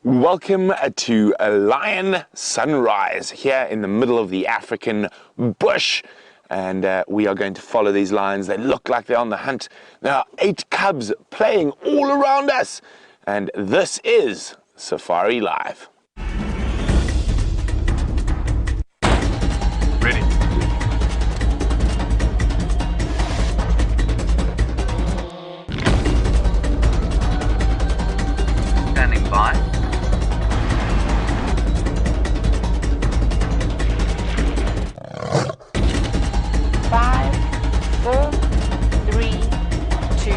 Welcome to a lion sunrise here in the middle of the African bush. And we are going to follow these lions. They look like they're on the hunt. There are 8 cubs playing all around us. And this is Safari Live. Ready. Standing by. 5, 4, 3, 2,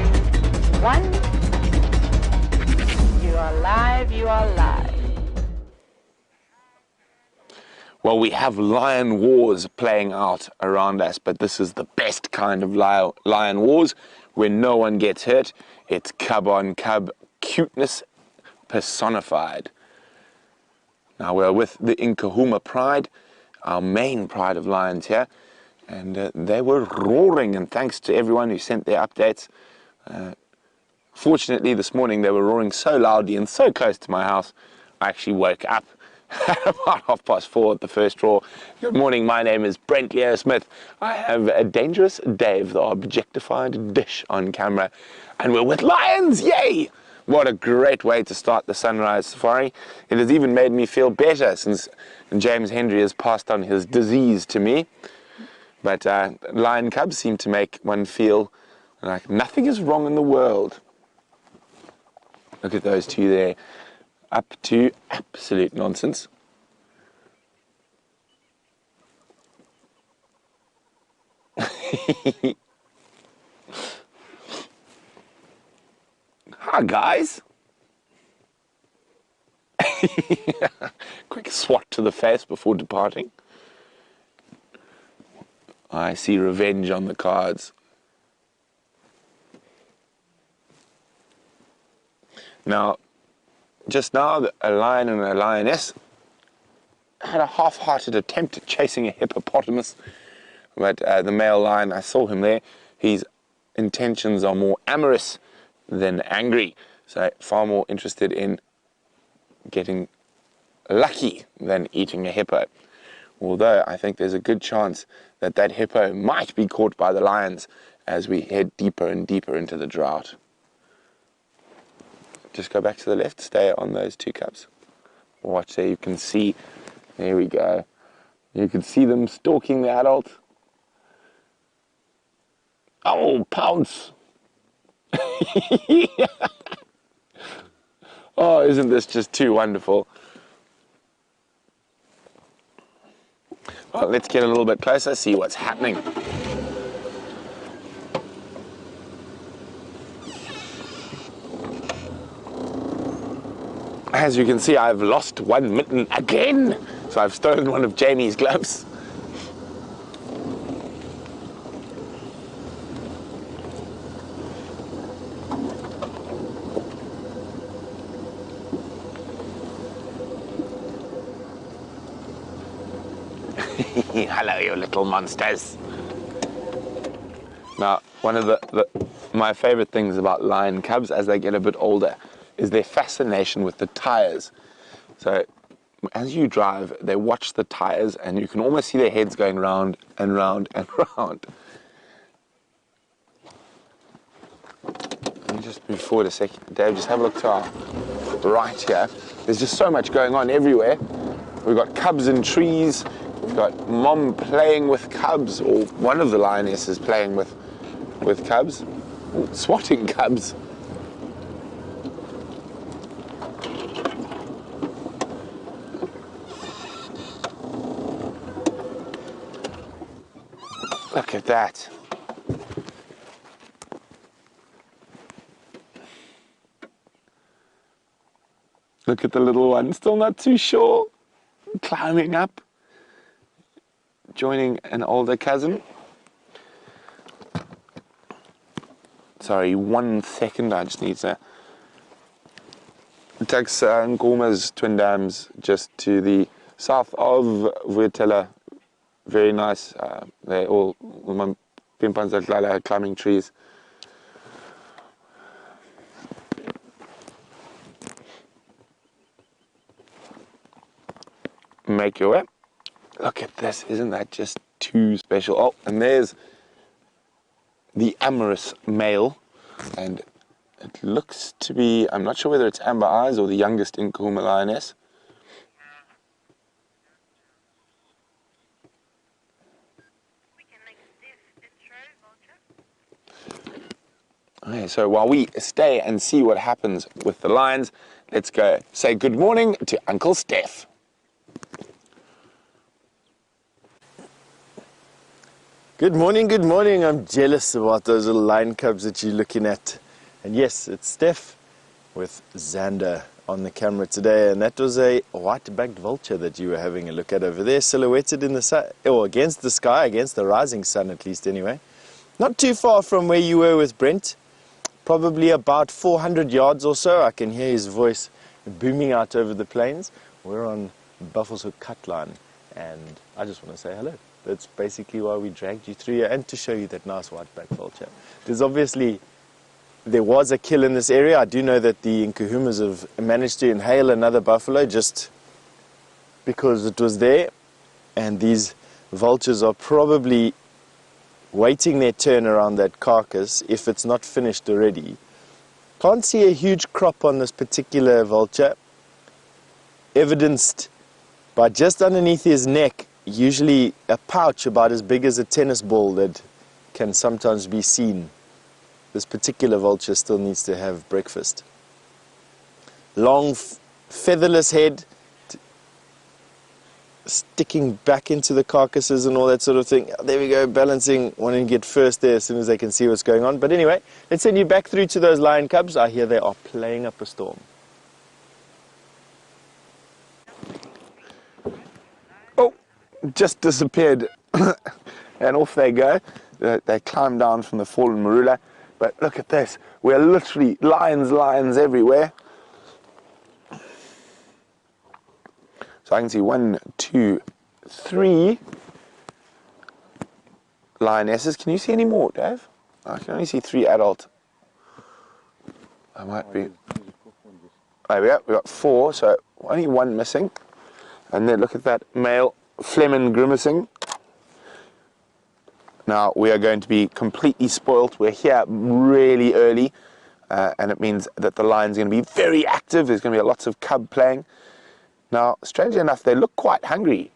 1. You are live, you are live. Well, we have lion wars playing out around us, but this is the best kind of lion wars where no one gets hurt. It's cub on cub cuteness personified. Now we're with the Nkuhuma pride, our main pride of lions here, and they were roaring, and thanks to everyone who sent their updates. Fortunately, this morning they were roaring so loudly and so close to my house, I actually woke up at about 4:30 at the first roar. Good morning, my name is Brent Smith. I have a Dangerous Dave, the objectified dish, on camera, and we're with lions, yay! What a great way to start the sunrise safari. It has even made me feel better since James Henry has passed on his disease to me. But lion cubs seem to make one feel like nothing is wrong in the world. Look at those two there, up to absolute nonsense. Hi guys. Quick swat to the face before departing. I see revenge on the cards. Now, just now, a lion and a lioness had a half-hearted attempt at chasing a hippopotamus, but the male lion, I saw him there, his intentions are more amorous than angry, so far more interested in getting lucky than eating a hippo. Although I think there's a good chance that that hippo might be caught by the lions as we head deeper and deeper into the drought. Just go back to the left, stay on those 2 cubs. Watch there, you can see, there we go. You can see them stalking the adult. Oh, pounce! Oh, isn't this just too wonderful? Well, let's get a little bit closer, see what's happening. As you can see, I've lost one mitten again, so I've stolen one of Jamie's gloves. Hello, you little monsters. Now, one of my favorite things about lion cubs as they get a bit older is their fascination with the tires. So as you drive, they watch the tires and you can almost see their heads going round and round and round. Let me just move forward a second. Dave, just have a look to our right here. There's just so much going on everywhere. We've got cubs in trees. We've got mom playing with cubs, or one of the lionesses playing with cubs, swatting cubs. Look at that. Look at the little one, still not too sure, climbing up, joining an older cousin. Sorry, 1 second, I just need to. It takes Nkuhuma's twin dams just to the south of Vuitela. Very nice. They're all climbing trees. make your way. Look at this, isn't that just too special? Oh, and there's the amorous male, and it looks to be, I'm not sure whether it's amber eyes or the youngest Nkuhuma lioness. Okay, so while we stay and see what happens with the lions, let's go say good morning to Uncle Steph. Good morning, good morning. I'm jealous about those little lion cubs that you're looking at. And yes, it's Steph with Xander on the camera today, and that was a white-backed vulture that you were having a look at over there, silhouetted in the sun, or against the sky, against the rising sun at least anyway. Not too far from where you were with Brent, probably about 400 yards or so. I can hear his voice booming out over the plains. We're on Buffalo's Hook Cut Line, and I just want to say hello. That's basically why we dragged you through here, and to show you that nice white-backed vulture. There was a kill in this area. I do know that the Nkuhumas have managed to inhale another buffalo just because it was there, and these vultures are probably waiting their turn around that carcass if it's not finished already. Can't see a huge crop on this particular vulture, evidenced by just underneath his neck, usually a pouch about as big as a tennis ball that can sometimes be seen. This particular vulture still needs to have breakfast. Long, featherless head, sticking back into the carcasses and all that sort of thing. There we go, balancing, wanting to get first there as soon as they can see what's going on. But anyway, let's send you back through to those lion cubs. I hear they are playing up a storm. Oh, just disappeared. And off they go. They climb down from the fallen marula. But look at this. We're literally lions everywhere. So I can see 1, 2, 3 lionesses. Can you see any more, Dave? I can only see 3 adult. I might be. There we go. We've got 4, so only 1 missing. And then look at that male Flemen grimacing. Now we are going to be completely spoilt. We're here really early, and it means that the lion's going to be very active. There's going to be lots of cub playing. Now, strangely enough, they look quite hungry.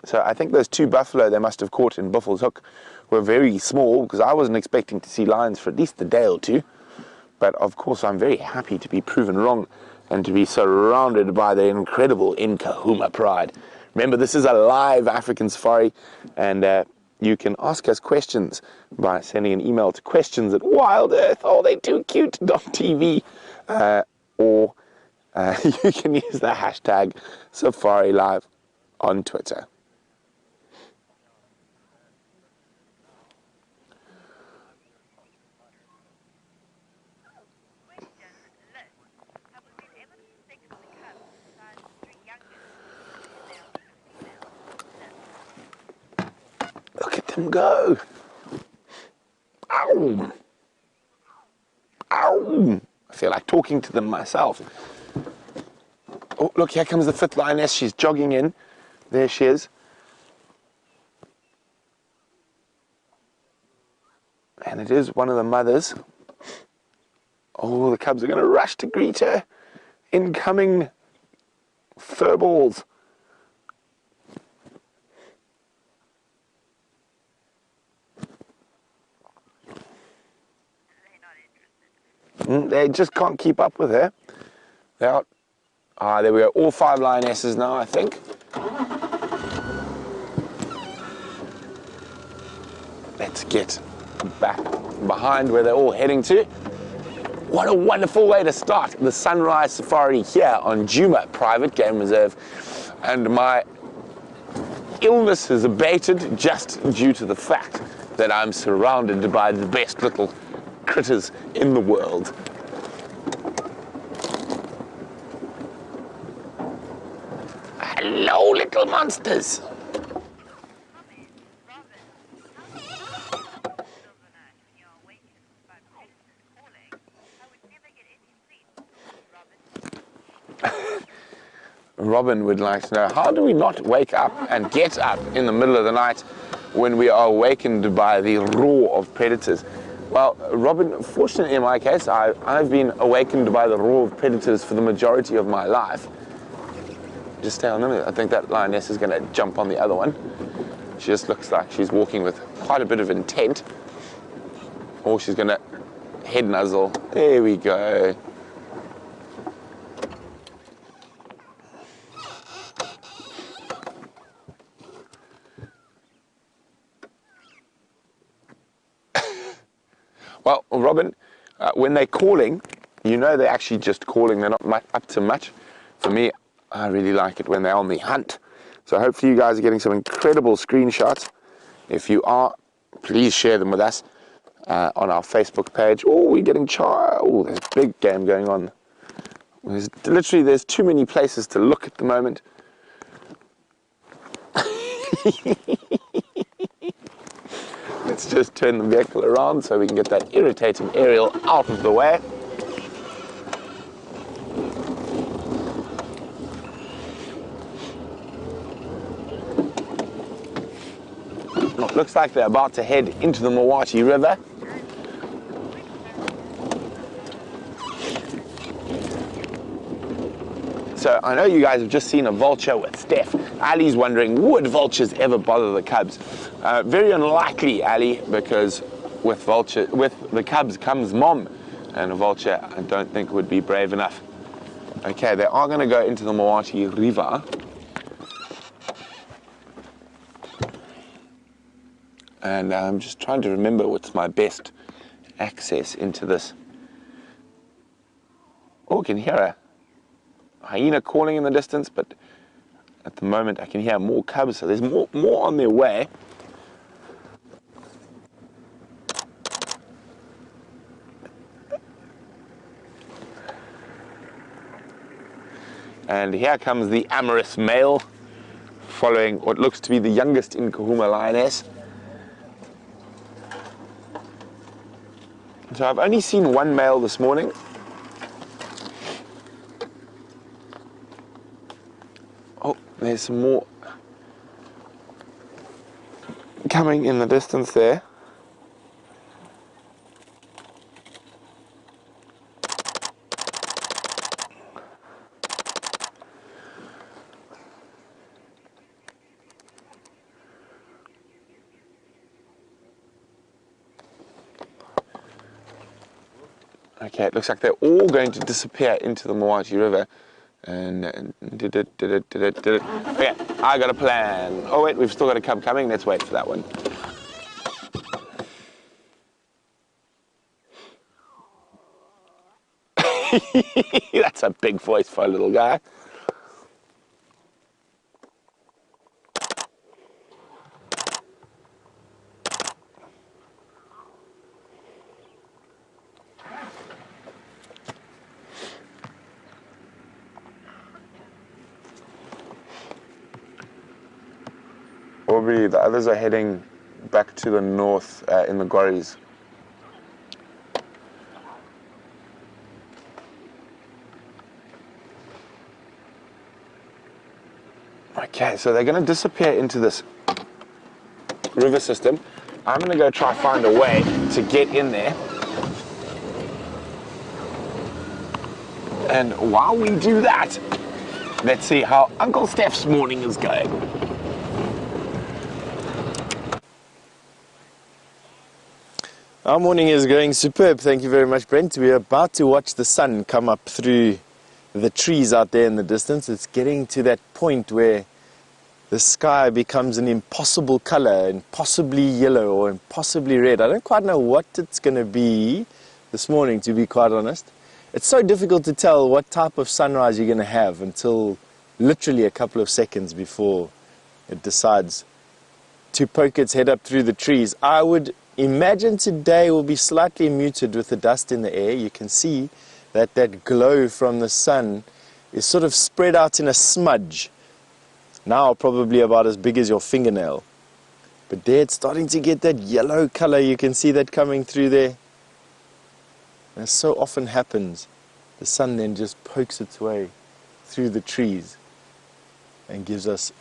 So I think those 2 buffalo they must have caught in Buffalo's Hook were very small, because I wasn't expecting to see lions for at least a day or 2. But of course, I'm very happy to be proven wrong and to be surrounded by the incredible Nkuhuma pride. Remember, this is a live African safari, and you can ask us questions by sending an email to questions@WildEarth, oh, they too cute.tv, or you can use the hashtag SafariLive on Twitter. Look at them go. Ow. Ow. I feel like talking to them myself. Oh, look, here comes the 5th lioness. She's jogging in. There she is. And it is one of the mothers. Oh, the cubs are going to rush to greet her. Incoming furballs. They just can't keep up with her. They're out. Ah, there we go. All 5 lionesses now, I think. Let's get back behind where they're all heading to. What a wonderful way to start the sunrise safari here on Djuma Private Game Reserve. And my illness has abated just due to the fact that I'm surrounded by the best little critters in the world. Hello, little monsters. Robin would like to know, how do we not wake up and get up in the middle of the night when we are awakened by the roar of predators? Well, Robin, fortunately in my case, I've been awakened by the roar of predators for the majority of my life. Just stay on them. I think that lioness is going to jump on the other one. She just looks like she's walking with quite a bit of intent. Or she's going to head nuzzle. There we go. Well, Robin, when they're calling, you know they're actually just calling. They're not up to much. For me, I really like it when they're on the hunt. So hopefully you guys are getting some incredible screenshots. If you are, please share them with us on our Facebook page. Oh, we're getting oh, there's a big game going on. There's too many places to look at the moment. Let's just turn the vehicle around so we can get that irritating aerial out of the way. It looks like they're about to head into the Mwati River. So I know you guys have just seen a vulture with Steph. Ali's wondering, would vultures ever bother the cubs? Very unlikely, Ali, because with the cubs comes mom, and a vulture I don't think would be brave enough. Okay, they are going to go into the Mwati River. And I'm just trying to remember what's my best access into this. Oh, I can hear a hyena calling in the distance, but at the moment I can hear more cubs, so there's more on their way. And here comes the amorous male, following what looks to be the youngest Nkuhuma lioness. So I've only seen one male this morning. Oh, there's some more coming in the distance there. Okay, it looks like they're all going to disappear into the Mwati River. And okay, I got a plan. Oh wait, we've still got a cub coming. Let's wait for that one. That's a big voice for a little guy. Aubrey, the others are heading back to the north in the Gorries. Okay, so they're going to disappear into this river system. I'm going to go try find a way to get in there. And while we do that, let's see how Uncle Steph's morning is going. Our morning is going superb, thank you very much, Brent. We're about to watch the sun come up through the trees out there in the distance. It's getting to that point where the sky becomes an impossible color, impossibly yellow or impossibly red. I don't quite know what it's going to be this morning, to be quite honest. It's so difficult to tell what type of sunrise you're going to have until literally a couple of seconds before it decides to poke its head up through the trees. I would imagine today will be slightly muted with the dust in the air. You can see that that glow from the sun is sort of spread out in a smudge. Now probably about as big as your fingernail. But there it's starting to get that yellow color. You can see that coming through there. And so often happens, the sun then just pokes its way through the trees. and gives us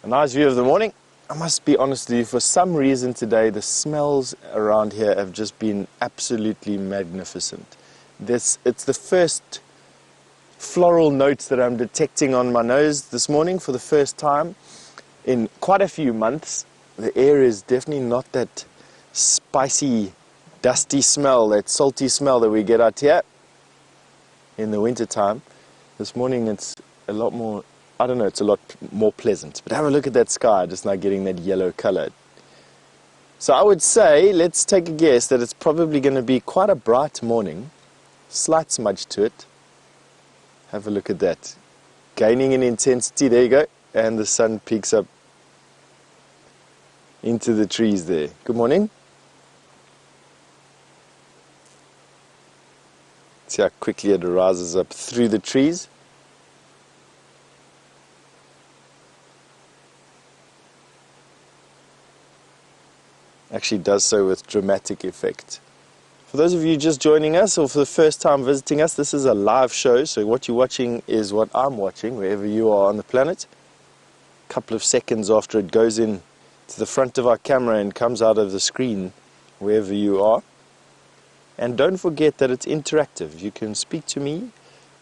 a nice view of the morning. I must be honest with you, for some reason today the smells around here have just been absolutely magnificent. It's the first floral notes that I'm detecting on my nose this morning for the first time in quite a few months. The air is definitely not that spicy, dusty smell, that salty smell that we get out here in the winter time. This morning it's a lot more, I don't know, it's a lot more pleasant. But have a look at that sky, just now getting that yellow color. So I would say, let's take a guess that it's probably going to be quite a bright morning. Slight smudge to it. Have a look at that. Gaining in intensity, there you go. And the sun peeks up into the trees there. Good morning. See how quickly it rises up through the trees. Actually does so with dramatic effect. For those of you just joining us or for the first time visiting us, this is a live show, so what you're watching is what I'm watching, wherever you are on the planet. A couple of seconds after it goes in to the front of our camera and comes out of the screen, wherever you are. And don't forget that it's interactive. You can speak to me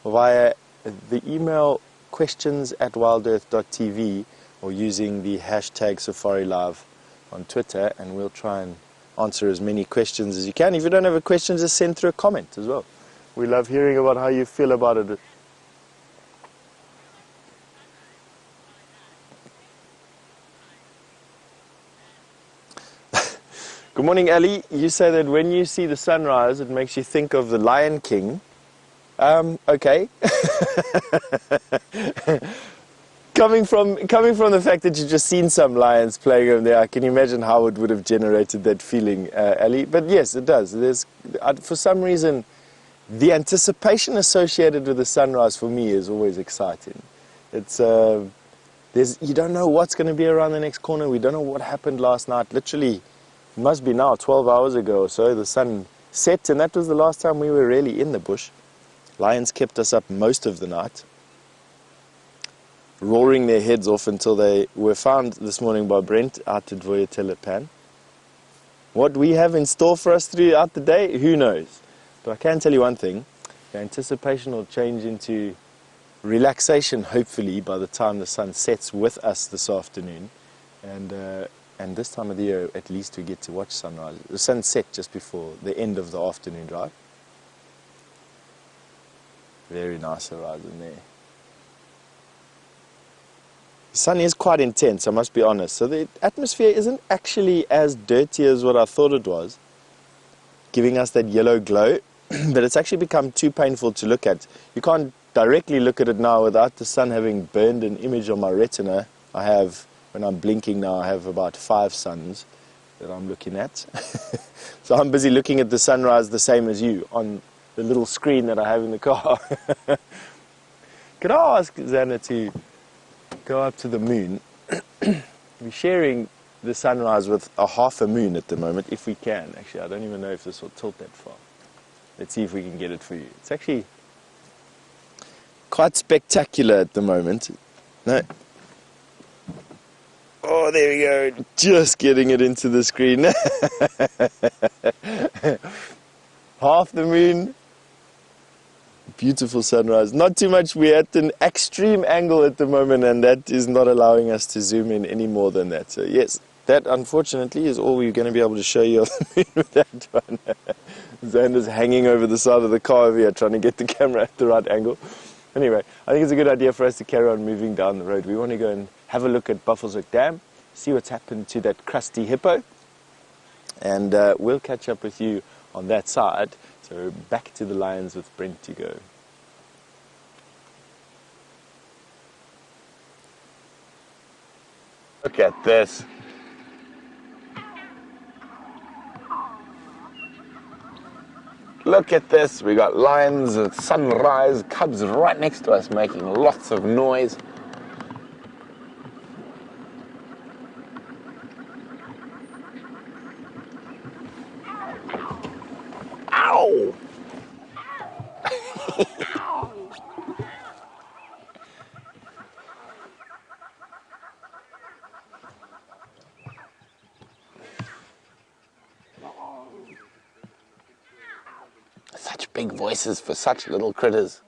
via the email questions@wildearth.tv or using the hashtag Safari Live on Twitter, and we'll try and answer as many questions as you can. If you don't have a question, just send through a comment as well. We love hearing about how you feel about it. Good morning, Ellie. You say that when you see the sunrise, it makes you think of the Lion King. Okay. Coming from the fact that you've just seen some lions playing over there, I can imagine how it would have generated that feeling, Ali. But yes, it does. For some reason, the anticipation associated with the sunrise for me is always exciting. It's you don't know what's going to be around the next corner. We don't know what happened last night. Literally, it must be now 12 hours ago or so. The sun set, and that was the last time we were really in the bush. Lions kept us up most of the night, roaring their heads off until they were found this morning by Brent out at Telepan. What we have in store for us throughout the day, who knows? But I can tell you one thing, the anticipation will change into relaxation, hopefully, by the time the sun sets with us this afternoon. And this time of the year, at least we get to watch sunrise. The sun set just before the end of the afternoon drive. Very nice horizon there. The sun is quite intense, I must be honest. So the atmosphere isn't actually as dirty as what I thought it was, giving us that yellow glow, but it's actually become too painful to look at. You can't directly look at it now without the sun having burned an image on my retina. When I'm blinking now, I have about 5 suns that I'm looking at. So I'm busy looking at the sunrise the same as you on the little screen that I have in the car. Could I ask Xana to go up to the moon? We're sharing the sunrise with a half a moon at the moment, if we can. Actually, I don't even know if this will tilt that far. Let's see if we can get it for you. It's actually quite spectacular at the moment. No. Oh, there we go. Just getting it into the screen. Half the moon. Beautiful sunrise. Not too much. We're at an extreme angle at the moment, and that is not allowing us to zoom in any more than that. So yes, that unfortunately is all we're going to be able to show you on the moon with that one. Xander's hanging over the side of the car over here trying to get the camera at the right angle. Anyway, I think it's a good idea for us to carry on moving down the road. We want to go and have a look at Buffelshoek Dam, see what's happened to that crusty hippo, and we'll catch up with you on that side. So back to the lions with Brent to go. Look at this. Look at this. We got lions at sunrise, cubs right next to us making lots of noise. Ow! big voices for such little critters.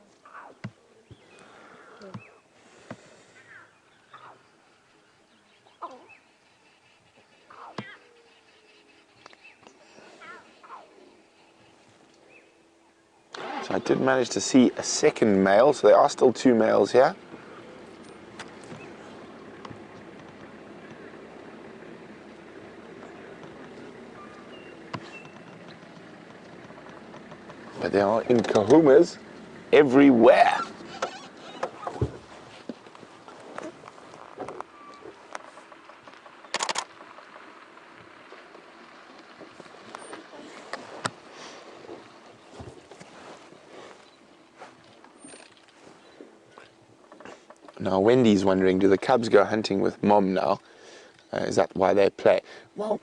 So I did manage to see a second male, so there are still 2 males here. But there are Nkuhumas everywhere. Now Wendy's wondering, do the cubs go hunting with mom now? Is that why they play? Well,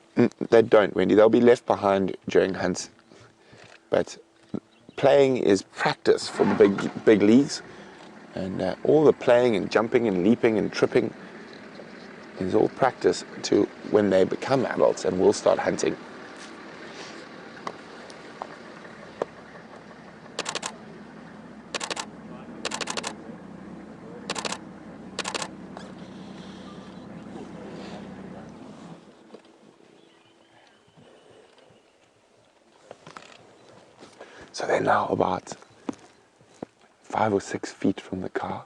they don't, Wendy. They'll be left behind during hunts. But playing is practice for the big leagues. And all the playing and jumping and leaping and tripping is all practice to when they become adults and will start hunting. So they're now about 5 or 6 feet from the car.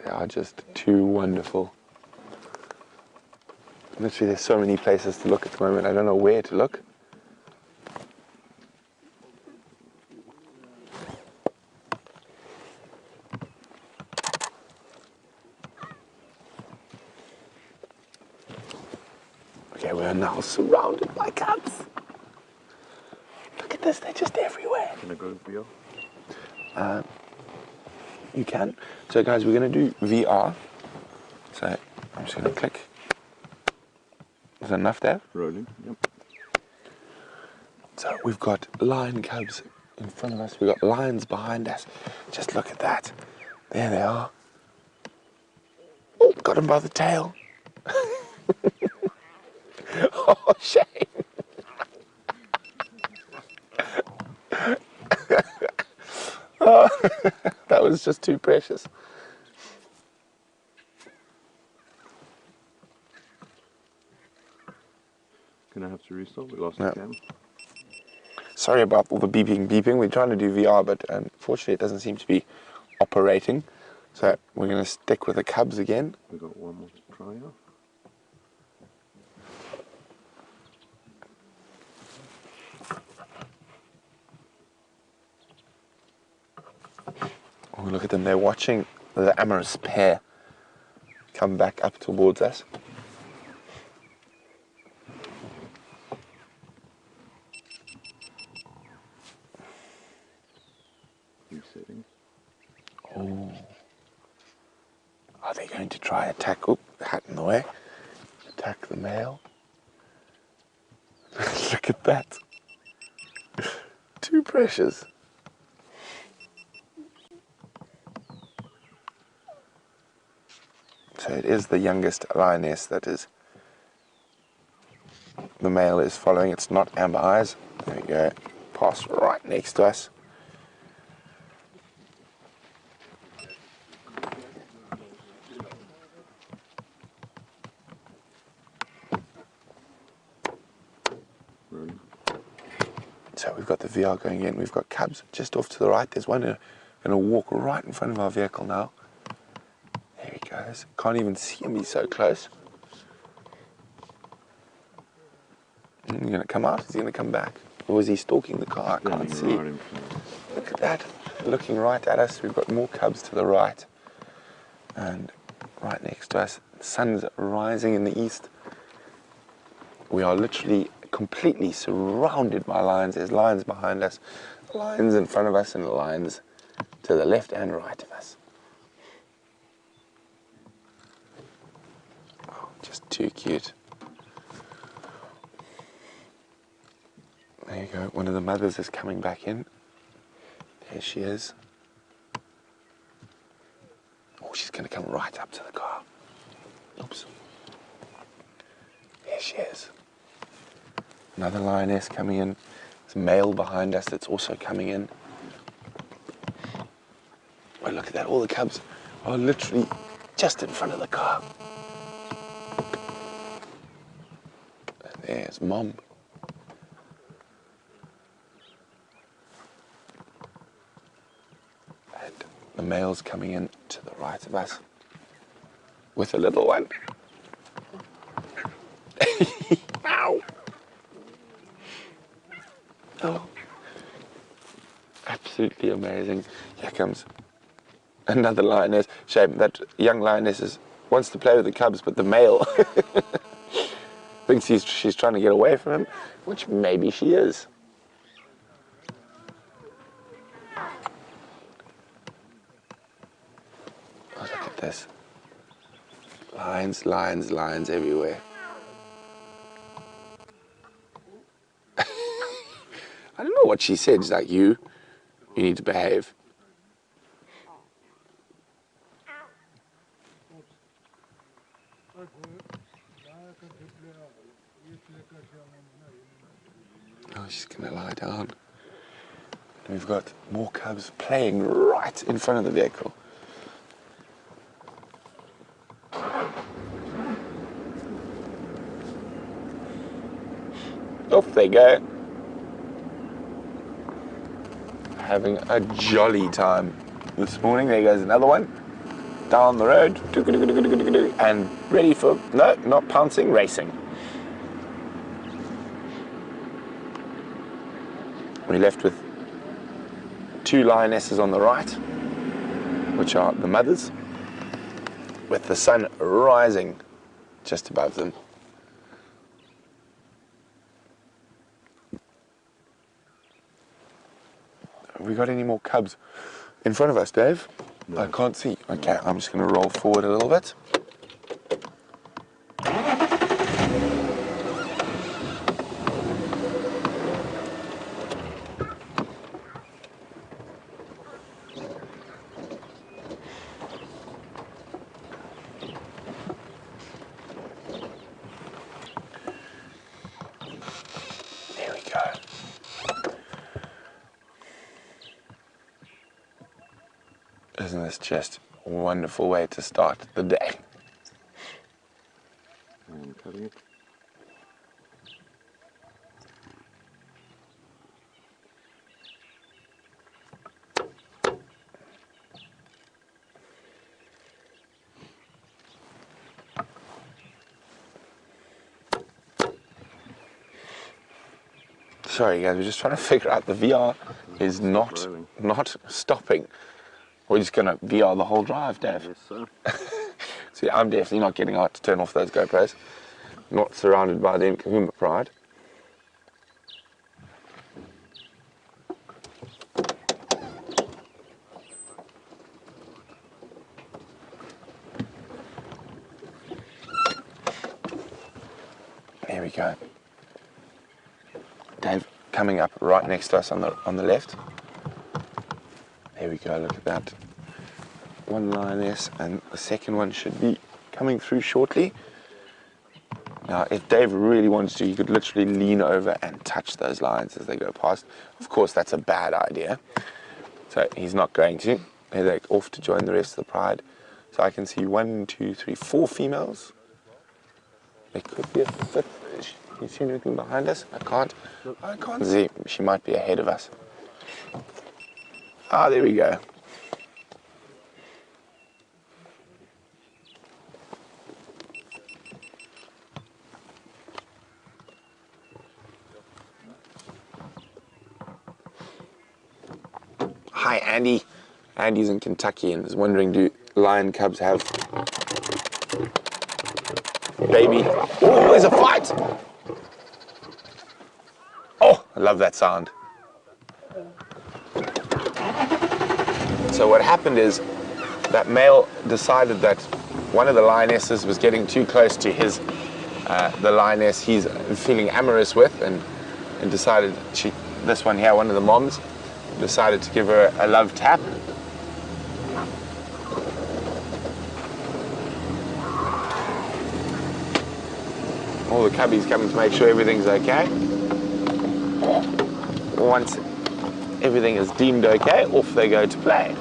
They are just too wonderful. Literally, there's so many places to look at the moment. I don't know where to look. Okay, we are now surrounded by cubs. Look at this, they're just everywhere. Can I go VR? You can. So guys, we're going to do VR. So I'm just going to click. Is that enough there? Rolling, yep. So we've got lion cubs in front of us. We've got lions behind us. Just look at that. There they are. Oh, got him by the tail. Oh, shame. Oh, that was just too precious. Gonna have to restart. We lost No. the cam. Sorry about all the beeping. We're trying to do VR, but unfortunately it doesn't seem to be operating. So we're going to stick with the cubs again. We got one more to try out. Oh, look at them. They're watching the amorous pair come back up towards us. Resetting. Oh. Are they going to try attack? Oop, the hat in the way. Attack the male. Look at that. Too precious. So it is the youngest lioness that is, the male is following. It's not amber eyes. There we go. Pass right next to us. Rolling. So we've got the VR going in. We've got cubs just off to the right. There's one going to walk right in front of our vehicle now. There he goes. Can't even see him. He's so close. Is he going to come out? Is he going to come back? Or is he stalking the car? I can't see. Right in front of us. Look at that. Looking right at us. We've got more cubs to the right. And right next to us, the sun's rising in the east. We are literally completely surrounded by lions. There's lions behind us, lions in front of us, and lions to the left and right of us. Oh, just too cute. There you go. One of the mothers is coming back in. There she is. Oh, she's going to come right up to the car. Oops. There she is. Another lioness coming in. There's a male behind us that's also coming in. Oh, look at that. All the cubs are literally just in front of the car. And there's Mom. And the male's coming in to the right of us with a little one. Ow! Oh. Absolutely amazing. Here comes another lioness. Shame that young lioness wants to play with the cubs, but the male thinks she's trying to get away from him, which maybe she is. Oh, look at this. Lions, lions, lions everywhere. I don't know what she said. She's like, you need to behave. Oh, she's gonna lie down. And we've got more cubs playing right in front of the vehicle. Off they go. Having a jolly time this morning. There goes another one. Down the road. And ready for, no, not pouncing, racing. We're left with two lionesses on the right, which are the mothers, with the sun rising just above them. Have we got any more cubs in front of us, Dave? No. I can't see. Okay, I'm just going to roll forward a little bit. There we go. Isn't this just a wonderful way to start the day? I'm cutting it. Sorry guys, we're just trying to figure out the VR is not stopping. We're just going to VR the whole drive, Dave. Yes, sir. See, I'm definitely not getting out to turn off those GoPros. Not surrounded by the Nkuhuma pride. There we go. Dave coming up right next to us on the left. There we go, look at that. One lioness, and the second one should be coming through shortly. Now, if Dave really wants to, he could literally lean over and touch those lions as they go past. Of course, that's a bad idea. So he's not going to. They're off to join the rest of the pride. So I can see 1, 2, 3, 4 females. There could be a fifth. Can you see anything behind us? I can't see. She might be ahead of us. Ah, there we go. Hi, Andy. Andy's in Kentucky and is wondering, do lion cubs have baby? Oh, there's a fight! Oh, I love that sound. So what happened is that male decided that one of the lionesses was getting too close to his, the lioness he's feeling amorous with, and decided this one here, one of the moms, decided to give her a love tap. All the cubbies coming to make sure everything's okay. Once everything is deemed okay, off they go to play.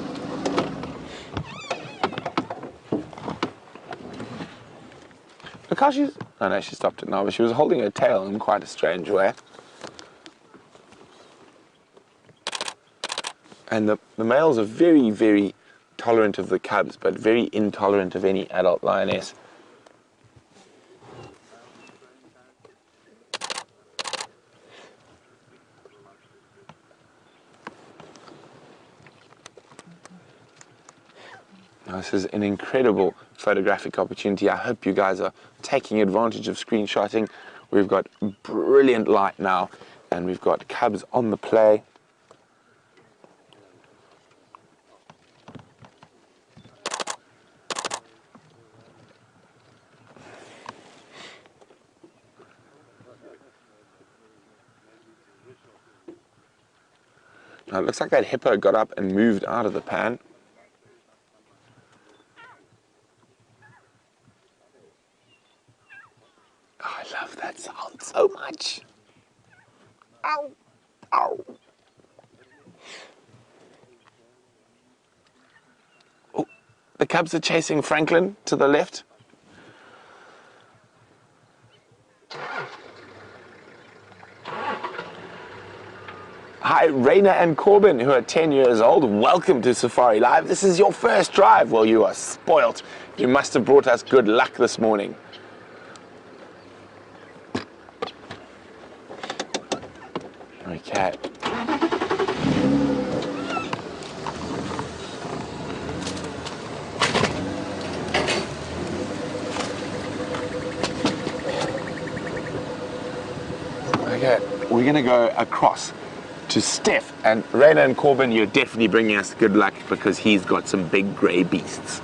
Look how she's... Oh no, she stopped it now, but she was holding her tail in quite a strange way. And the males are very, very tolerant of the cubs, but very intolerant of any adult lioness. Now, this is an incredible photographic opportunity. I hope you guys are taking advantage of screenshotting. We've got brilliant light now, and we've got cubs on the play. Now, it looks like that hippo got up and moved out of the pan. Oh, I love that sound so much. Ow, ow. Oh, the cubs are chasing Franklin to the left. Hi, Raina and Corbin, who are 10 years old. Welcome to Safari Live. This is your first drive. Well, you are spoilt. You must have brought us good luck this morning. Okay. Okay, we're going to go across to Steph, and Raina and Corbin, you're definitely bringing us good luck because he's got some big grey beasts.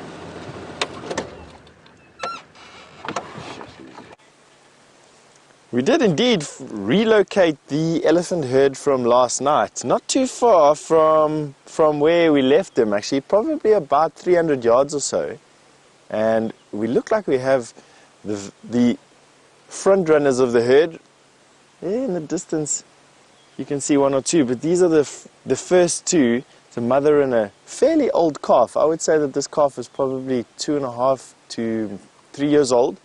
We did indeed relocate the elephant herd from last night, not too far from where we left them, actually, probably about 300 yards or so. And we look like we have the front runners of the herd. In the distance you can see one or two, but these are the first two. It's a mother and a fairly old calf. I would say that this calf is probably 2.5 to 3 years old.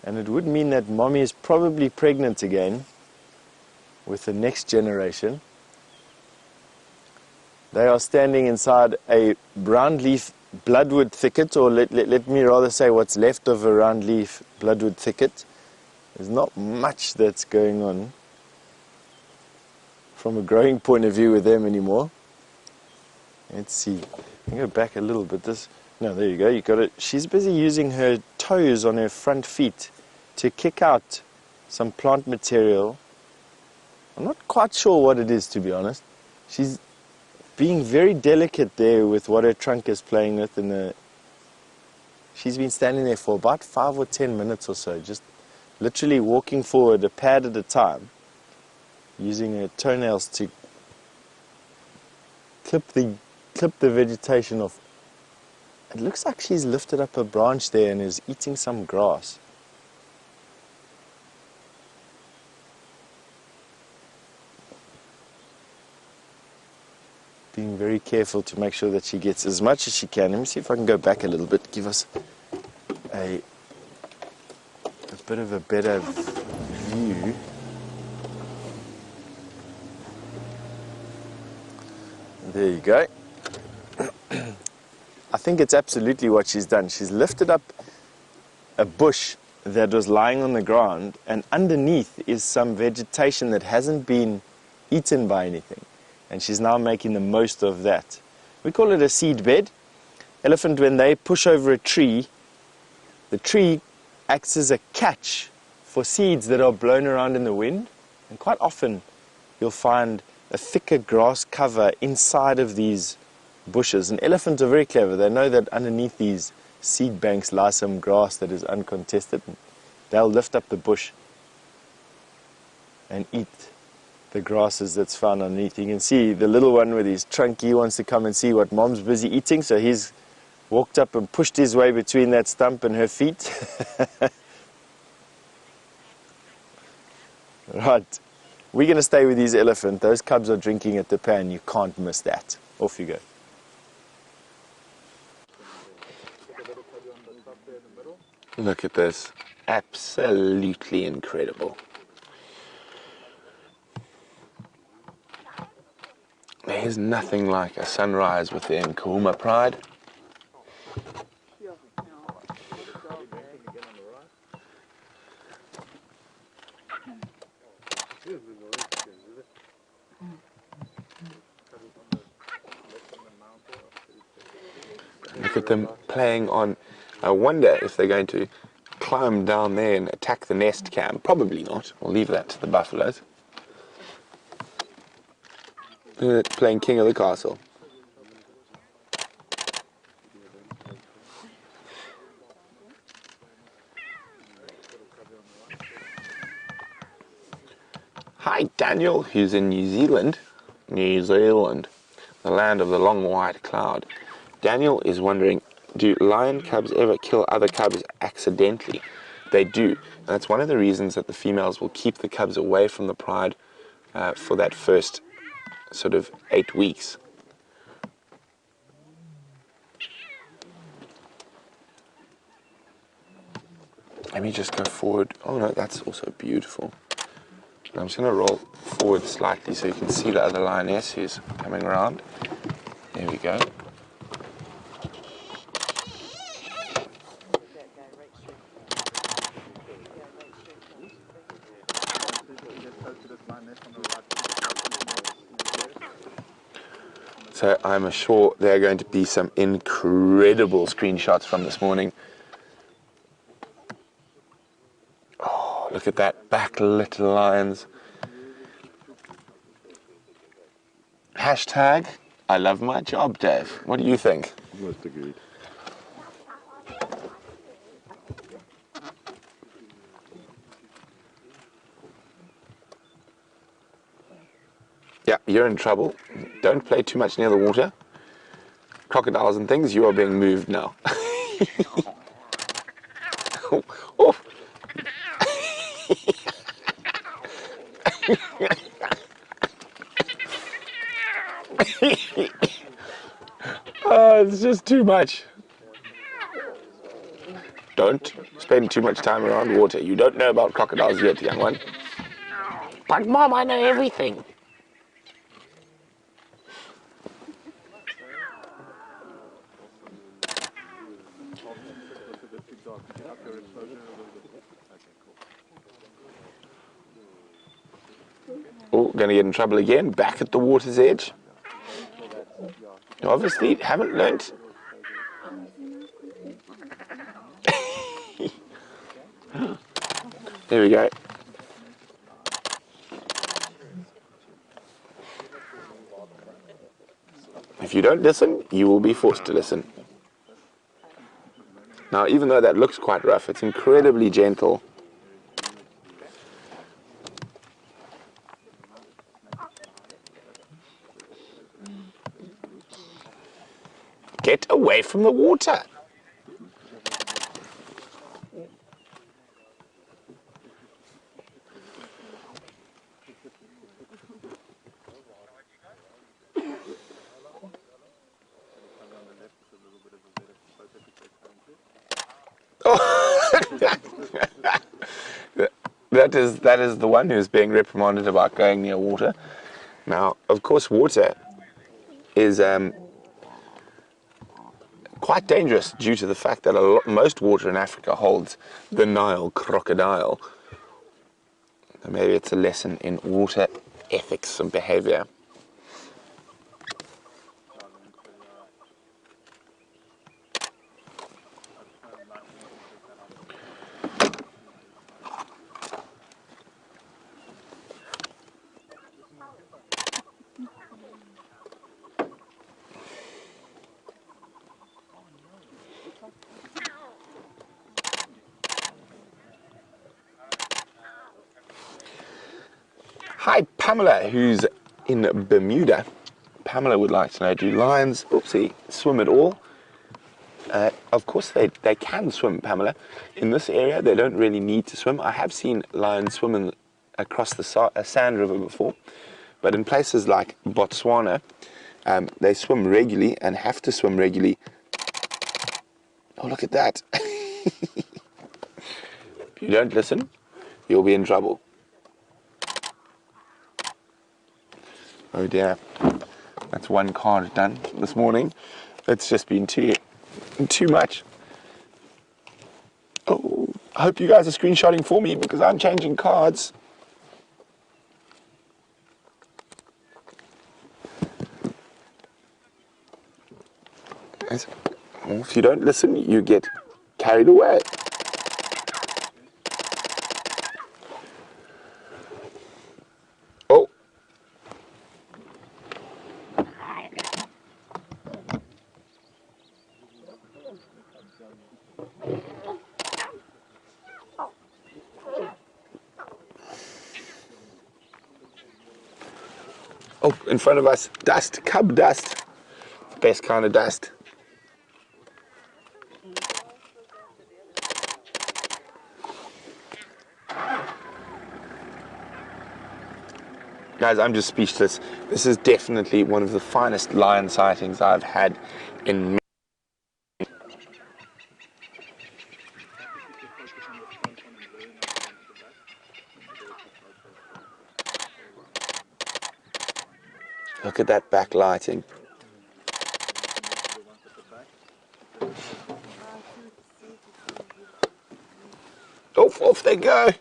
And it would mean that mommy is probably pregnant again with the next generation. They are standing inside a round leaf bloodwood thicket, or let me rather say what's left of a round leaf bloodwood thicket. There's not much that's going on from a growing point of view with them anymore. Let's see. I can go back a little bit. No, there you go. You got it. She's busy using her toes on her front feet to kick out some plant material. I'm not quite sure what it is, to be honest. She's being very delicate there with what her trunk is playing with. She's been standing there for about 5 or 10 minutes or so, just literally walking forward a pad at a time, using her toenails to clip the vegetation off. It looks like she's lifted up a branch there and is eating some grass. Being very careful to make sure that she gets as much as she can. Let me see if I can go back a little bit, give us a bit of a better view. There you go. I think it's absolutely what she's done. She's lifted up a bush that was lying on the ground, and underneath is some vegetation that hasn't been eaten by anything. And she's now making the most of that. We call it a seed bed. Elephant, when they push over a tree, the tree acts as a catch for seeds that are blown around in the wind. And quite often you'll find a thicker grass cover inside of these bushes. And elephants are very clever. They know that underneath these seed banks lies some grass that is uncontested. They'll lift up the bush and eat the grasses that's found underneath. You can see the little one with his trunk, he wants to come and see what mom's busy eating, so he's walked up and pushed his way between that stump and her feet. Right, We're going to stay with these elephant. Those cubs are drinking at the pan. You can't miss that. Off you go. Look at this. Absolutely incredible. There's nothing like a sunrise with the Nkuhuma pride. Look at them playing on. I wonder if they're going to climb down there and attack the nest cam. Probably not. We'll leave that to the buffaloes. Playing king of the castle. Hi Daniel, who's in New Zealand, the land of the long white cloud. Daniel is wondering, do lion cubs ever kill other cubs accidentally? They do. And that's one of the reasons that the females will keep the cubs away from the pride for that first sort of 8 weeks. Let me just go forward. Oh no, that's also beautiful. I'm just going to roll forward slightly so you can see the other lioness who's coming around. There we go. So I'm sure there are going to be some incredible screenshots from this morning. Oh, look at that, backlit lions. Hashtag, I love my job, Dave. What do you think? Most agreed. Yeah, you're in trouble. Don't play too much near the water. Crocodiles and things, you are being moved now. Oh, oh. Oh, it's just too much. Don't spend too much time around water. You don't know about crocodiles yet, young one. But Mom, I know everything. Oh, gonna get in trouble again, back at the water's edge. You obviously haven't learnt. There we go. If you don't listen, you will be forced to listen. Now, even though that looks quite rough, it's incredibly gentle. Get away from the water. That is the one who's being reprimanded about going near water. Now, of course, water is quite dangerous due to the fact that most water in Africa holds the Nile crocodile. And maybe it's a lesson in water ethics and behavior. Hi, Pamela, who's in Bermuda. Pamela would like to know, do lions, swim at all? Of course they can swim, Pamela. In this area, they don't really need to swim. I have seen lions swim across the sand river before, but in places like Botswana, they swim regularly and have to swim regularly. Oh, look at that. If you don't listen, you'll be in trouble. Oh dear, that's one card done this morning. It's just been too much. Oh, I hope you guys are screenshotting for me because I'm changing cards. If you don't listen, you get carried away. Oh. Oh, in front of us, dust, cub dust. Best kind of dust. Guys, I'm just speechless. This is definitely one of the finest lion sightings I've had in many. Look at that backlighting. Off they go.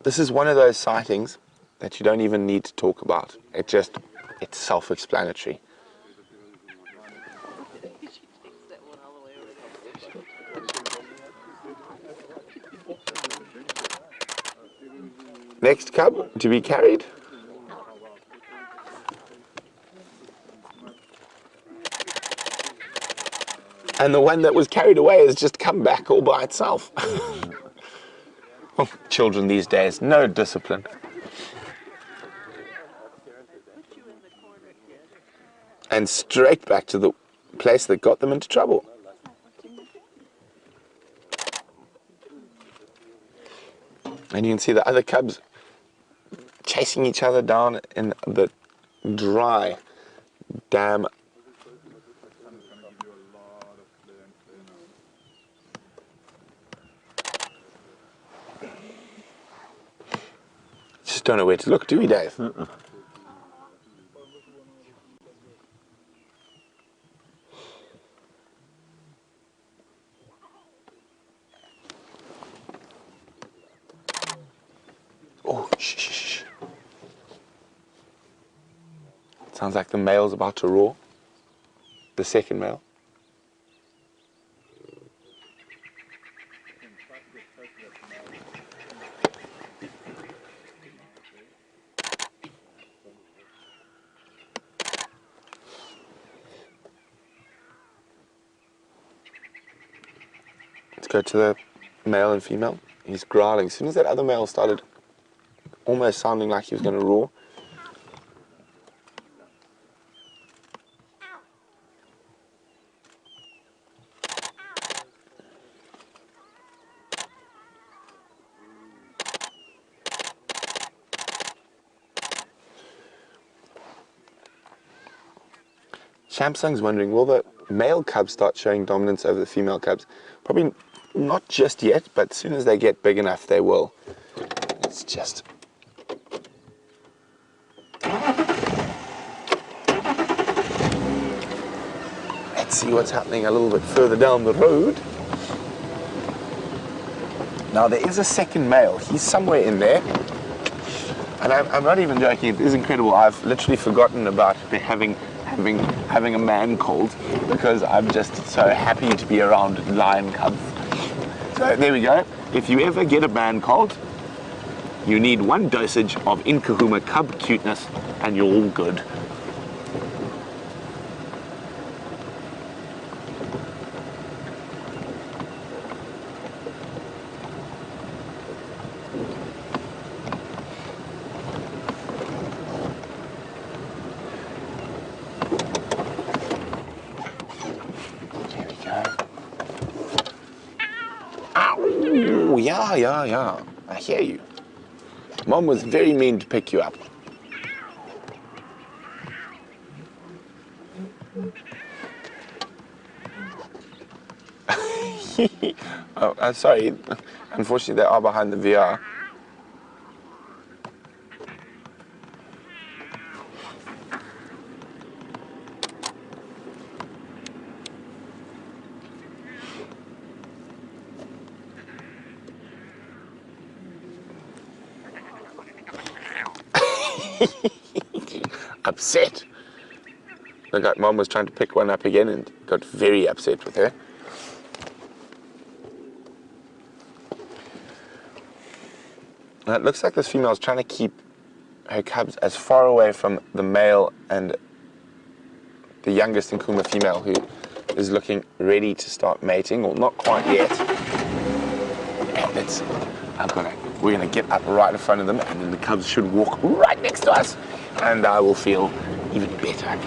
This is one of those sightings that you don't even need to talk about. It's self-explanatory. Next cub to be carried. And the one that was carried away has just come back all by itself. Oh, children these days, no discipline. And straight back to the place that got them into trouble. And you can see the other cubs chasing each other down in the dry, damn. Just don't know where to look, do we, Dave? Oh, shh. Sounds like the male's about to roar. The second male. Let's go to the male and female. He's growling. As soon as that other male started almost sounding like he was going to roar. Samsung's wondering, will the male cubs start showing dominance over the female cubs? Probably not just yet, but as soon as they get big enough, they will. It's just... Let's see what's happening a little bit further down the road. Now, there is a second male. He's somewhere in there. And I'm not even joking. It is incredible. I've literally forgotten about having a man cold because I'm just so happy to be around lion cubs. So there we go. If you ever get a man cold, you need one dosage of Nkuhuma cub cuteness and you're all good. yeah, yeah, yeah. I hear you. Mom was very mean to pick you up. Oh, sorry. Unfortunately, they are behind the VR. Upset. Look like Mom was trying to pick one up again and got very upset with her. Now, it looks like this female is trying to keep her cubs as far away from the male and the youngest Nkuhuma female, who is looking ready to start mating, or not quite yet. And we're gonna get up right in front of them, and then the cubs should walk right next to us, and I will feel even better.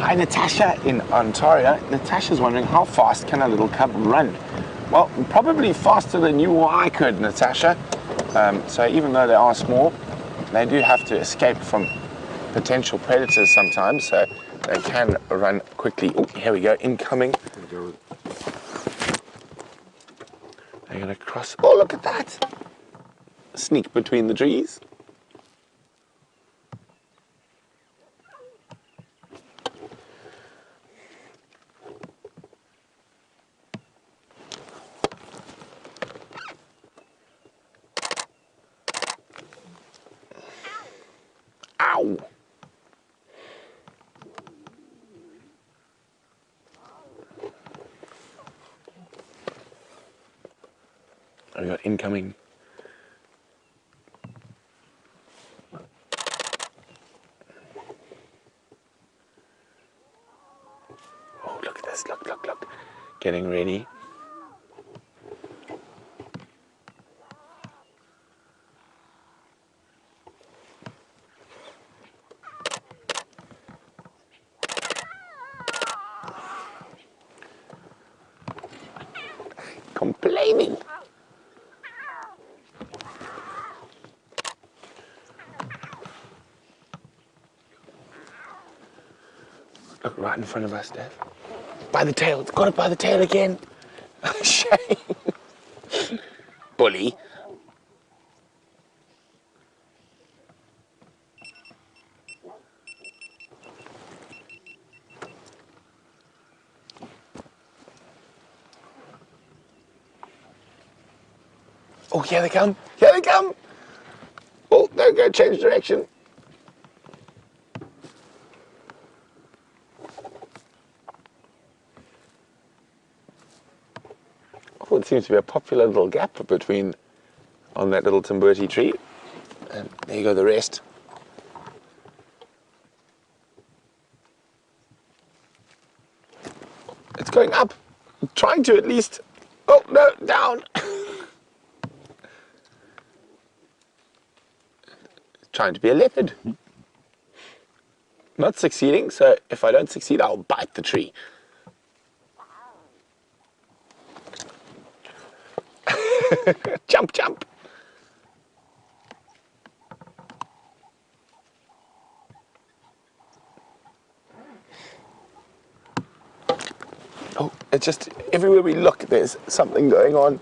Hi, Natasha in Ontario. Natasha's wondering, how fast can a little cub run? Well, probably faster than you or I could, Natasha. So even though they are small, they do have to escape from potential predators sometimes, so they can run quickly. Oh, here we go, incoming. They're gonna cross. Oh, look at that! Sneak between the trees. Ow! We got incoming. Oh, look at this, look. Getting ready. Complaining. Look right in front of us, Steph. By the tail. It's got it by the tail again. Shame. Bully. Oh, here they come. Here they come. Oh, don't go change direction. Oh, it seems to be a popular little gap between on that little timberti tree. And there you go, the rest. It's going up. I'm trying to at least. Oh, no, down. Trying to be a leopard. Not succeeding, so if I don't succeed, I'll bite the tree. Jump, jump. Oh, it's just everywhere we look, there's something going on.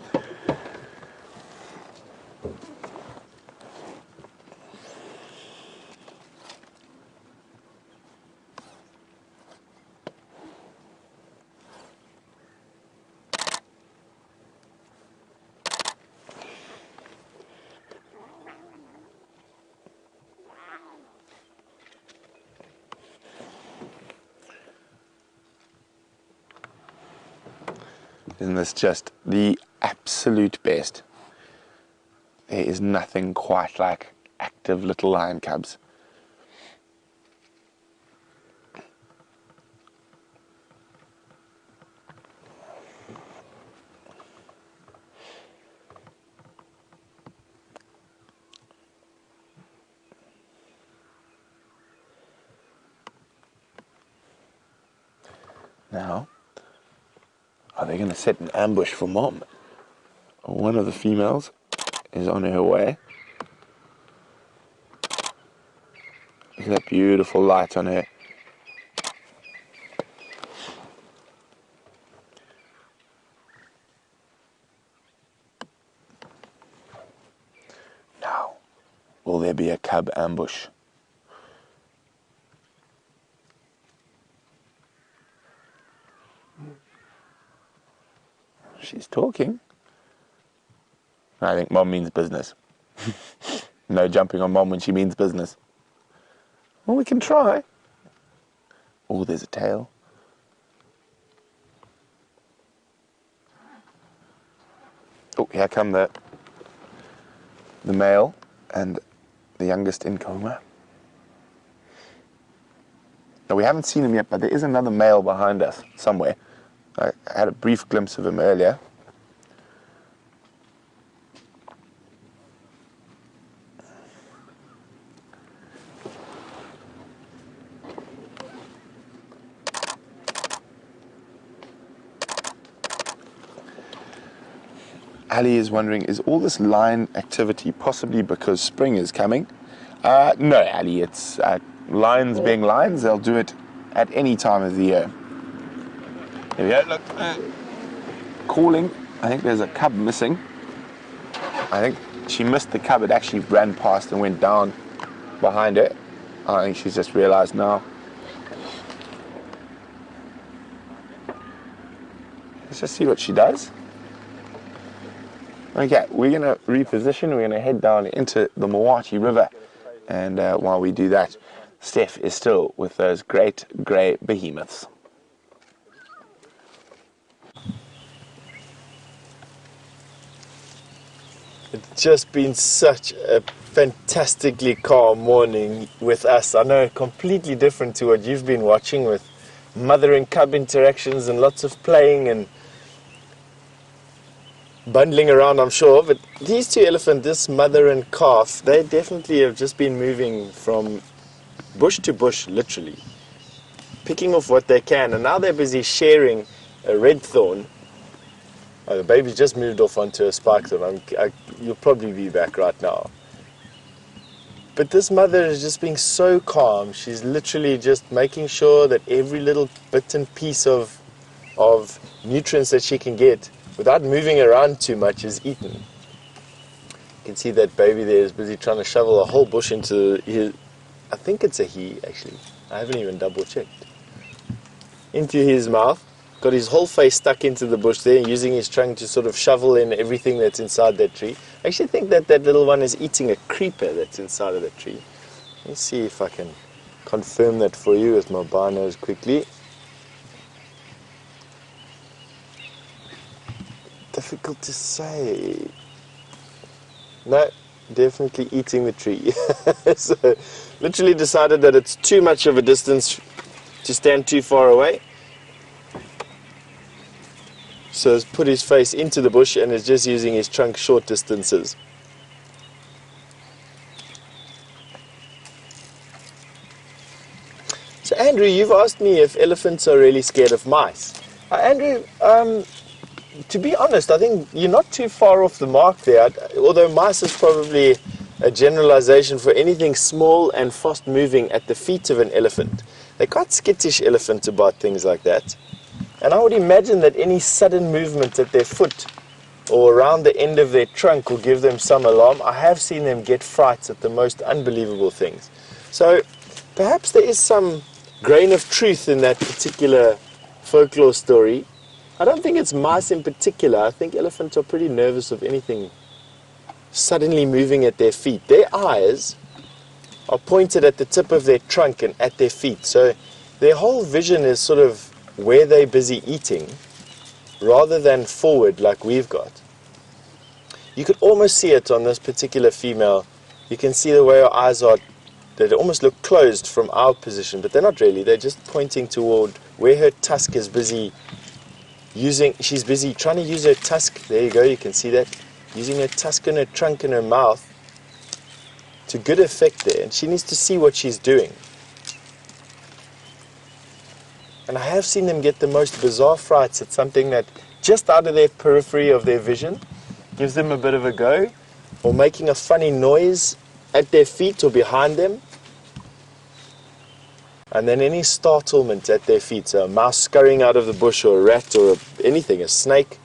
Isn't this just the absolute best? There is nothing quite like active little lion cubs. Now, are they going to set an ambush for Mom? One of the females is on her way. Look at that beautiful light on her. Now, will there be a cub ambush? She's talking. I think Mom means business. No jumping on Mom when she means business. Well, we can try. Oh, there's a tail. Oh, here come the male and the youngest Nkuhuma. Now, we haven't seen him yet, but there is another male behind us somewhere. I had a brief glimpse of him earlier. Ali is wondering, is all this line activity possibly because spring is coming? No, Ali, it's lions being lions. They'll do it at any time of the year. There we go, look. Calling. I think there's a cub missing. I think she missed the cub. It actually ran past and went down behind it. I think she's just realized now. Let's just see what she does. Okay, we're going to reposition. We're going to head down into the Mwati River. And while we do that, Steph is still with those great grey behemoths. It's just been such a fantastically calm morning with us. I know, completely different to what you've been watching, with mother and cub interactions and lots of playing and bundling around, I'm sure. But these two elephants, this mother and calf, they definitely have just been moving from bush to bush, literally, picking off what they can. And now they're busy sharing a red thorn. Oh, the baby's just moved off onto a spike thorn. You'll probably be back right now. But this mother is just being so calm. She's literally just making sure that every little bit and piece of nutrients that she can get without moving around too much is eaten. You can see that baby there is busy trying to shovel a whole bush into his, I think it's a he actually, I haven't even double checked, into his mouth. Got his whole face stuck into the bush there, using his trunk to sort of shovel in everything that's inside that tree. I actually think that that little one is eating a creeper that's inside of the tree. Let's see if I can confirm that for you with my binos quickly. Difficult to say. No, definitely eating the tree. So, literally decided that it's too much of a distance to stand too far away. So he's put his face into the bush and is just using his trunk short distances. So Andrew, you've asked me if elephants are really scared of mice. Andrew, to be honest, I think you're not too far off the mark there. Although mice is probably a generalization for anything small and fast moving at the feet of an elephant. They're quite skittish elephants about things like that. And I would imagine that any sudden movement at their foot or around the end of their trunk will give them some alarm. I have seen them get frights at the most unbelievable things. So perhaps there is some grain of truth in that particular folklore story. I don't think it's mice in particular. I think elephants are pretty nervous of anything suddenly moving at their feet. Their eyes are pointed at the tip of their trunk and at their feet. So their whole vision is sort of where they're busy eating rather than forward like we've got. You could almost see it on this particular female. You can see the way her eyes are, they almost look closed from our position, but they're not really. They're just pointing toward where her tusk is busy using. She's busy trying to use her tusk. There you go, you can see that. Using her tusk and her trunk and her mouth to good effect there. And she needs to see what she's doing. And I have seen them get the most bizarre frights at something that just out of their periphery of their vision gives them a bit of a go, or making a funny noise at their feet or behind them. And then any startlement at their feet, so a mouse scurrying out of the bush or a rat or anything, a snake,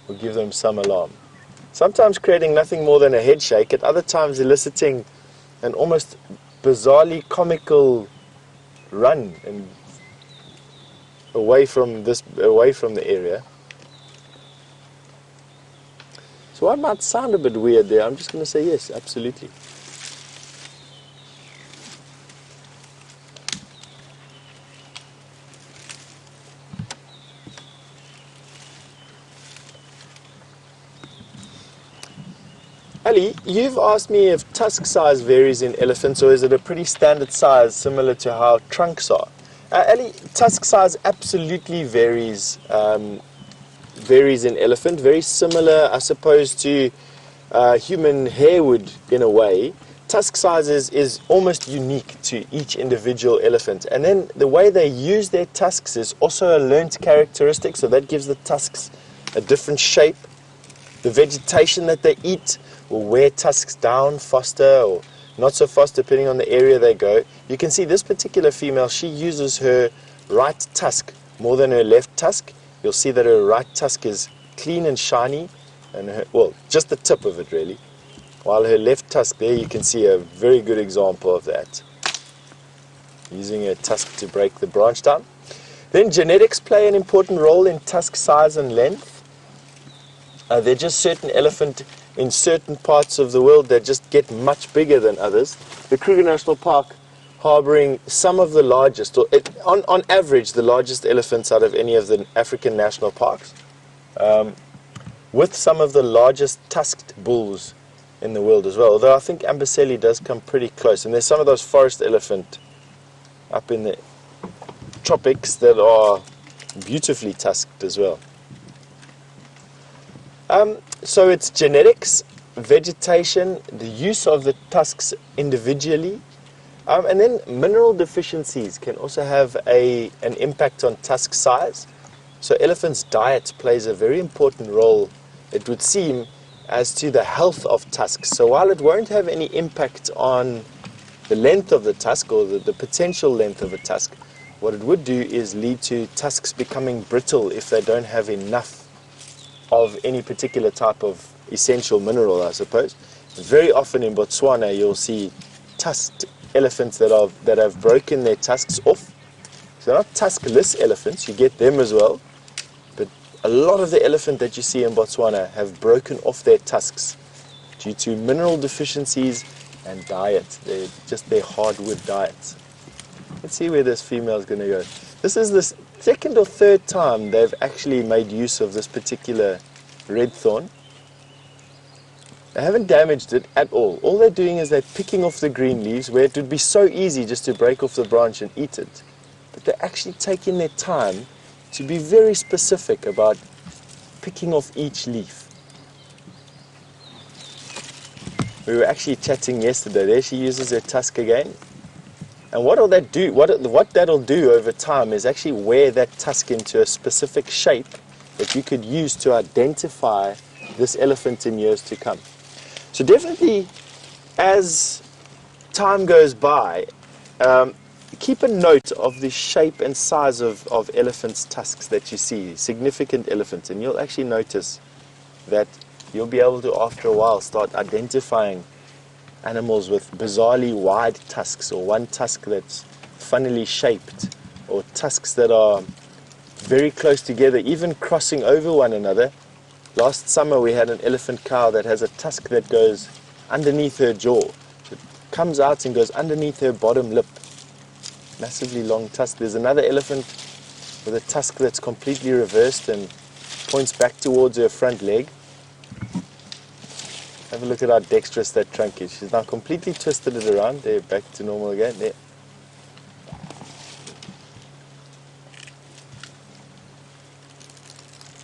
will give them some alarm. Sometimes creating nothing more than a head shake, at other times eliciting an almost bizarrely comical run and away from the area. So I might sound a bit weird there. I'm just going to say yes, absolutely. Ali, you've asked me if tusk size varies in elephants, or is it a pretty standard size similar to how trunks are? Ali, tusk size absolutely varies in elephant, very similar, I suppose, to human hair would in a way. Tusk size is almost unique to each individual elephant. And then the way they use their tusks is also a learnt characteristic, so that gives the tusks a different shape. The vegetation that they eat will wear tusks down faster or not so fast depending on the area they go. You can see this particular female, she uses her right tusk more than her left tusk. You'll see that her right tusk is clean and shiny, and just the tip of it really. While her left tusk, there you can see a very good example of that. Using her tusk to break the branch down. Then genetics play an important role in tusk size and length. There are just certain elephant in certain parts of the world that just get much bigger than others. The Kruger National Park harboring some of the largest, or on average, the largest elephants out of any of the African national parks, with some of the largest tusked bulls in the world as well. Although I think Amboseli does come pretty close. And there's some of those forest elephant up in the tropics that are beautifully tusked as well. So it's genetics, vegetation, the use of the tusks individually, and then mineral deficiencies can also have an impact on tusk size. So elephants' diet plays a very important role, it would seem, as to the health of tusks. So while it won't have any impact on the length of the tusk or the potential length of a tusk, what it would do is lead to tusks becoming brittle if they don't have enough of any particular type of essential mineral, I suppose. Very often in Botswana you'll see tusked elephants that have broken their tusks off. So they're not tuskless elephants, you get them as well, but a lot of the elephant that you see in Botswana have broken off their tusks due to mineral deficiencies and diet. They're just their hardwood diets. Let's see where this female is going to go. This is the second or third time they've actually made use of this particular red thorn. They haven't damaged it at all. All they're doing is they're picking off the green leaves, where it would be so easy just to break off the branch and eat it. But they're actually taking their time to be very specific about picking off each leaf. We were actually chatting yesterday. There she uses her tusk again. And what'll that do? What that'll do over time is actually wear that tusk into a specific shape that you could use to identify this elephant in years to come. So definitely, as time goes by, keep a note of the shape and size of elephants' tusks that you see, significant elephants, and you'll actually notice that you'll be able to, after a while, start identifying animals with bizarrely wide tusks, or one tusk that's funnily shaped, or tusks that are very close together, even crossing over one another. Last summer we had an elephant cow that has a tusk that goes underneath her jaw. It comes out and goes underneath her bottom lip. Massively long tusk. There's another elephant with a tusk that's completely reversed and points back towards her front leg. Have a look at how dexterous that trunk is. She's now completely twisted it around. There, back to normal again. There.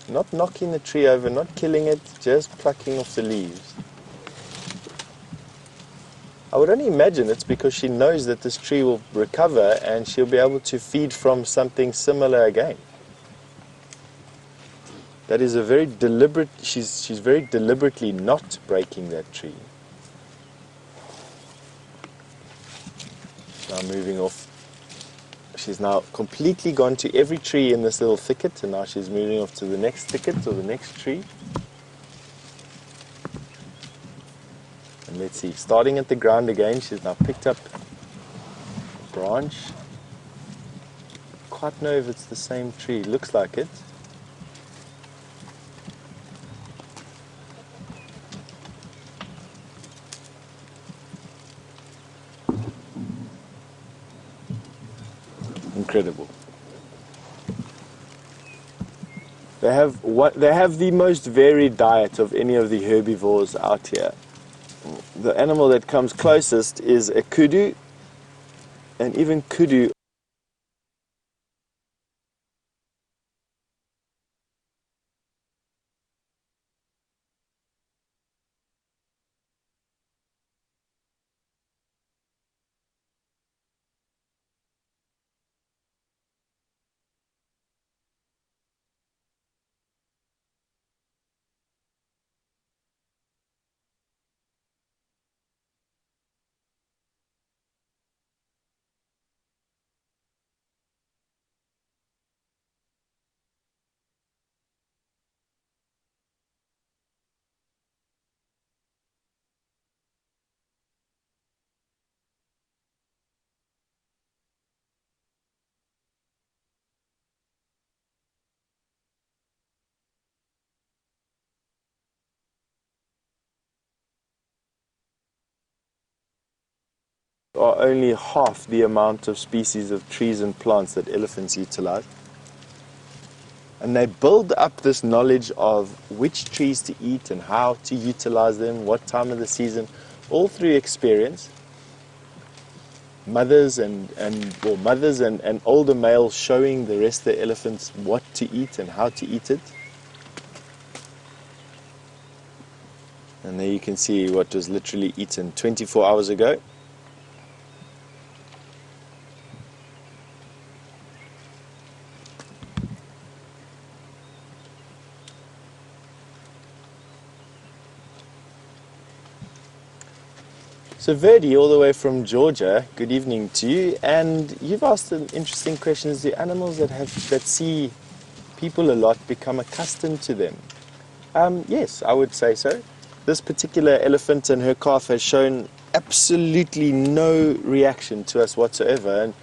Not knocking the tree over, not killing it, just plucking off the leaves. I would only imagine it's because she knows that this tree will recover and she'll be able to feed from something similar again. That is a very deliberate, she's very deliberately not breaking that tree. Now moving off. She's now completely gone to every tree in this little thicket, and now she's moving off to the next thicket or the next tree. And let's see, starting at the ground again, she's now picked up a branch. Quite know if it's the same tree, looks like it. Incredible. They have the most varied diet of any of the herbivores out here. The animal that comes closest is a kudu, and even kudu are only half the amount of species of trees and plants that elephants utilize. And they build up this knowledge of which trees to eat and how to utilize them, what time of the season, all through experience. Mothers and older males showing the rest of the elephants what to eat and how to eat it. And there you can see what was literally eaten 24 hours ago. So Verdi, all the way from Georgia, good evening to you. And you've asked an interesting question: is the animals that see people a lot become accustomed to them? Yes, I would say so. This particular elephant and her calf has shown absolutely no reaction to us whatsoever. And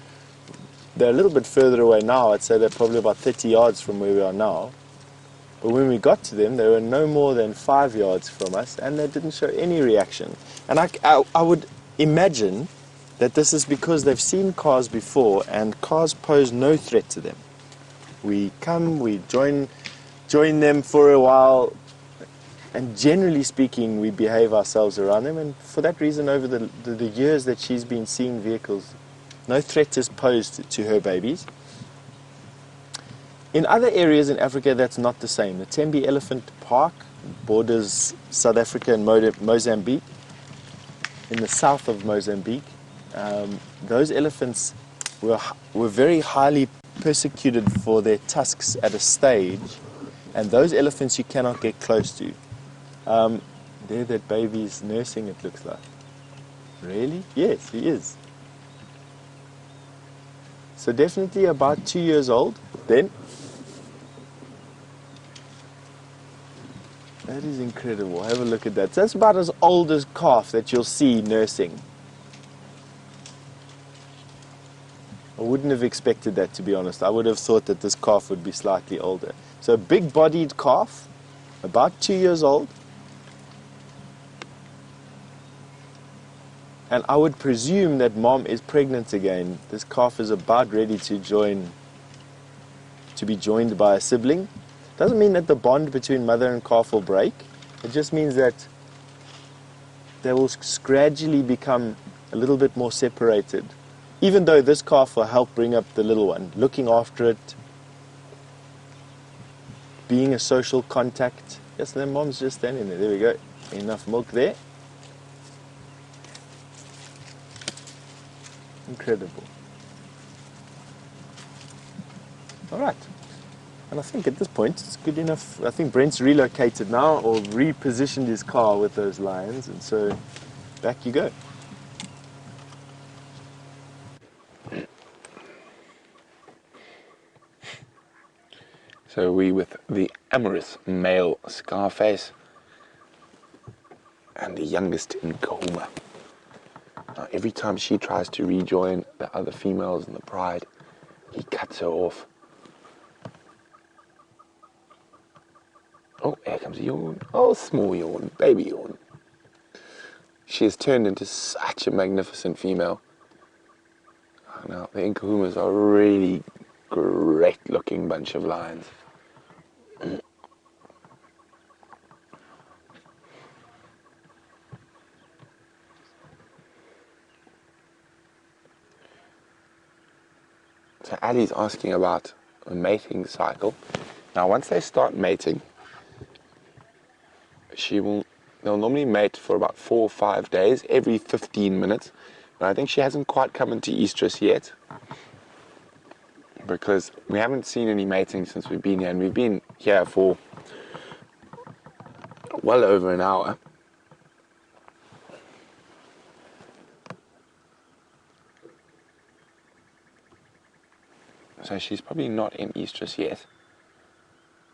they're a little bit further away now. I'd say they're probably about 30 yards from where we are now. But when we got to them, they were no more than 5 yards from us, and they didn't show any reaction. And I would imagine that this is because they've seen cars before, and cars pose no threat to them. We come, we join them for a while, and generally speaking, we behave ourselves around them. And for that reason, over the years that she's been seeing vehicles, no threat is posed to her babies. In other areas in Africa, that's not the same. The Tembe Elephant Park borders South Africa and Mozambique. In the south of Mozambique, those elephants were very highly persecuted for their tusks at a stage, and those elephants you cannot get close to. There, that baby's nursing, it looks like. Really? Yes, he is. So definitely about 2 years old then. That is incredible. Have a look at that. That's about as old as calf that you'll see nursing. I wouldn't have expected that, to be honest. I would have thought that this calf would be slightly older. So a big-bodied calf, about 2 years old. And I would presume that mom is pregnant again. This calf is about ready to be joined by a sibling. Doesn't mean that the bond between mother and calf will break. It just means that they will gradually become a little bit more separated. Even though this calf will help bring up the little one, looking after it, being a social contact. Yes, their mom's just standing there. There we go. Enough milk there. Incredible. All right. And I think at this point it's good enough. I think Brent's relocated now or repositioned his car with those lions, and so back you go. So we with the amorous male Scarface and the youngest Nkuhuma. Now every time she tries to rejoin the other females in the pride, he cuts her off. Oh, here comes a yawn. Oh, small yawn, baby yawn. She has turned into such a magnificent female. Now, the Nkuhumas are a really great looking bunch of lions. So Ali's asking about a mating cycle. Now, once they start mating, they'll normally mate for about 4 or 5 days, every 15 minutes. And I think she hasn't quite come into estrus yet, because we haven't seen any mating since we've been here, and we've been here for well over an hour. So she's probably not in estrus yet.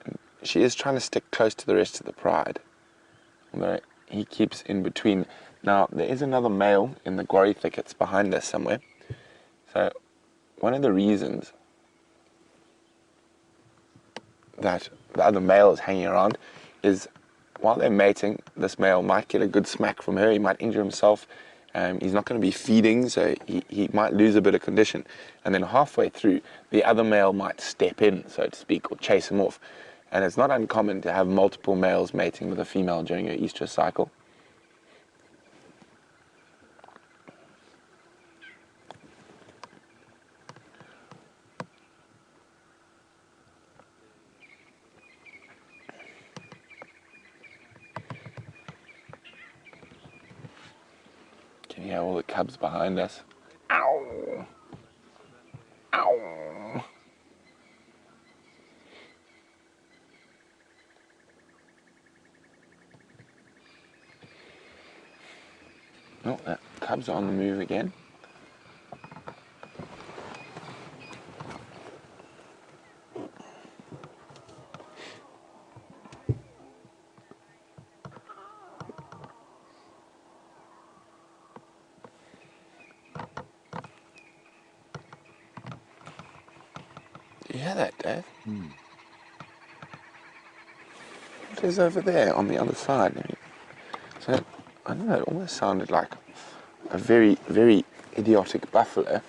And she is trying to stick close to the rest of the pride, although he keeps in between. Now, there is another male in the quarry thickets behind us somewhere. So one of the reasons that the other male is hanging around is while they're mating, this male might get a good smack from her, he might injure himself, he's not going to be feeding, so he might lose a bit of condition. And then halfway through, the other male might step in, so to speak, or chase him off. And it's not uncommon to have multiple males mating with a female during her estrus cycle. Can you hear all the cubs behind us? Ow! Ow! Oh, the cubs are on the move again. Do you hear that, Dave? What is over there on the other side? So, I don't know, it almost sounded like a very, very idiotic buffalo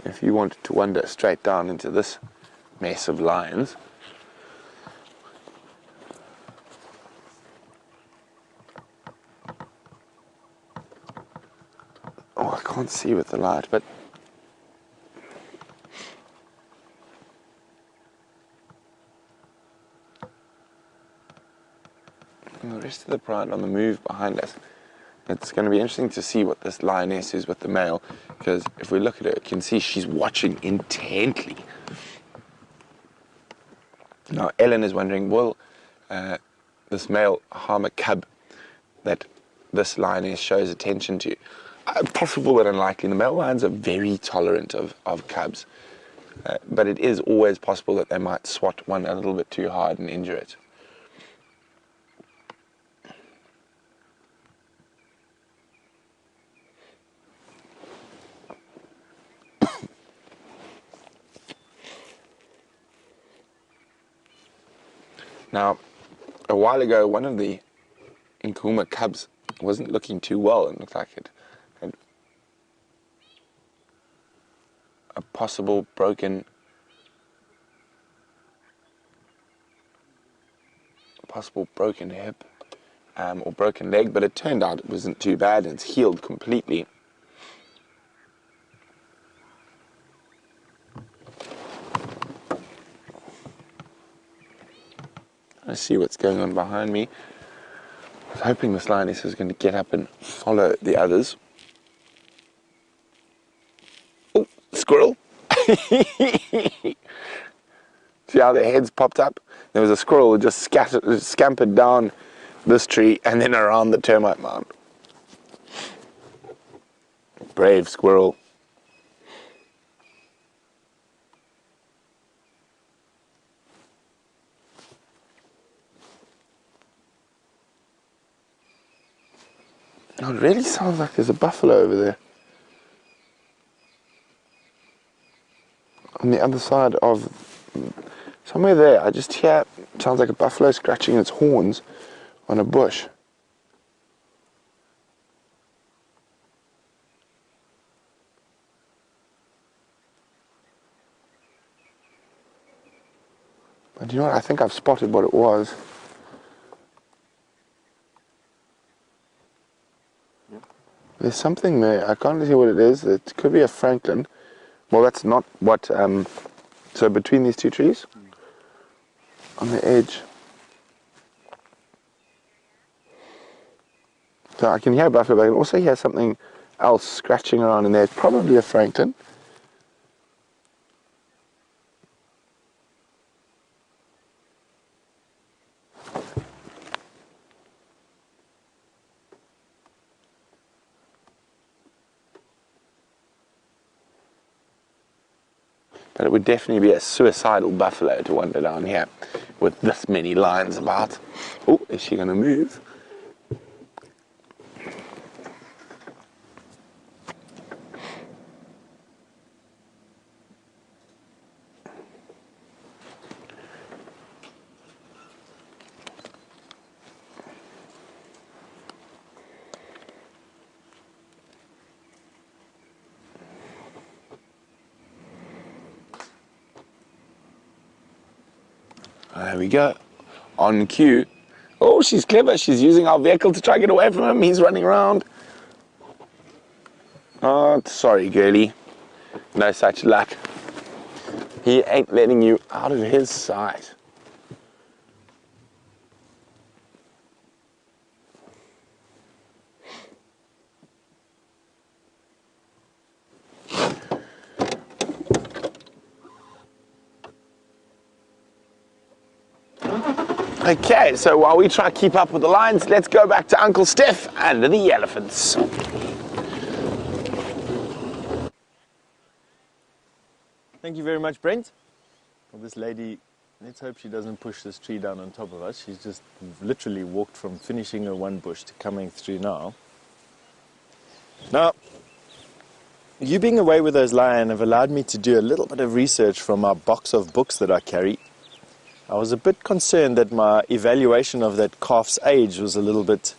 if you wanted to wander straight down into this mess of lions. Oh, I can't see with the light, but and the rest of the pride on the move behind us. It's going to be interesting to see what this lioness is with the male, because if we look at her, you can see she's watching intently. Now, Ellen is wondering, will this male harm a cub that this lioness shows attention to? Possible but unlikely. The male lions are very tolerant of cubs, but it is always possible that they might swat one a little bit too hard and injure it. Now, a while ago, one of the Nkuhuma cubs wasn't looking too well. It looked like it had a possible broken hip or broken leg, but it turned out it wasn't too bad, and it's healed completely. I see what's going on behind me. I was hoping this lioness was going to get up and follow the others. squirrel. See how their heads popped up? There was a squirrel who just scampered down this tree and then around the termite mound. Brave squirrel. Oh, it really sounds like there's a buffalo over there. On the other side of, somewhere there, I just hear, it sounds like a buffalo scratching its horns on a bush. But you know what, I think I've spotted what it was. There's something there, I can't see what it is. It could be a Franklin. Well, that's not what, so between these two trees, on the edge. So I can hear a buffalo, but I can also hear something else scratching around in there. It's probably a Franklin. But it would definitely be a suicidal buffalo to wander down here with this many lions about. Oh, is she going to move? There we go. On cue. Oh, she's clever. She's using our vehicle to try to get away from him. He's running around. Oh, sorry, girlie. No such luck. He ain't letting you out of his sight. Okay, so while we try to keep up with the lions, let's go back to Uncle Steph and the elephants. Thank you very much, Brent. Well, this lady, let's hope she doesn't push this tree down on top of us. She's just literally walked from finishing her one bush to coming through now. Now, you being away with those lions have allowed me to do a little bit of research from our box of books that I carry. I was a bit concerned that my evaluation of that calf's age was a little bit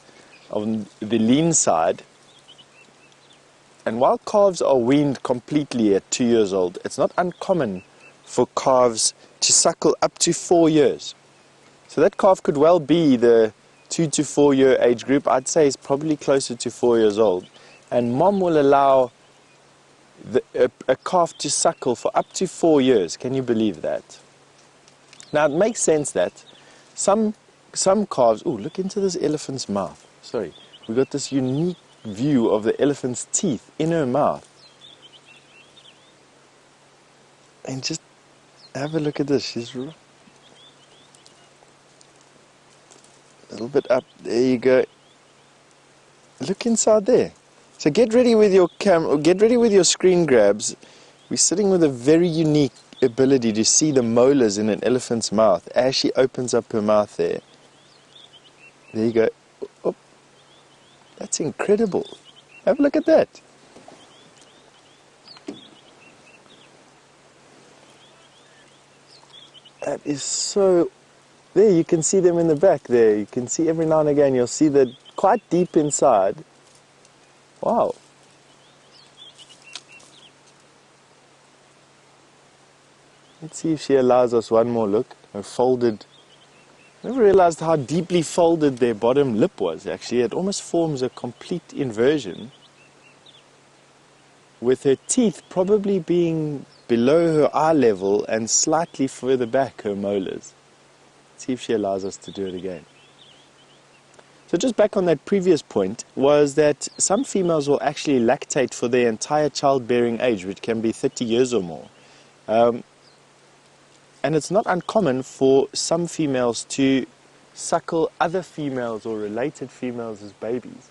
on the lean side. And while calves are weaned completely at 2 years old, it's not uncommon for calves to suckle up to 4 years. So that calf could well be the 2 to 4 year age group. I'd say it's probably closer to 4 years old. And mom will allow a calf to suckle for up to 4 years. Can you believe that? Now, it makes sense that some calves... Oh, look into this elephant's mouth. Sorry. We've got this unique view of the elephant's teeth in her mouth. And just have a look at this. She's a little bit up. There you go. Look inside there. So get ready with your get ready with your screen grabs. We're sitting with a very unique ability to see the molars in an elephant's mouth as she opens up her mouth there. There you go. Oh, that's incredible. Have a look at that. That is so... There, you can see them in the back there. You can see every now and again, you'll see that quite deep inside. Wow. Let's see if she allows us one more look. Her folded... I never realized how deeply folded their bottom lip was, actually. It almost forms a complete inversion, with her teeth probably being below her eye level and slightly further back her molars. Let's see if she allows us to do it again. So just back on that previous point, was that some females will actually lactate for their entire childbearing age, which can be 30 years or more. And it's not uncommon for some females to suckle other females or related females as babies.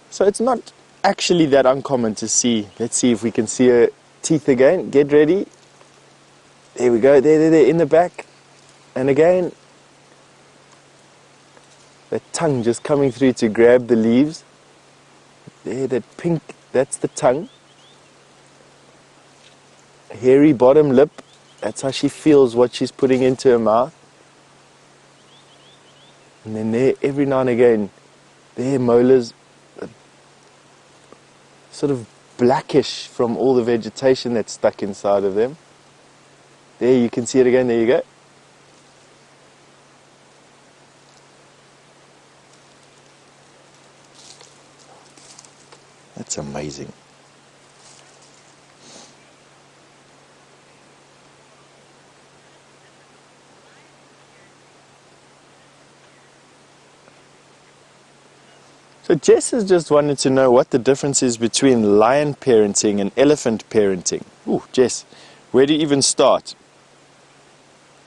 So it's not actually that uncommon to see. Let's see if we can see her teeth again. Get ready. There we go. There, in the back. And again, the tongue just coming through to grab the leaves. There, that pink, that's the tongue. Hairy bottom lip, that's how she feels what she's putting into her mouth. And then there, every now and again, their molars, sort of blackish from all the vegetation that's stuck inside of them. There, you can see it again, there you go. That's amazing. So Jess has just wanted to know what the difference is between lion parenting and elephant parenting. Ooh, Jess, where do you even start?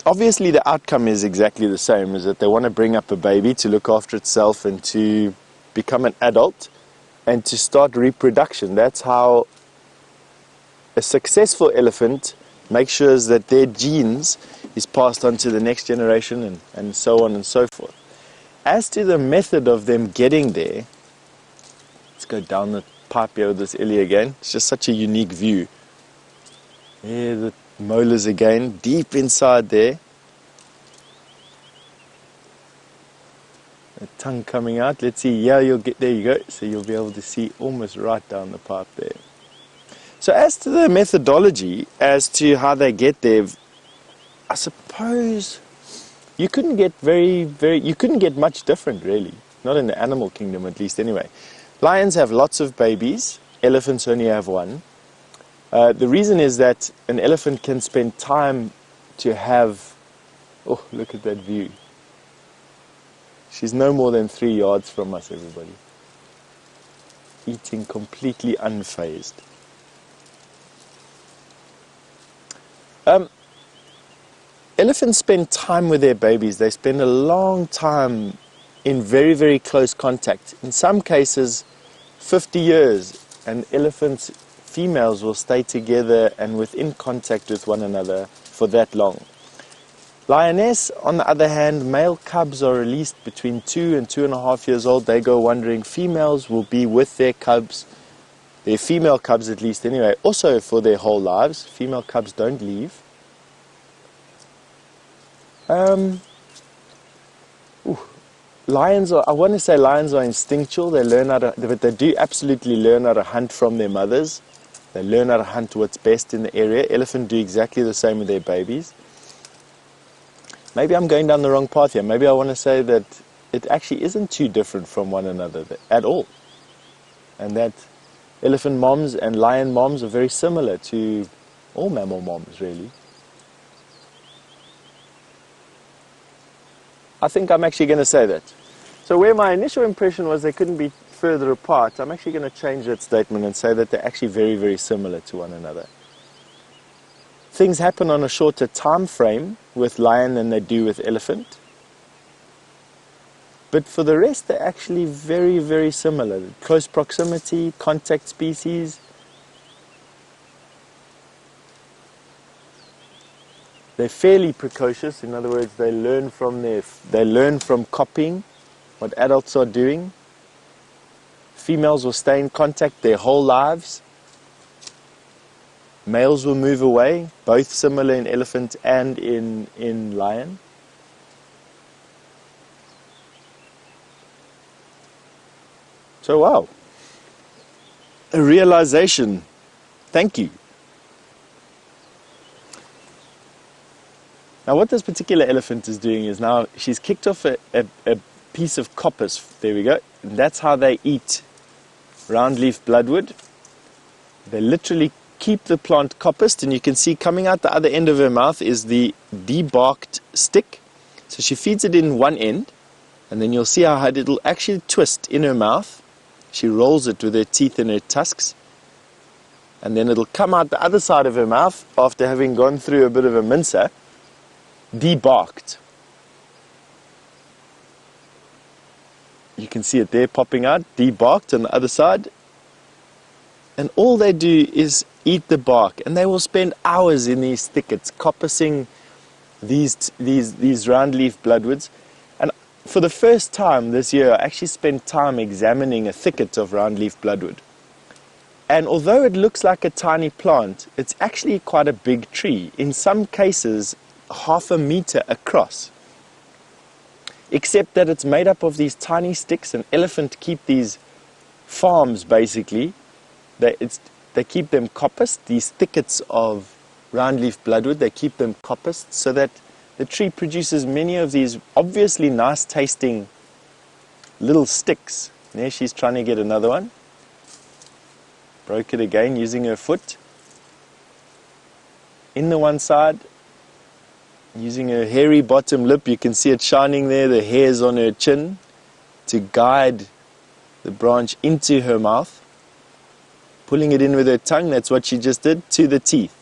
Obviously the outcome is exactly the same, is that they want to bring up a baby to look after itself and to become an adult and to start reproduction. That's how a successful elephant makes sure that their genes is passed on to the next generation and so on and so forth. As to the method of them getting there, let's go down the pipe here with this ellie again. It's just such a unique view. There, the molars again, deep inside there. The tongue coming out. Let's see, yeah, you'll get, there you go. So you'll be able to see almost right down the pipe there. So as to the methodology, as to how they get there, I suppose you couldn't get you couldn't get much different really. Not in the animal kingdom at least anyway. Lions have lots of babies, elephants only have one. The reason is that an elephant can spend time to have, oh, look at that view. She's no more than 3 yards from us, everybody. Eating completely unfazed. Elephants spend time with their babies. They spend a long time in very, very close contact. In some cases, 50 years. And elephants, females will stay together and within contact with one another for that long. Lioness, on the other hand, male cubs are released between 2 and 2.5 years old. They go wandering. Females will be with their cubs, their female cubs at least anyway, also for their whole lives. Female cubs don't leave. Lions are, I want to say lions are instinctual. They learn how to, but they do absolutely learn how to hunt from their mothers. They learn how to hunt what's best in the area. Elephants do exactly the same with their babies. Maybe I'm going down the wrong path here. Maybe I want to say that it actually isn't too different from one another at all. And that elephant moms and lion moms are very similar to all mammal moms, really. I think I'm actually going to say that. So where my initial impression was they couldn't be further apart, I'm actually going to change that statement and say that they're actually very, very similar to one another. Things happen on a shorter time frame with lion than they do with elephant. But for the rest, they're actually very, very similar. Close proximity, contact species. They're fairly precocious. In other words, they learn from copying what adults are doing. Females will stay in contact their whole lives. Males will move away, both similar in elephant and in lion. So wow, a realization. Thank you. Now what this particular elephant is doing is now she's kicked off a piece of coppice. There we go. And that's how they eat round leaf bloodwood. They literally keep the plant coppiced, and you can see coming out the other end of her mouth is the debarked stick. So she feeds it in one end, and then you'll see how it'll actually twist in her mouth. She rolls it with her teeth and her tusks, and then it'll come out the other side of her mouth after having gone through a bit of a mincer, debarked. You can see it there popping out, debarked on the other side. And all they do is eat the bark, and they will spend hours in these thickets coppicing these round leaf bloodwoods. And for the first time this year, I actually spent time examining a thicket of round leaf bloodwood. And although it looks like a tiny plant, it's actually quite a big tree, in some cases 1/2 meter across. Except that it's made up of these tiny sticks, and elephant keep these farms basically. They keep them coppiced, these thickets of roundleaf bloodwood, they keep them coppiced so that the tree produces many of these obviously nice tasting little sticks. There she's trying to get another one. Broke it again using her foot. In the one side, using her hairy bottom lip, you can see it shining there, the hairs on her chin, to guide the branch into her mouth. Pulling it in with her tongue, that's what she just did, to the teeth.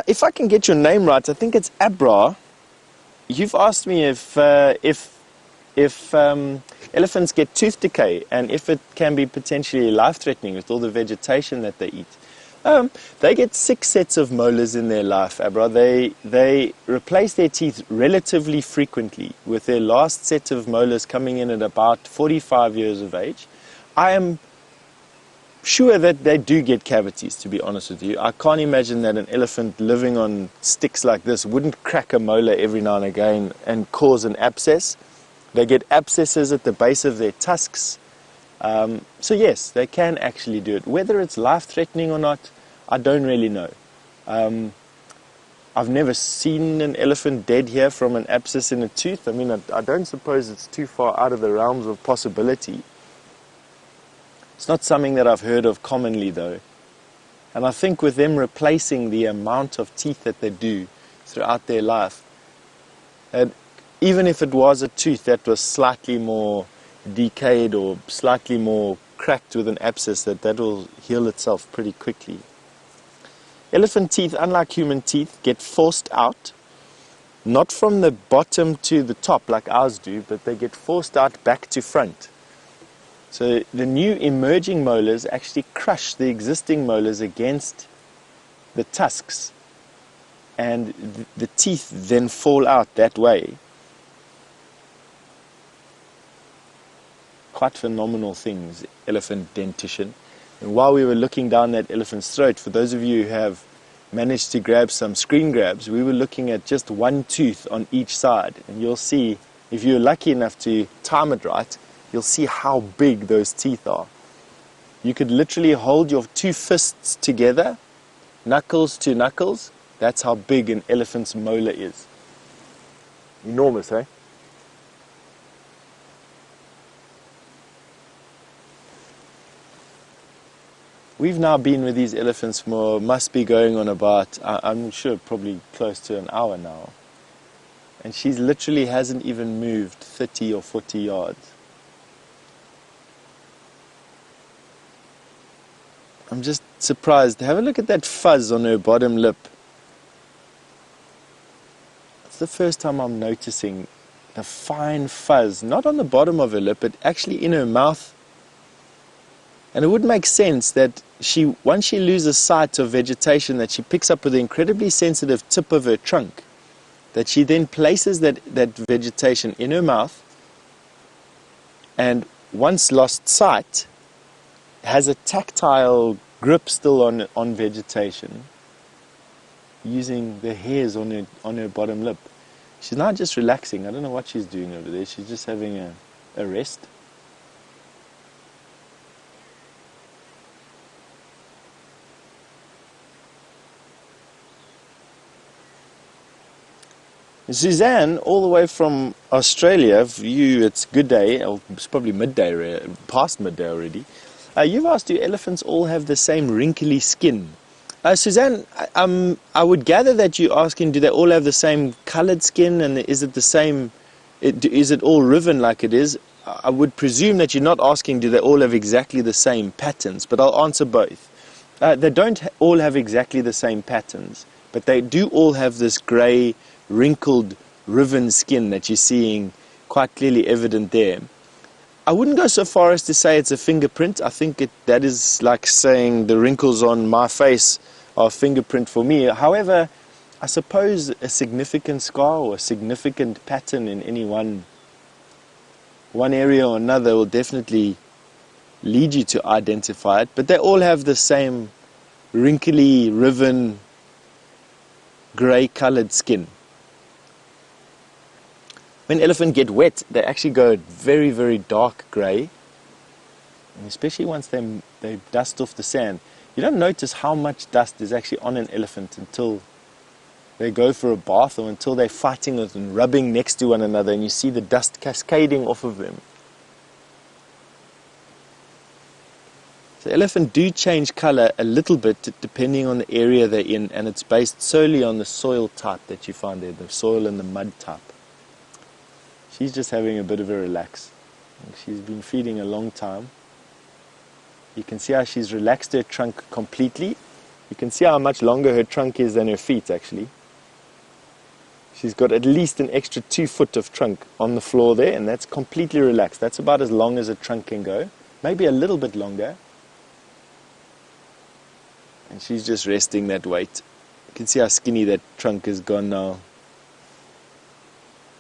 If I can get your name right, I think it's Abra. You've asked me if elephants get tooth decay and if it can be potentially life-threatening with all the vegetation that they eat. They get 6 sets of molars in their life, Abra. They replace their teeth relatively frequently, with their last set of molars coming in at about 45 years of age. I am sure that they do get cavities, to be honest with you. I can't imagine that an elephant living on sticks like this wouldn't crack a molar every now and again and cause an abscess. They get abscesses at the base of their tusks. So yes, they can actually do it. Whether it's life-threatening or not, I don't really know. I've never seen an elephant dead here from an abscess in a tooth. I mean, I don't suppose it's too far out of the realms of possibility. It's not something that I've heard of commonly, though. And I think with them replacing the amount of teeth that they do throughout their life, even if it was a tooth that was slightly more decayed or slightly more cracked with an abscess, that will heal itself pretty quickly. Elephant teeth, unlike human teeth, get forced out, not from the bottom to the top like ours do, but they get forced out back to front. So the new emerging molars actually crush the existing molars against the tusks, and the teeth then fall out that way. Quite phenomenal things, elephant dentition. And while we were looking down that elephant's throat, for those of you who have managed to grab some screen grabs, we were looking at just one tooth on each side. And you'll see, if you're lucky enough to time it right, you'll see how big those teeth are. You could literally hold your 2 fists together, knuckles to knuckles. That's how big an elephant's molar is. Enormous, eh? We've now been with these elephants for, must be going on about, I'm sure, probably close to an hour now. And she literally hasn't even moved 30 or 40 yards. I'm just surprised. Have a look at that fuzz on her bottom lip. It's the first time I'm noticing the fine fuzz, not on the bottom of her lip, but actually in her mouth. And it would make sense that once she loses sight of vegetation that she picks up with the incredibly sensitive tip of her trunk, that she then places that vegetation in her mouth, and once lost sight, has a tactile grip still on vegetation, using the hairs on her bottom lip. She's not just relaxing. I don't know what she's doing over there. She's just having a rest. Suzanne, all the way from Australia, for you it's good day, or it's probably midday, past midday already. You've asked, do elephants all have the same wrinkly skin? Suzanne, I would gather that you're asking, do they all have the same coloured skin, and is it the same, is it all riven like it is? I would presume that you're not asking, do they all have exactly the same patterns, but I'll answer both. They don't all have exactly the same patterns, but they do all have this grey, wrinkled, riven skin that you're seeing quite clearly evident there. I wouldn't go so far as to say it's a fingerprint. I think that is like saying the wrinkles on my face are a fingerprint for me. However, I suppose a significant scar or a significant pattern in any one area or another will definitely lead you to identify it. But they all have the same wrinkly, riven, grey-coloured skin. When elephants get wet, they actually go very, very dark grey, and especially once they dust off the sand. You don't notice how much dust is actually on an elephant until they go for a bath or until they're fighting and rubbing next to one another, and you see the dust cascading off of them. So elephants do change colour a little bit depending on the area they're in, and it's based solely on the soil type that you find there, the soil and the mud type. She's just having a bit of a relax. She's been feeding a long time. You can see how she's relaxed her trunk completely. You can see how much longer her trunk is than her feet actually. She's got at least an extra 2 foot of trunk on the floor there, and that's completely relaxed. That's about as long as a trunk can go. Maybe a little bit longer. And she's just resting that weight. You can see how skinny that trunk has gone now.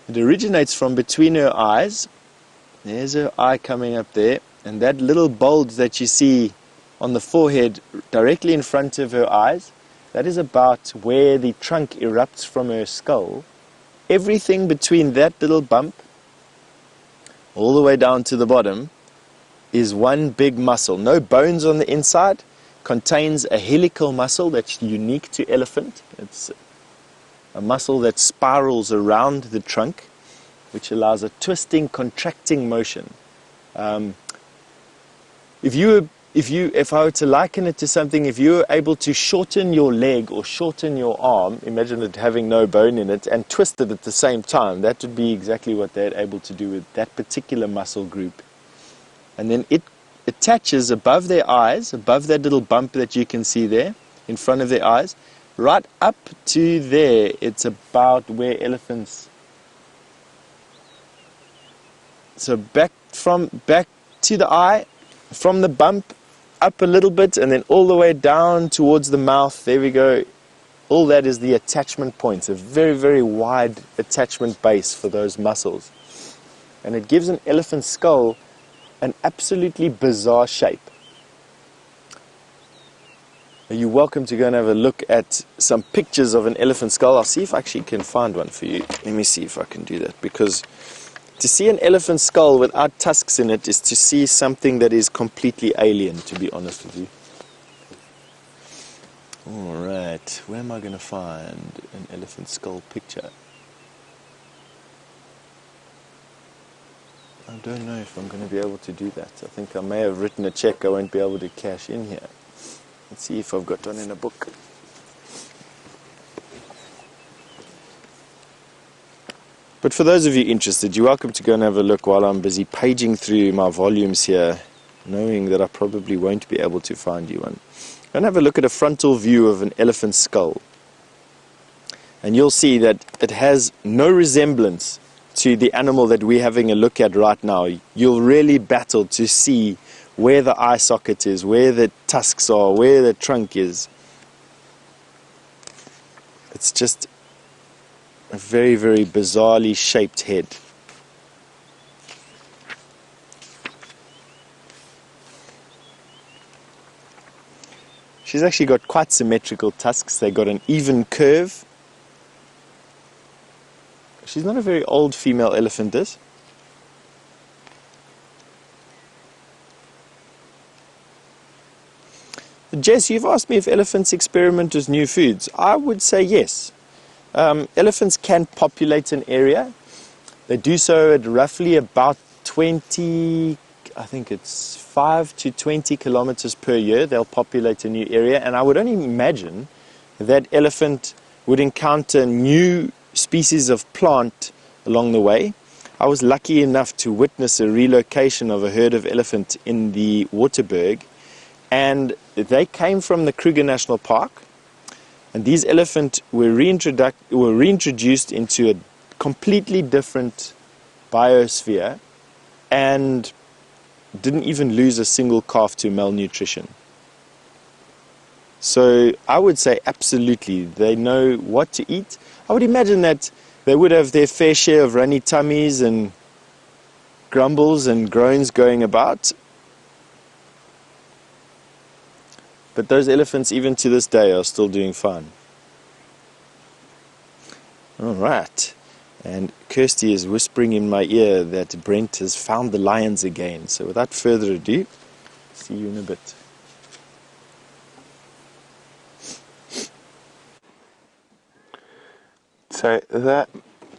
It originates from between her eyes. There's her eye coming up there, and that little bulge that you see on the forehead directly in front of her eyes, that is about where the trunk erupts from her skull. Everything between that little bump all the way down to the bottom is one big muscle. No bones on the inside. Contains a helical muscle that's unique to elephant. It's a muscle that spirals around the trunk, which allows a twisting, contracting motion. If I were to liken it to something, if you were able to shorten your leg or shorten your arm, imagine it having no bone in it, and twist it at the same time, that would be exactly what they're able to do with that particular muscle group. And then it attaches above their eyes, above that little bump that you can see there, in front of their eyes, right up to there. It's about where elephants... So back to the eye, from the bump, up a little bit, and then all the way down towards the mouth. There we go. All that is the attachment points, a very, very wide attachment base for those muscles. And it gives an elephant's skull an absolutely bizarre shape. You're welcome to go and have a look at some pictures of an elephant skull. I'll see if I actually can find one for you. Let me see if I can do that, because to see an elephant skull without tusks in it is to see something that is completely alien, to be honest with you. Alright, where am I going to find an elephant skull picture? I don't know if I'm going to be able to do that. I think I may have written a check I won't be able to cash in here. Let's see if I've got one in a book. But for those of you interested, you're welcome to go and have a look while I'm busy paging through my volumes here, knowing that I probably won't be able to find you one. Go and have a look at a frontal view of an elephant's skull. And you'll see that it has no resemblance to the animal that we're having a look at right now. You'll really battle to see where the eye socket is, where the tusks are, where the trunk is. It's just a very, very bizarrely shaped head. She's actually got quite symmetrical tusks. They've got an even curve. She's not a very old female elephant, this. Jess, you've asked me if elephants experiment with new foods. I would say yes. Elephants can populate an area. They do so at roughly about 20, I think it's 5 to 20 kilometers per year. They'll populate a new area, and I would only imagine that elephant would encounter new species of plant along the way. I was lucky enough to witness a relocation of a herd of elephant in the Waterberg, and they came from the Kruger National Park, and these elephant were reintroduced into a completely different biosphere and didn't even lose a single calf to malnutrition. So I would say absolutely, they know what to eat. I would imagine that they would have their fair share of runny tummies and grumbles and groans going about. But those elephants, even to this day, are still doing fine. All right. And Kirsty is whispering in my ear that Brent has found the lions again. So without further ado, see you in a bit. So the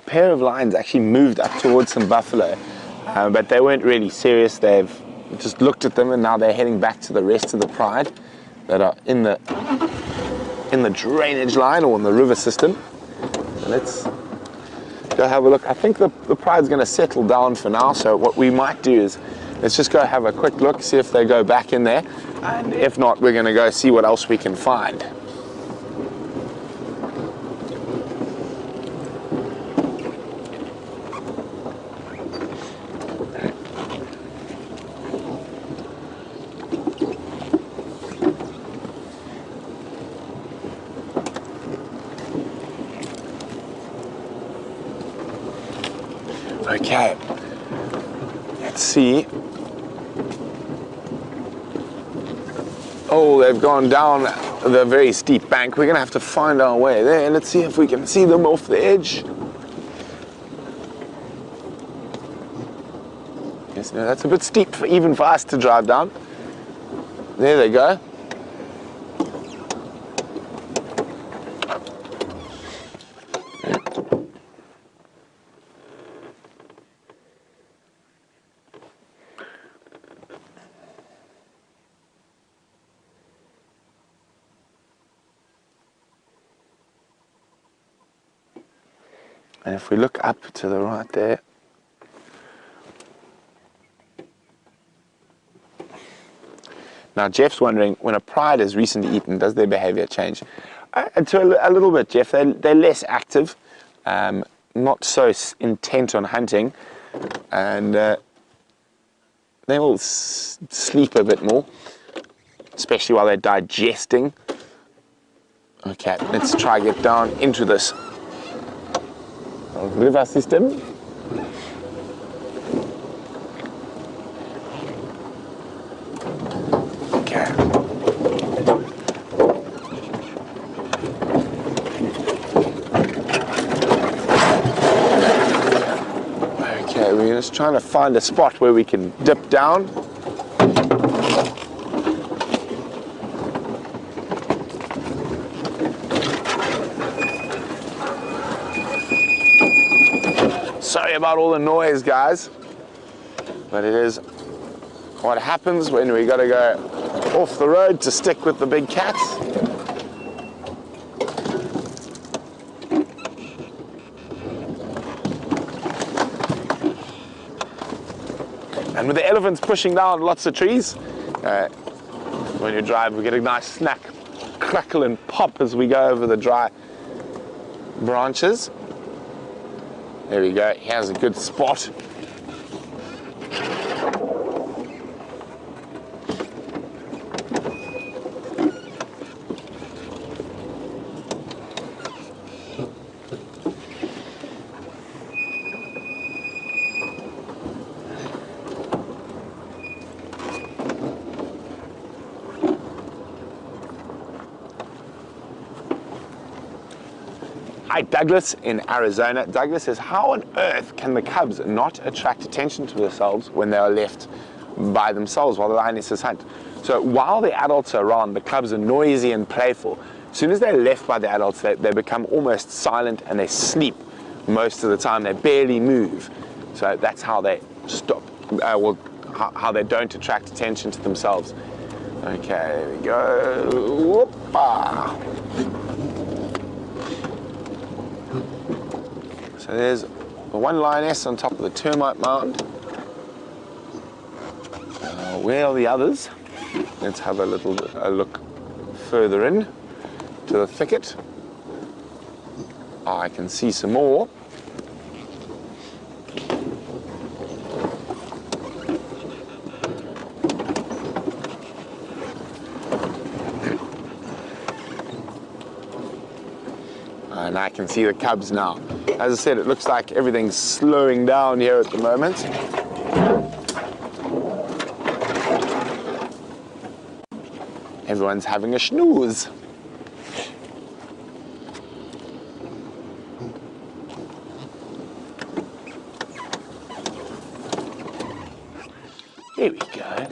pair of lions actually moved up towards some buffalo, but they weren't really serious. They've just looked at them, and now they're heading back to the rest of the pride that are in the drainage line or in the river system. So let's go have a look. I think the pride's going to settle down for now, so what we might do is let's just go have a quick look, see if they go back in there, and if not, we're going to go see what else we can find. Okay, let's see. Oh, they've gone down the very steep bank. We're going to have to find our way there. Let's see if we can see them off the edge. Yes, no, that's a bit steep even for us to drive down. There they go. And if we look up to the right there, now Jeff's wondering, when a pride is recently eaten, does their behavior change? To a little bit, Jeff. They're less active, not so intent on hunting, and they will sleep a bit more, especially while they're digesting. Okay, let's try to get down into this river system. Okay. Okay, we're just trying to find a spot where we can dip down. Sorry about all the noise, guys, but it is what happens when we got to go off the road to stick with the big cats. And with the elephants pushing down lots of trees, when you drive, we get a nice snack, crackle and pop as we go over the dry branches. There we go, here's a good spot. Hi, Douglas in Arizona. Douglas says, how on earth can the cubs not attract attention to themselves when they are left by themselves while the lionesses hunt? So while the adults are around, the cubs are noisy and playful. As soon as they're left by the adults, they become almost silent and they sleep most of the time. They barely move. So that's how they stop, how they don't attract attention to themselves. Okay, there we go. Whoopa. So there's the one lioness on top of the termite mound. Where are the others? Let's have a look further in to the thicket. I can see some more. And I can see the cubs now. As I said, it looks like everything's slowing down here at the moment. Everyone's having a snooze. There we go.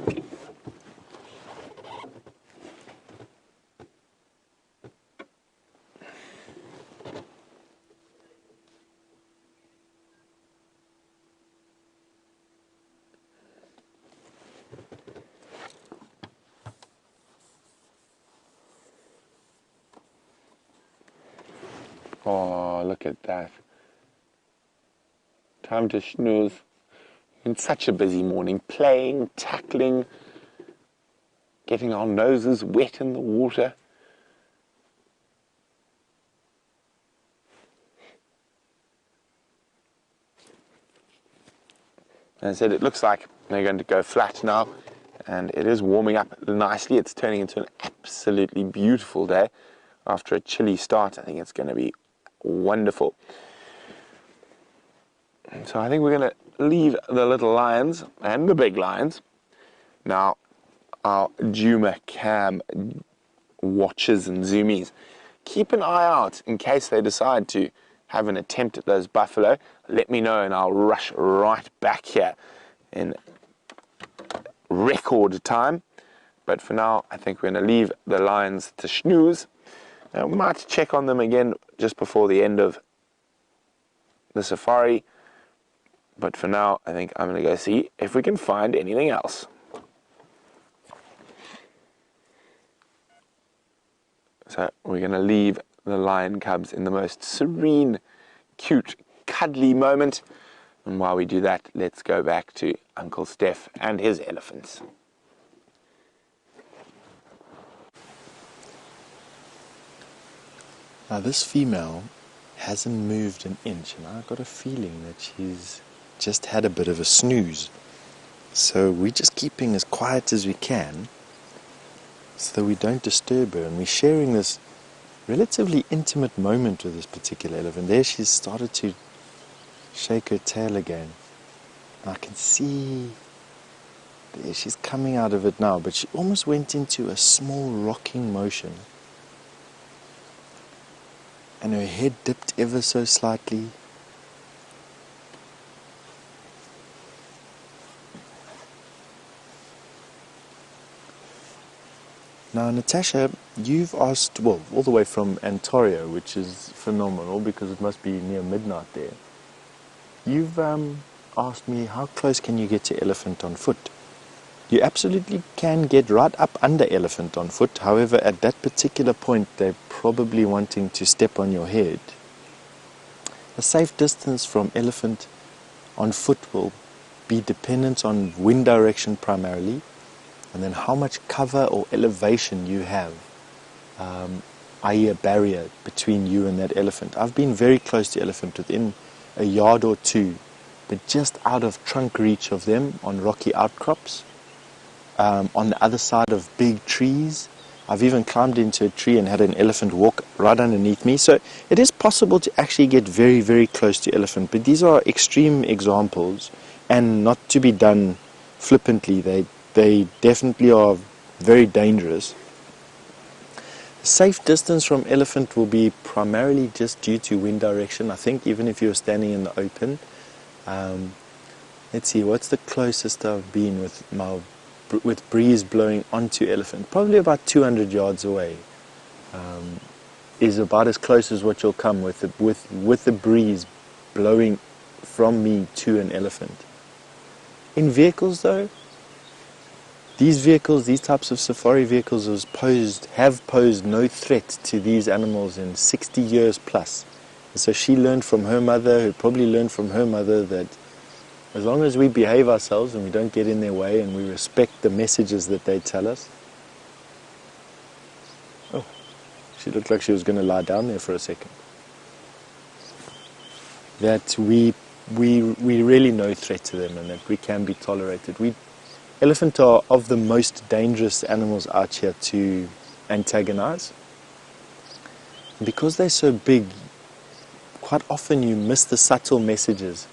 Oh, look at that. Time to snooze. It's such a busy morning. Playing, tackling, getting our noses wet in the water. As I said, it looks like they're going to go flat now, and it is warming up nicely. It's turning into an absolutely beautiful day. After a chilly start, I think it's going to be wonderful. So I think we're going to leave the little lions and the big lions. Now, our Djuma cam watchers and zoomies, keep an eye out in case they decide to have an attempt at those buffalo. Let me know and I'll rush right back here in record time. But for now, I think we're going to leave the lions to snooze. Now, we might check on them again just before the end of the safari. But for now, I think I'm going to go see if we can find anything else. So we're going to leave the lion cubs in the most serene, cute, cuddly moment. And while we do that, let's go back to Uncle Steph and his elephants. Now this female hasn't moved an inch, and I've got a feeling that she's just had a bit of a snooze. So we're just keeping as quiet as we can so that we don't disturb her, and we're sharing this relatively intimate moment with this particular elephant. There she's started to shake her tail again. I can see there she's coming out of it now, but she almost went into a small rocking motion. And her head dipped ever so slightly. Now, Natasha, you've asked, well, all the way from Ontario, which is phenomenal because it must be near midnight there. You've asked me, how close can you get to elephant on foot? You absolutely can get right up under elephant on foot. However, at that particular point, they're probably wanting to step on your head. A safe distance from elephant on foot will be dependent on wind direction primarily, and then how much cover or elevation you have, i.e. a barrier between you and that elephant. I've been very close to elephant, within a yard or two, but just out of trunk reach of them on rocky outcrops. On the other side of big trees. I've even climbed into a tree and had an elephant walk right underneath me. So it is possible to actually get very, very close to elephant. But these are extreme examples and not to be done flippantly. They definitely are very dangerous. Safe distance from elephant will be primarily just due to wind direction. I think even if you're standing in the open. Let's see, what's the closest I've been with breeze blowing onto elephant? Probably about 200 yards away. is about as close as what you'll come with the breeze blowing from me to an elephant. In vehicles though, these types of safari vehicles have posed no threat to these animals in 60 years plus. And so she learned from her mother, who probably learned from her mother, that as long as we behave ourselves and we don't get in their way and we respect the messages that they tell us. Oh, she looked like she was going to lie down there for a second. That we really no threat to them and that we can be tolerated. Elephants are of the most dangerous animals out here to antagonize. And because they're so big, quite often you miss the subtle messages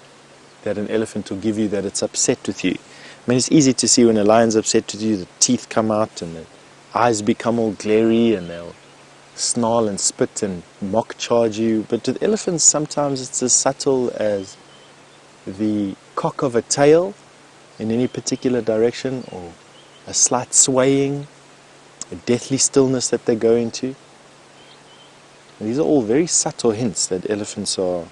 that an elephant will give you that it's upset with you. I mean, it's easy to see when a lion's upset with you, the teeth come out and the eyes become all glary and they'll snarl and spit and mock charge you. But with elephants, sometimes it's as subtle as the cock of a tail in any particular direction, or a slight swaying, a deathly stillness that they go into. And these are all very subtle hints that elephants are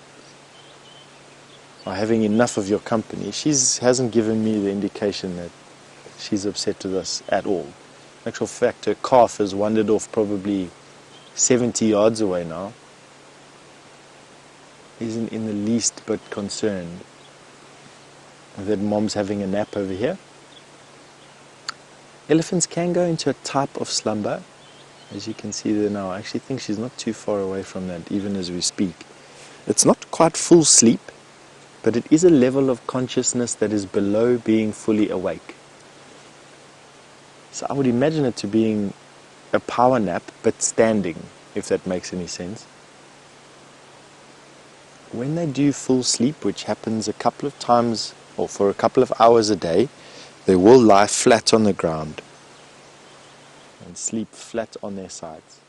having enough of your company. She hasn't given me the indication that she's upset with us at all. In actual fact, her calf has wandered off probably 70 yards away now. Isn't in the least bit concerned that mom's having a nap over here. Elephants can go into a type of slumber, as you can see there now. I actually think she's not too far away from that, even as we speak. It's not quite full sleep, but it is a level of consciousness that is below being fully awake. So I would imagine it to being a power nap, but standing, if that makes any sense. When they do full sleep, which happens a couple of times or for a couple of hours a day, they will lie flat on the ground and sleep flat on their sides.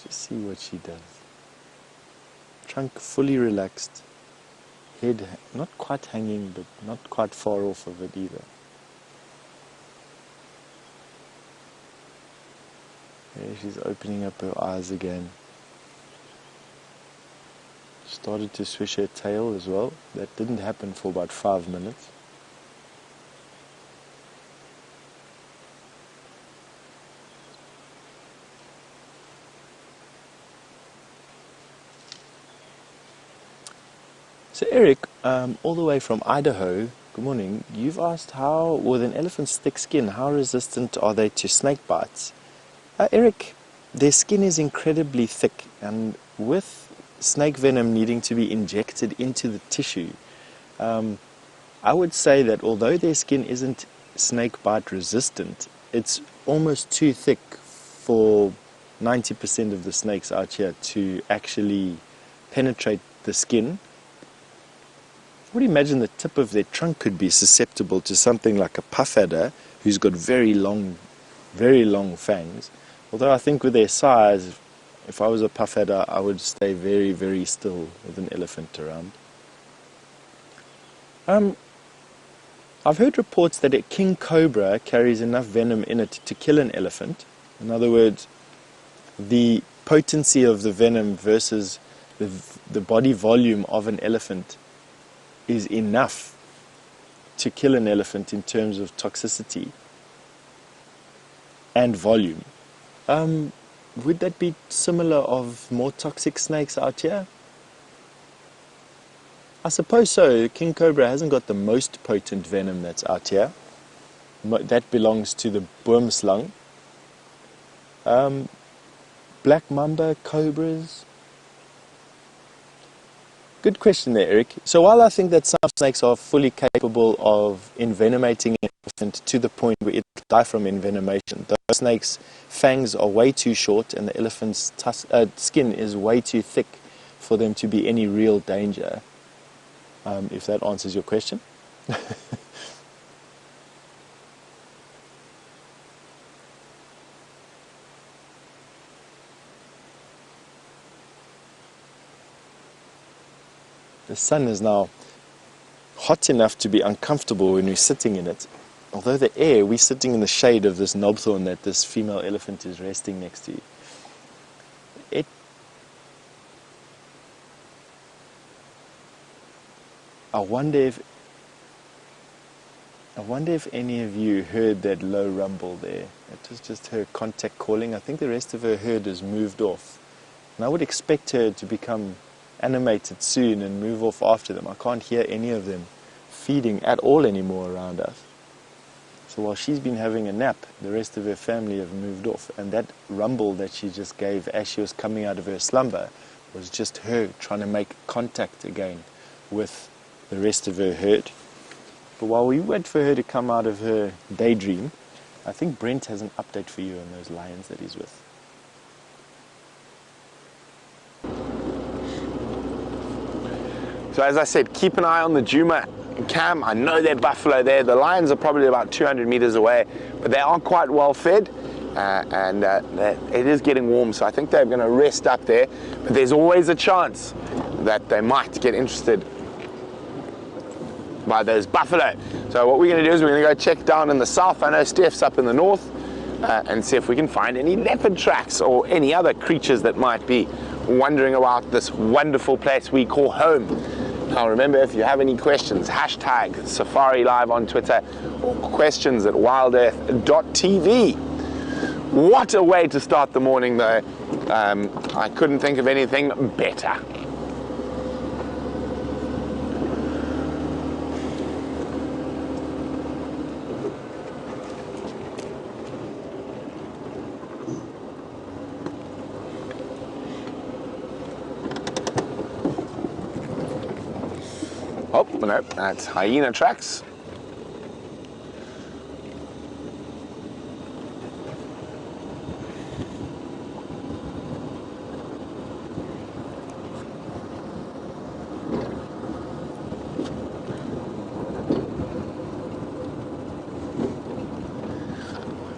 Just see what she does. Trunk fully relaxed, head not quite hanging but not quite far off of it either. There she's opening up her eyes again. Started to swish her tail as well. That didn't happen for about 5 minutes. So Eric, all the way from Idaho, good morning. You've asked how, with an elephant's thick skin, how resistant are they to snake bites? Eric, their skin is incredibly thick, and with snake venom needing to be injected into the tissue, I would say that although their skin isn't snake bite resistant, it's almost too thick for 90% of the snakes out here to actually penetrate the skin. I would imagine the tip of their trunk could be susceptible to something like a puff adder, who's got very long fangs. Although I think with their size, if I was a puff adder, I would stay very, very still with an elephant around. I've heard reports that a king cobra carries enough venom in it to kill an elephant. In other words, the potency of the venom versus the body volume of an elephant is enough to kill an elephant in terms of toxicity and volume. Would that be similar of more toxic snakes out here? I suppose so. King cobra hasn't got the most potent venom that's out here. That belongs to the boomslang. Black mamba cobras. Good question there, Eric. So while I think that some snakes are fully capable of envenomating an elephant to the point where it will die from envenomation, those snakes' fangs are way too short and the elephant's skin is way too thick for them to be any real danger. If that answers your question. The sun is now hot enough to be uncomfortable when we're sitting in it. although the air, we're sitting in the shade of this knobthorn that this female elephant is resting next to. I wonder if any of you heard that low rumble there. It was just her contact calling. I think the rest of her herd has moved off. And I would expect her to become animated soon and move off after them. I can't hear any of them feeding at all anymore around us. So while she's been having a nap, the rest of her family have moved off. And that rumble that she just gave as she was coming out of her slumber was just her trying to make contact again with the rest of her herd. But while we wait for her to come out of her daydream, I think Brent has an update for you on those lions that he's with. So as I said, keep an eye on the Djuma cam. I know they're buffalo there. The lions are probably about 200 meters away, but they are quite well fed, and it is getting warm, so I think they're going to rest up there. But there's always a chance that they might get interested by those buffalo. So what we're going to do is we're going to go check down in the south. I know Steph's up in the north, and see if we can find any leopard tracks or any other creatures that might be wandering about this wonderful place we call home. Now remember, if you have any questions, hashtag Safari Live on Twitter or questions at wildearth.tv. What a way to start the morning though. I couldn't think of anything better. Oh, no, that's hyena tracks.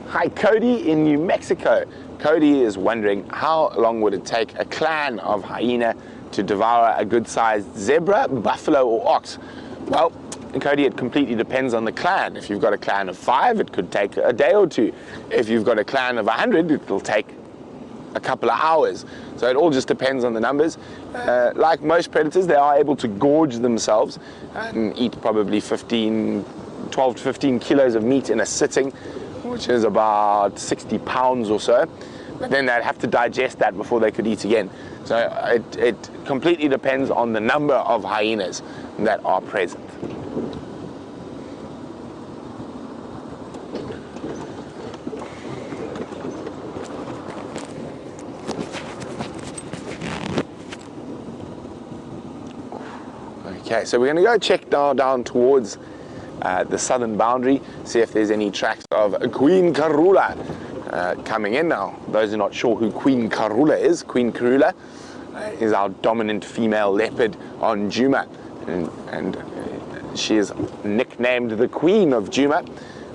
Hi, Cody in New Mexico. Cody is wondering how long would it take a clan of hyena to devour a good-sized zebra, buffalo, or ox? Well, Cody, it completely depends on the clan. If you've got a clan of 5, it could take a day or 2. If you've got a clan of 100, it'll take a couple of hours. So it all just depends on the numbers. Like most predators, they are able to gorge themselves and eat probably 12 to 15 kilos of meat in a sitting, which is about 60 pounds or so. But then they'd have to digest that before they could eat again. So it completely depends on the number of hyenas that are present. Okay, so we're going to go check down towards the southern boundary, see if there's any tracks of Queen Karula coming in. Now, those who are not sure who Queen Karula is, Queen Karula is our dominant female leopard on Djuma, and she is nicknamed the Queen of Djuma,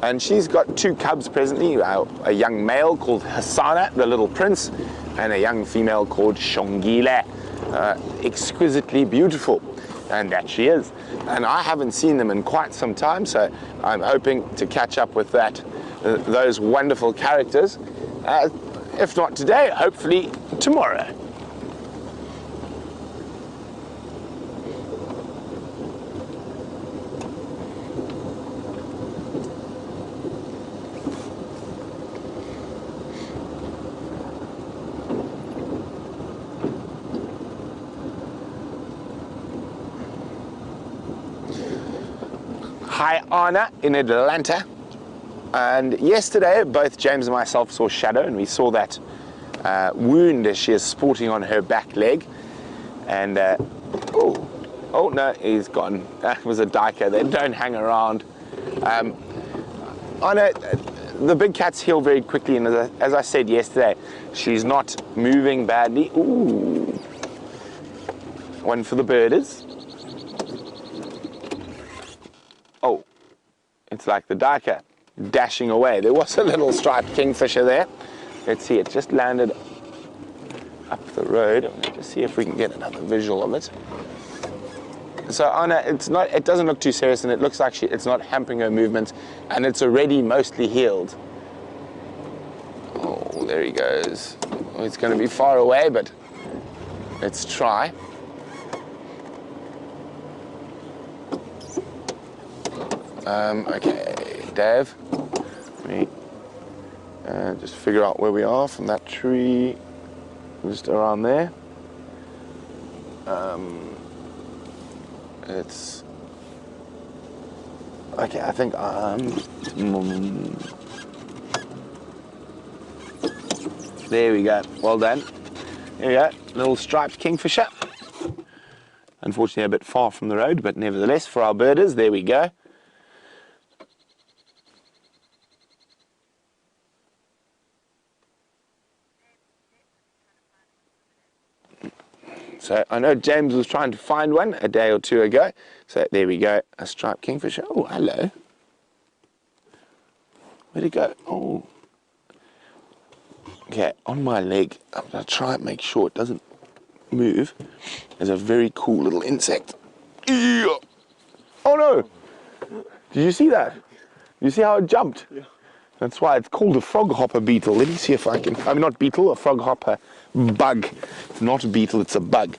and she's got 2 cubs presently, a young male called Hosana, the little prince, and a young female called Xongile, exquisitely beautiful. And that she is. And I haven't seen them in quite some time, so I'm hoping to catch up with those wonderful characters. If not today, hopefully tomorrow. Hi Anna in Atlanta, and yesterday both James and myself saw Shadow, and we saw that wound as she is sporting on her back leg, and oh no, he's gone. That was a diker. They don't hang around. Anna, the big cats heal very quickly, and as I said yesterday, she's not moving badly. Ooh, one for the birders. Oh, it's like the diker dashing away. There was a little striped kingfisher there. Let's see, it just landed up the road. I'm going to see if we can get another visual of it. So Anna, it's not. It doesn't look too serious, and it looks like it's not hampering her movement, and it's already mostly healed. Oh, there he goes. Oh, it's going to be far away, but let's try. Okay, Dave. Let me just figure out where we are from that tree, just around there. It's okay. I think there we go. Well done. There we go. Little striped kingfisher. Unfortunately, a bit far from the road, but nevertheless, for our birders, there we go. So I know James was trying to find one a day or two ago. So there we go, a striped kingfisher. Oh, hello. Where'd it go? Oh. Okay, on my leg, I'm going to try and make sure it doesn't move. There's a very cool little insect. Oh no! Did you see that? Did you see how it jumped? Yeah. That's why it's called a frog hopper beetle. Let me see if I can, not beetle, a frog hopper bug. It's not a beetle, it's a bug.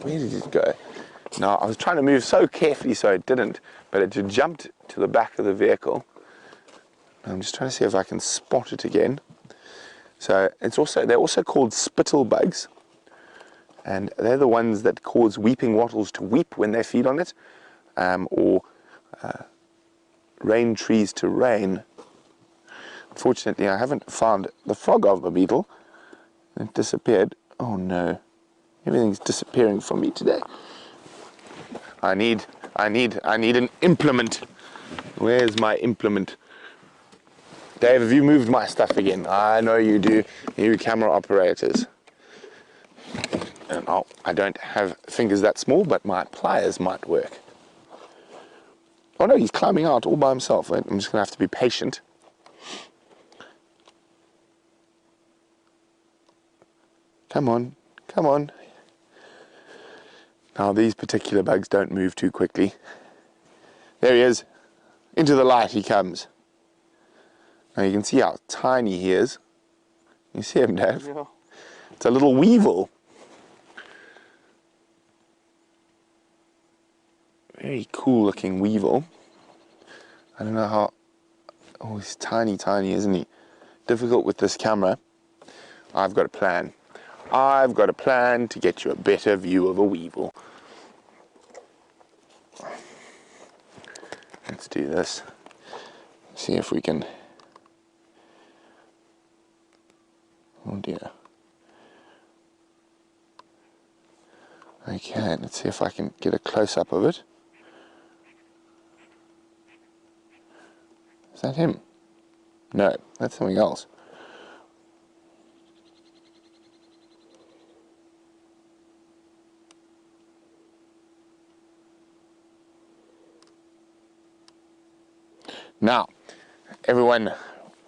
Where did it go? No, I was trying to move so carefully so it didn't, but it just jumped to the back of the vehicle. I'm just trying to see if I can spot it again. So they're also called spittle bugs, and they're the ones that cause weeping wattles to weep when they feed on it, or rain trees to rain. Unfortunately, I haven't found the frog hopper beetle. It disappeared. Oh no, everything's disappearing from me today. I need an implement. Where's my implement? Dave, have you moved my stuff again? I know you do. You camera operators. And I don't have fingers that small, but my pliers might work. Oh no, he's climbing out all by himself. I'm just going to have to be patient. Come on, come on. Now these particular bugs don't move too quickly. There he is. Into the light he comes. Now you can see how tiny he is. You see him, Dave? Yeah. It's a little weevil. Very cool looking weevil. I don't know how... Oh, he's tiny, isn't he? Difficult with this camera. I've got a plan. I've got a plan to get you a better view of a weevil. Let's do this. See if we can... Oh dear. Okay, let's see if I can get a close-up of it. Is that him? No, that's something else. Now, everyone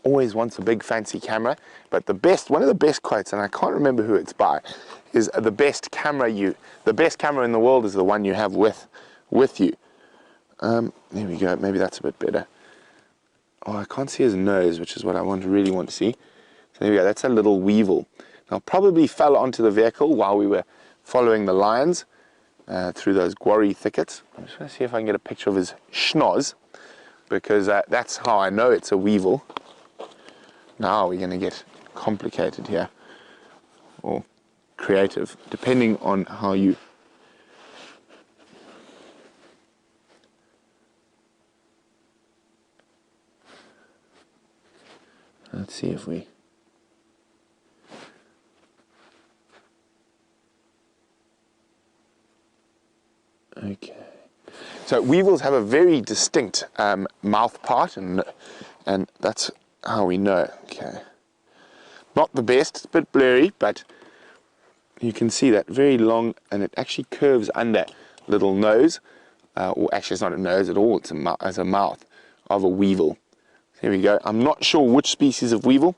always wants a big fancy camera, but one of the best quotes, and I can't remember who it's by, is the best camera in the world is the one you have with you. There we go. Maybe that's a bit better. Oh, I can't see his nose, which is what I really want to see. So there we go. That's a little weevil. Now, probably fell onto the vehicle while we were following the lions through those guarri thickets. I'm just going to see if I can get a picture of his schnoz, because that's how I know it's a weevil. Now we're going to get complicated here, or creative, depending on how you... Let's see if we... Okay. So weevils have a very distinct mouth part, and that's how we know. Okay. Not the best, it's a bit blurry, but you can see that very long, and it actually curves under little nose, or actually it's not a nose at all, it's a mouth of a weevil. There we go. I'm not sure which species of weevil,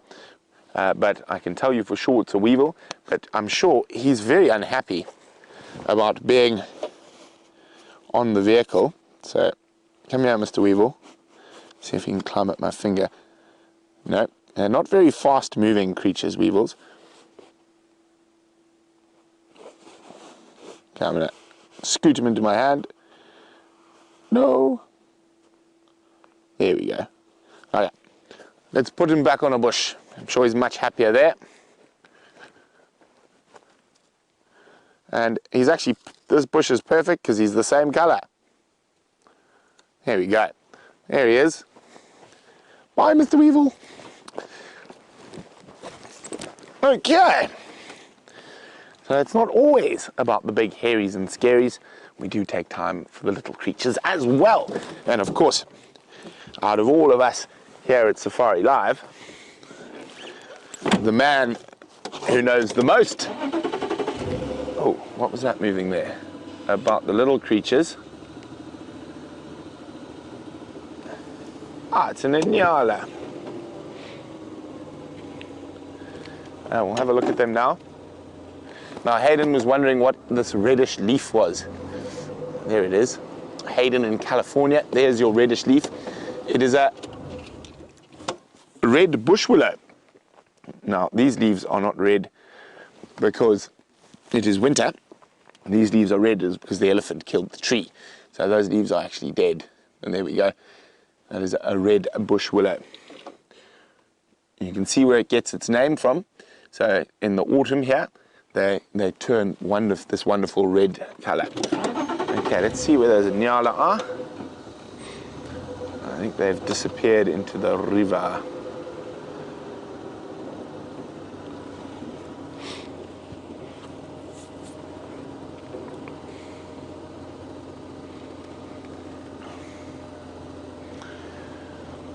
but I can tell you for sure it's a weevil, but I'm sure he's very unhappy about being on the vehicle. So come here, Mr. Weevil. See if you can climb up my finger. No, they're not very fast moving creatures, weevils. Okay, I'm going to scoot them into my hand. No. There we go. Okay, let's put him back on a bush. I'm sure he's much happier there. And he's actually, this bush is perfect because he's the same color. There we go. There he is. Bye, Mr. Weevil. Okay. So it's not always about the big hairies and scaries. We do take time for the little creatures as well. And of course, out of all of us here at Safari Live, the man who knows the most, oh, what was that moving there? About the little creatures. Ah, it's an Inyala. We'll have a look at them now. Now, Hayden was wondering what this reddish leaf was. There it is. Hayden in California. There's your reddish leaf. It is a red bush willow. Now, these leaves are not red because it is winter. These leaves are red because the elephant killed the tree. So those leaves are actually dead. And there we go. That is a red bush willow. You can see where it gets its name from. So in the autumn here, they turn this wonderful red color. Okay, let's see where those Nyala are. I think they've disappeared into the river.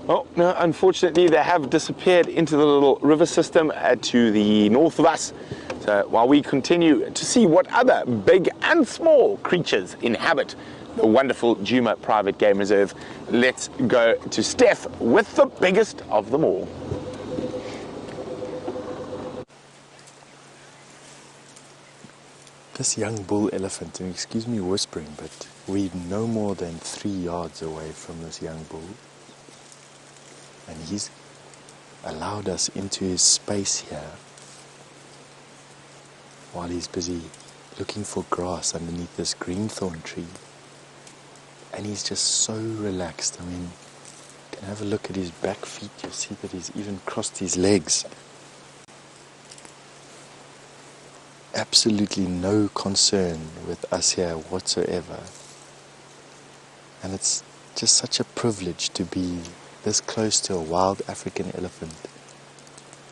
Oh, no, unfortunately they have disappeared into the little river system to the north of us. So while we continue to see what other big and small creatures inhabit the wonderful Djuma private game reserve, let's go to Steph with the biggest of them all. This young bull elephant, and excuse me whispering, but we're no more than 3 yards away from this young bull. And he's allowed us into his space here while he's busy looking for grass underneath this greenthorn tree. And he's just so relaxed. I mean, you can have a look at his back feet. You'll see that he's even crossed his legs. Absolutely no concern with us here whatsoever. And it's just such a privilege to be this close to a wild African elephant.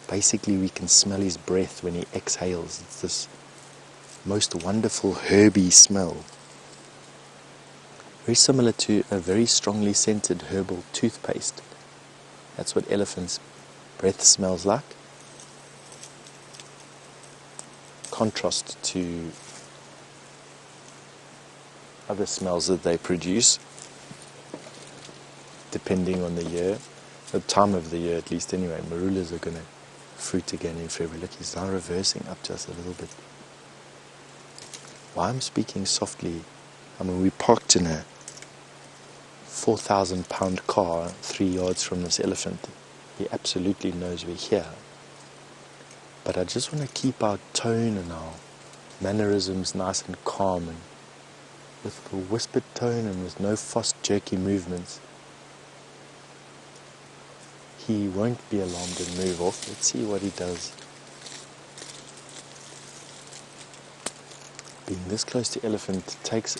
Basically, we can smell his breath when he exhales. It's this most wonderful herby smell. Very similar to a very strongly scented herbal toothpaste. That's what elephants' breath smells like. Contrast to other smells that they produce, depending on the year, the time of the year at least anyway. Marulas are going to fruit again in February. Look, he's now reversing up just a little bit. Why I'm speaking softly, I mean, we parked in a 4,000 pound car 3 yards from this elephant. He absolutely knows we're here. But I just want to keep our tone and our mannerisms nice and calm, and with a whispered tone and with no fast jerky movements. He won't be alarmed and move off. Let's see what he does. Being this close to elephant takes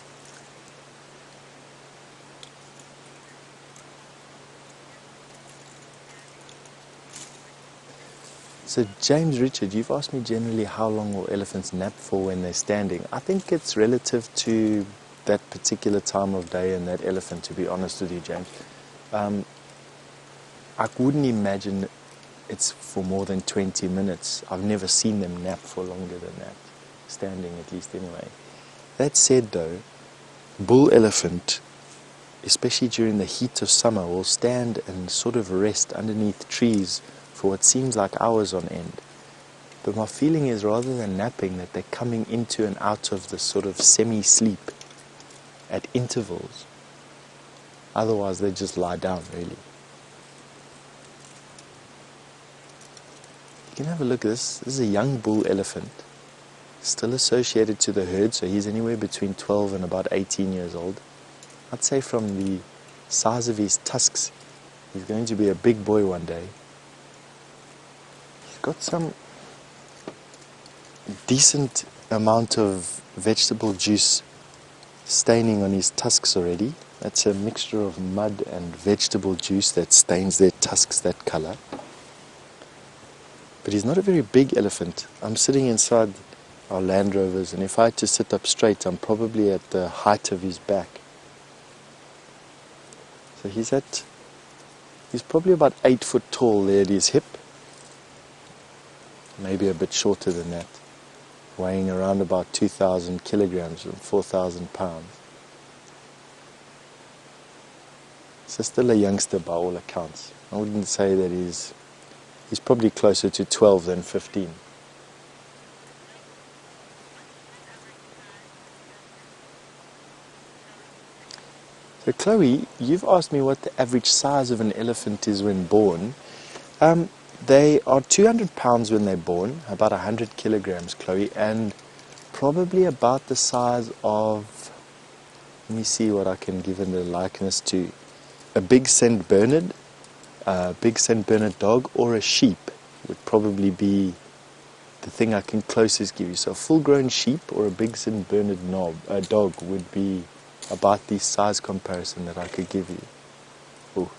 So James Richard, you've asked me generally how long will elephants nap for when they're standing. I think it's relative to that particular time of day and that elephant, to be honest with you, James. I wouldn't imagine it's for more than 20 minutes. I've never seen them nap for longer than that, standing at least anyway. That said though, bull elephant, especially during the heat of summer, will stand and sort of rest underneath trees for what seems like hours on end. But my feeling is, rather than napping, that they're coming into and out of this sort of semi-sleep. at intervals. Otherwise, they just lie down, really. You can have a look at this. This is a young bull elephant, still associated to the herd, so he's anywhere between 12 and about 18 years old. I'd say from the size of his tusks, he's going to be a big boy one day. He's got some decent amount of vegetable juice staining on his tusks already. That's a mixture of mud and vegetable juice that stains their tusks that color. But he's not a very big elephant. I'm sitting inside our Land Rovers, and if I had to sit up straight, I'm probably at the height of his back. So he's probably about 8 foot tall there at his hip. Maybe a bit shorter than that. Weighing around about 2,000 kilograms and 4,000 pounds. So still a youngster by all accounts. I wouldn't say that he's probably closer to 12 than 15. So Chloe, you've asked me what the average size of an elephant is when born. They are 200 pounds when they're born, about 100 kilograms, Chloe, and probably about the size of, let me see what I can give in the likeness to, a big St. Bernard, dog, or a sheep would probably be the thing I can closest give you. So a full-grown sheep or a big St. Bernard dog would be about the size comparison that I could give you. Ooh.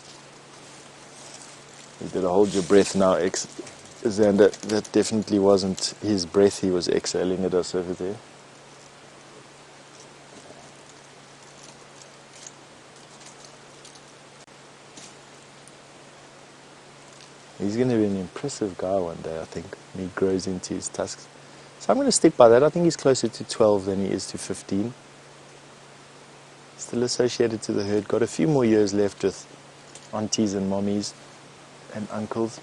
You gotta hold your breath now, Xander. That definitely wasn't his breath, he was exhaling at us over there. He's going to be an impressive guy one day, I think, when he grows into his tusks. So I'm going to stick by that. I think he's closer to 12 than he is to 15. Still associated to the herd. Got a few more years left with aunties and mommies and uncles.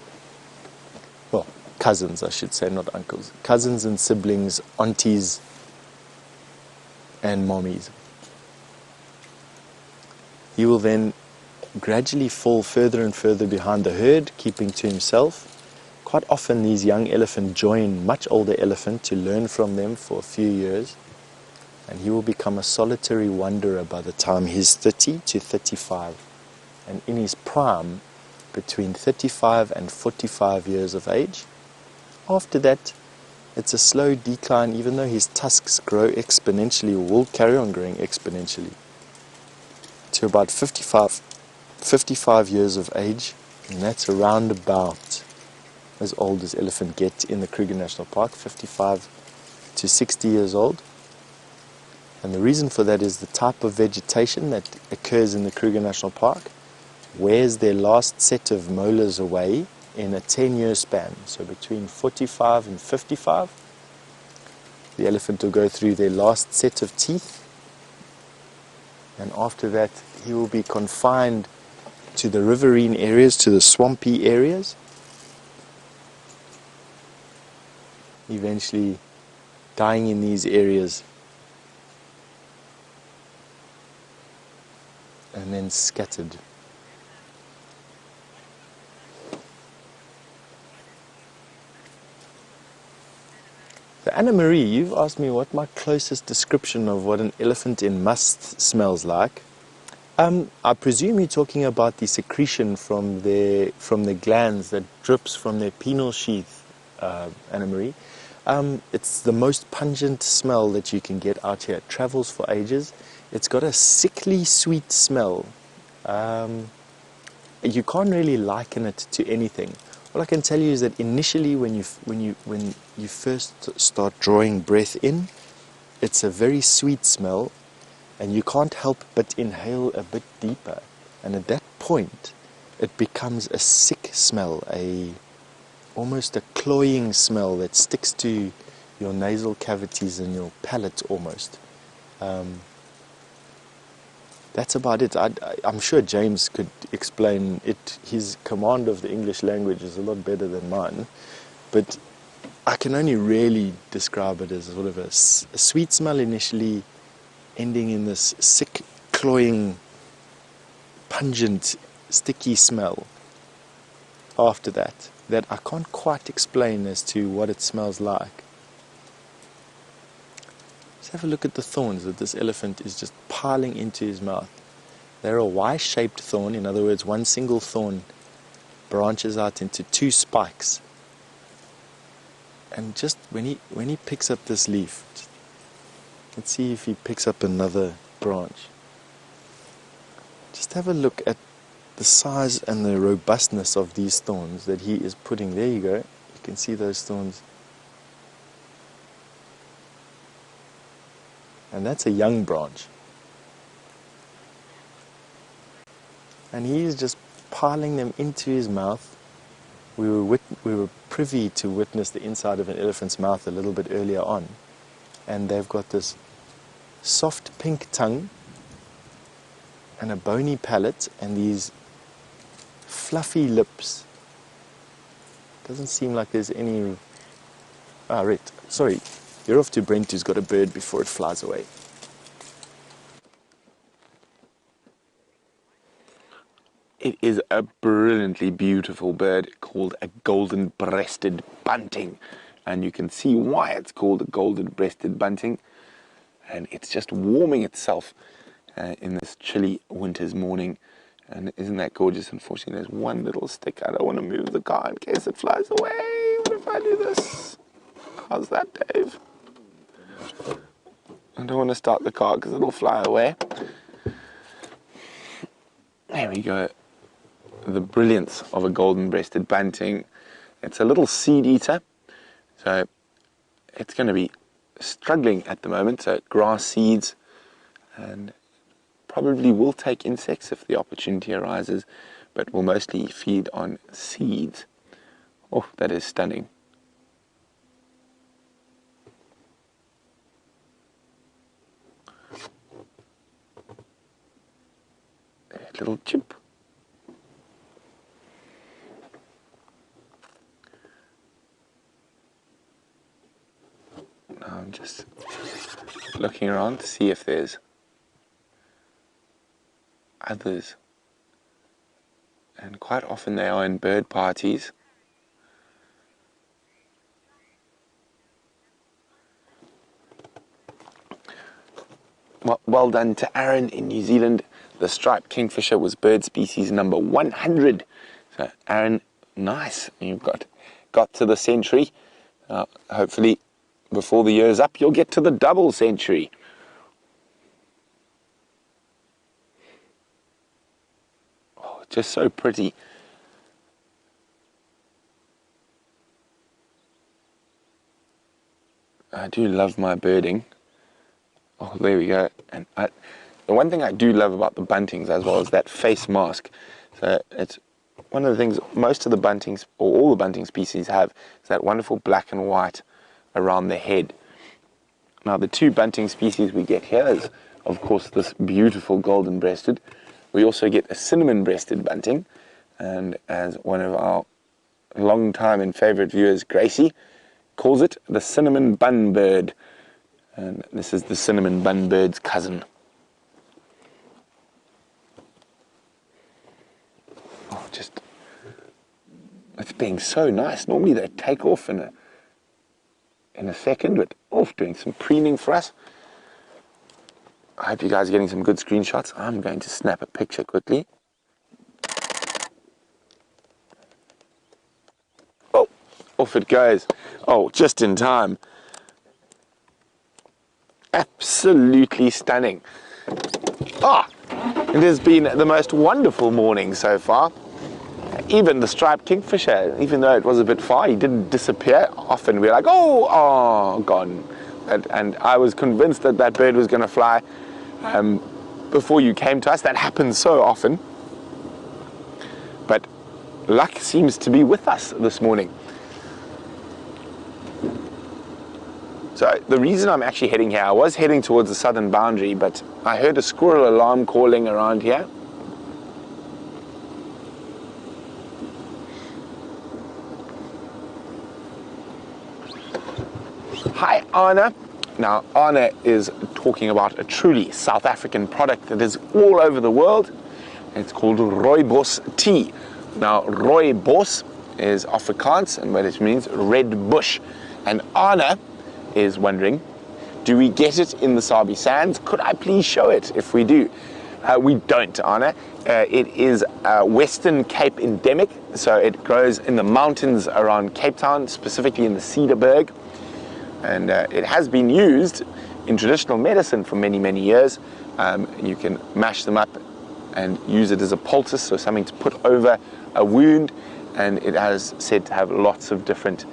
Well, cousins, I should say, not uncles. Cousins and siblings, aunties and mommies. He will then gradually fall further and further behind the herd, keeping to himself. Quite often these young elephants join much older elephant to learn from them for a few years, and he will become a solitary wanderer by the time he's 30 to 35, and in his prime between 35 and 45 years of age. After that, it's a slow decline, even though his tusks grow exponentially, or will carry on growing exponentially, to about 55 years of age, and that's around about as old as elephant get in the Kruger National Park, 55 to 60 years old. And the reason for that is the type of vegetation that occurs in the Kruger National Park wears their last set of molars away in a 10-year span. So between 45 and 55, the elephant will go through their last set of teeth, and after that he will be confined to the riverine areas, to the swampy areas, eventually dying in these areas and then scattered. So Anna Marie, you've asked me what my closest description of what an elephant in must smells like. I presume you're talking about the secretion from the glands that drips from their penile sheath, Anna Marie. It's the most pungent smell that you can get out here. It travels for ages. It's got a sickly sweet smell. You can't really liken it to anything. All I can tell you is that initially when you first start drawing breath in, it's a very sweet smell, and you can't help but inhale a bit deeper. And at that point, it becomes a sick smell, almost a cloying smell that sticks to your nasal cavities and your palate almost. That's about it. I'm sure James could explain it. His command of the English language is a lot better than mine, but I can only really describe it as sort of a sweet smell initially, ending in this sick, cloying, pungent, sticky smell after that I can't quite explain as to what it smells like. Let's have a look at the thorns that this elephant is just piling into his mouth. They're a Y-shaped thorn. In other words, one single thorn branches out into two spikes. And just when he picks up this leaf, let's see if he picks up another branch. Just have a look at the size and the robustness of these thorns that he is putting. There you go. You can see those thorns. And that's a young branch. And he's just piling them into his mouth. We were privy to witness the inside of an elephant's mouth a little bit earlier on. And they've got this soft pink tongue and a bony palate and these fluffy lips. Doesn't seem like there's any... right. Sorry. You're off to Brent, who's got a bird before it flies away. It is a brilliantly beautiful bird called a golden-breasted bunting. And you can see why it's called a golden-breasted bunting. And it's just warming itself in this chilly winter's morning. And isn't that gorgeous? Unfortunately, there's one little stick. I don't want to move the car in case it flies away. What if I do this? How's that, Dave? I don't want to start the car because it'll fly away. There we go. The brilliance of a golden-breasted bunting. It's a little seed eater, so it's going to be struggling at the moment. So grass seeds, and probably will take insects if the opportunity arises, but will mostly feed on seeds. Oh, that is stunning. Little chip. Now I'm just looking around to see if there's others, and quite often they are in bird parties. Well done to Aaron in New Zealand. The striped kingfisher was bird species number 100. So Aaron, nice. You've got to the century. Hopefully before the year's up, you'll get to the double century. Oh, just so pretty. I do love my birding. Oh, there we go. And the one thing I do love about the buntings as well is that face mask. So it's one of the things most of the buntings, or all the bunting species have, is that wonderful black and white around the head. Now the two bunting species we get here is, of course, this beautiful golden-breasted. We also get a cinnamon-breasted bunting, and as one of our long-time and favorite viewers, Gracie, calls it the cinnamon bun bird. And this is the cinnamon bun bird's cousin. Oh, just, it's being so nice. Normally they take off in a second, but doing some preening for us. I hope you guys are getting some good screenshots. I'm going to snap a picture quickly. Oh, off it goes. Oh, just in time. Absolutely stunning. It has been the most wonderful morning so far. Even the striped kingfisher, even though it was a bit far, he didn't disappear. Often we're like, gone. And I was convinced that that bird was going to fly before you came to us. That happens so often. But luck seems to be with us this morning. So the reason I'm actually heading here, I was heading towards the southern boundary, but I heard a squirrel alarm calling around here. Hi, Anna. Now, Anna is talking about a truly South African product that is all over the world. It's called rooibos tea. Now, rooibos is Afrikaans, and what it means red bush. And Anna is wondering, do we get it in the Sabi Sands? Could I please show it if we do? We don't, Anna. It is Western Cape endemic, so it grows in the mountains around Cape Town, specifically in the Cedarburg. And it has been used in traditional medicine for many, many years. You can mash them up and use it as a poultice, so something to put over a wound, and it has said to have lots of different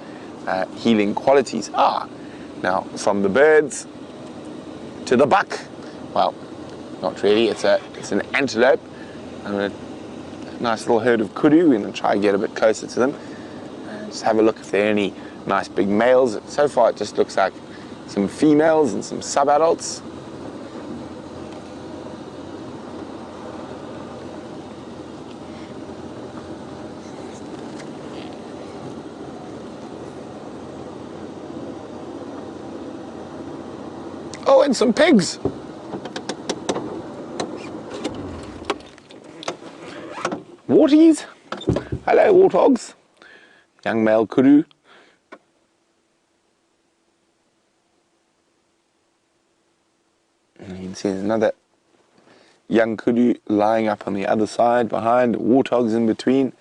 healing qualities. Now from the birds to the buck. Well, not really, it's an antelope. A nice little herd of kudu. We're going to try and get a bit closer to them. Just have a look if there are any nice big males. So far it just looks like some females and some sub-adults. Oh, and some pigs. Warties. Hello, warthogs. Young male kudu. And you can see there's another young kudu lying up on the other side behind, warthogs in between,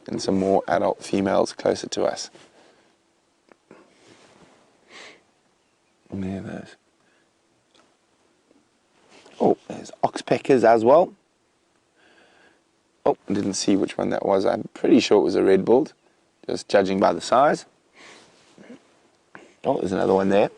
and some more adult females closer to us. And there those. Oh, there's oxpeckers as well. Oh, I didn't see which one that was. I'm pretty sure it was a red-billed, just judging by the size. Oh, there's another one there.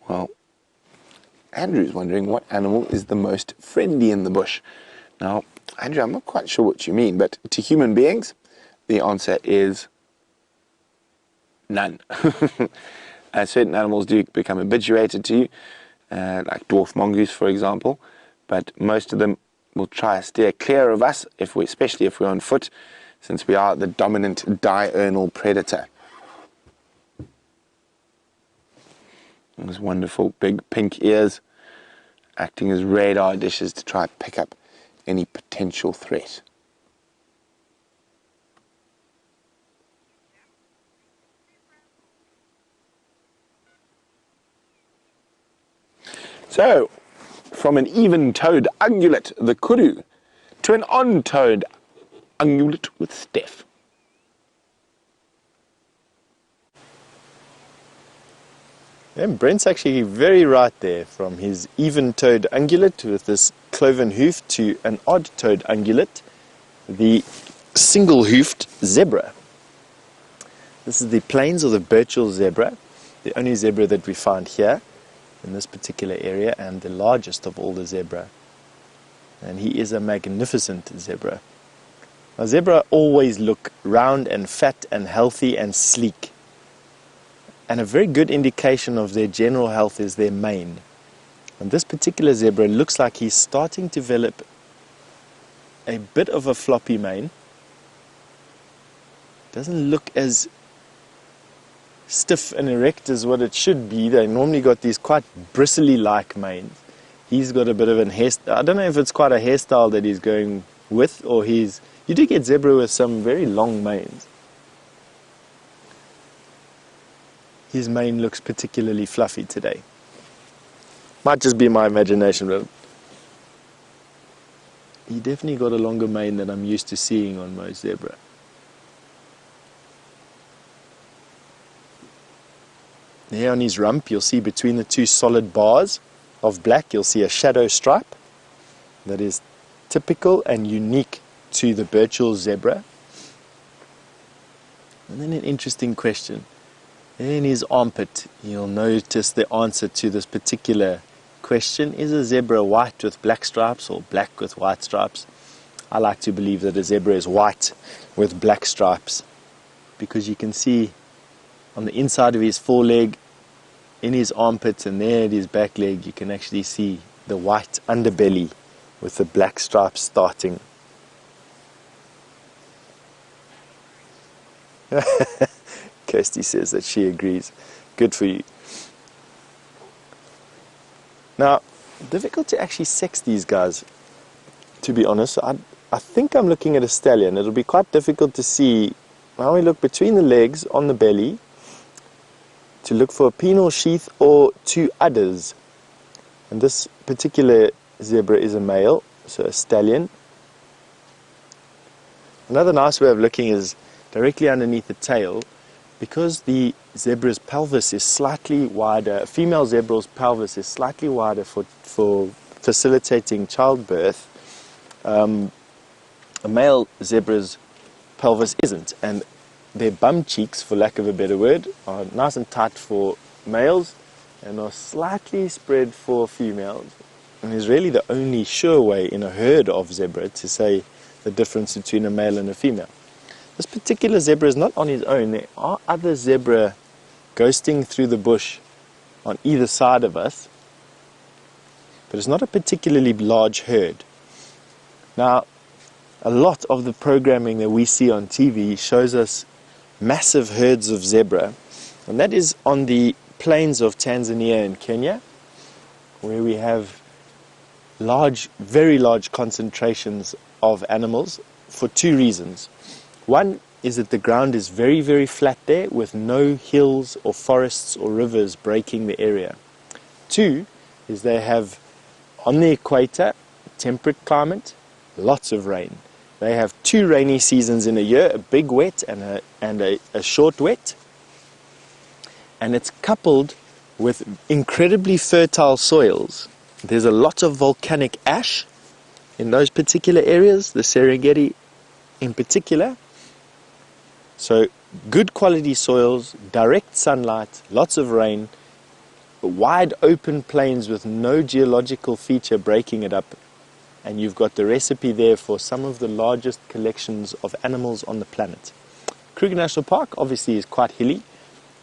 Well, Andrew's wondering what animal is the most friendly in the bush. Now, Andrew, I'm not quite sure what you mean, but to human beings, the answer is none. Certain animals do become habituated to you, like dwarf mongoose, for example, but most of them will try to steer clear of us, especially if we're on foot, since we are the dominant diurnal predator. Those wonderful big pink ears acting as radar dishes to try to pick up any potential threat. So, from an even-toed ungulate, the kudu, to an on-toed ungulate with Steph. And Brent's actually very right there, from his even-toed ungulate with this cloven hoof to an odd-toed ungulate, the single-hoofed zebra. This is the plains or the Birchall zebra, the only zebra that we find here in this particular area, and the largest of all the zebra. And he is a magnificent zebra. Now, zebra always look round and fat and healthy and sleek. And a very good indication of their general health is their mane. And this particular zebra looks like he's starting to develop a bit of a floppy mane. Doesn't look as stiff and erect as what it should be. They normally got these quite bristly-like manes. He's got a bit of an hairstyle. I don't know if it's quite a hairstyle that he's going with, or you do get zebra with some very long manes. His mane looks particularly fluffy today. Might just be my imagination, but he definitely got a longer mane than I'm used to seeing on most zebra. Here on his rump, you'll see between the two solid bars of black, you'll see a shadow stripe that is typical and unique to the Birchall zebra. And then an interesting question. In his armpit, you'll notice the answer to this particular question. Is a zebra white with black stripes or black with white stripes? I like to believe that a zebra is white with black stripes, because you can see on the inside of his foreleg in his armpit, and there at his back leg you can actually see the white underbelly with the black stripes starting. Kirsty says that she agrees. Good for you. Now, difficult to actually sex these guys, to be honest. I think I'm looking at a stallion. It'll be quite difficult to see. Now we look between the legs on the belly to look for a penile sheath or two udders. And this particular zebra is a male, so a stallion. Another nice way of looking is directly underneath the tail. Because the zebra's pelvis is slightly wider, a female zebra's pelvis is slightly wider for facilitating childbirth, a male zebra's pelvis isn't, and their bum cheeks, for lack of a better word, are nice and tight for males and are slightly spread for females, and is really the only sure way in a herd of zebra to say the difference between a male and a female. This particular zebra is not on his own. There are other zebra ghosting through the bush on either side of us, but it's not a particularly large herd. Now, a lot of the programming that we see on TV shows us massive herds of zebra, and that is on the plains of Tanzania and Kenya, where we have large, very large concentrations of animals for two reasons. One is that the ground is very, very flat there with no hills or forests or rivers breaking the area. Two is they have on the equator, temperate climate, lots of rain. They have 2 rainy seasons in a year, a big wet and a short wet. And it's coupled with incredibly fertile soils. There's a lot of volcanic ash in those particular areas, the Serengeti in particular. So good quality soils, direct sunlight, lots of rain, wide open plains with no geological feature breaking it up, and you've got the recipe there for some of the largest collections of animals on the planet. Kruger National Park obviously is quite hilly,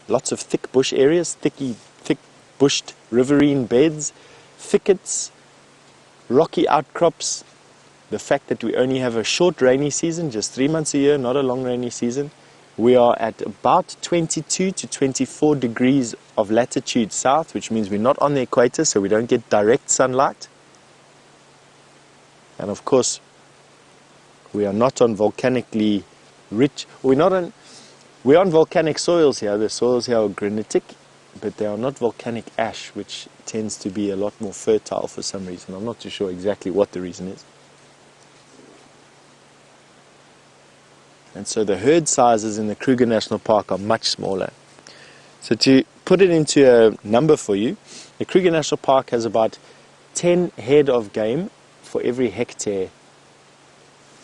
lots of thick bush areas, thick bushed riverine beds, thickets, rocky outcrops. The fact that we only have a short rainy season, just 3 months a year, not a long rainy season. We are at about 22 to 24 degrees of latitude south, which means we're not on the equator, so we don't get direct sunlight. And of course, we are not on volcanically rich, we're on volcanic soils here. The soils here are granitic, but they are not volcanic ash, which tends to be a lot more fertile for some reason. I'm not too sure exactly what the reason is. And so the herd sizes in the Kruger National Park are much smaller. So to put it into a number for you, the Kruger National Park has about 10 head of game for every hectare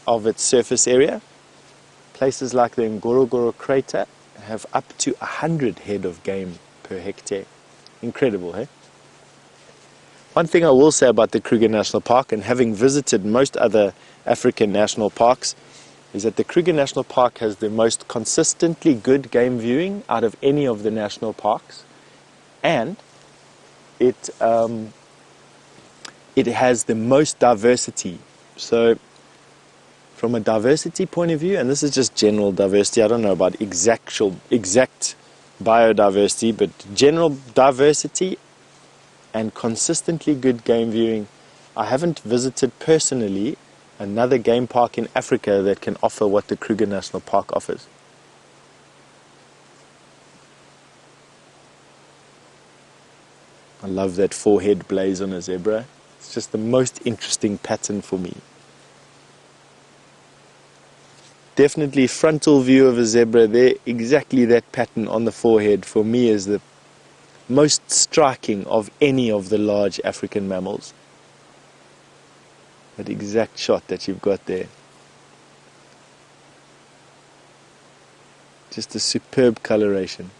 of its surface area. Places like the Ngorongoro crater have up to 100 head of game per hectare. Incredible, eh? One thing I will say about the Kruger National Park, and having visited most other African national parks, is that the Kruger National Park has the most consistently good game viewing out of any of the national parks, and it has the most diversity. So from a diversity point of view, and this is just general diversity, I don't know about exact biodiversity, but general diversity and consistently good game viewing, I haven't visited personally another game park in Africa that can offer what the Kruger National Park offers. I love that forehead blaze on a zebra. It's just the most interesting pattern for me. Definitely frontal view of a zebra there, exactly that pattern on the forehead for me is the most striking of any of the large African mammals. That exact shot that you've got there. Just a superb coloration.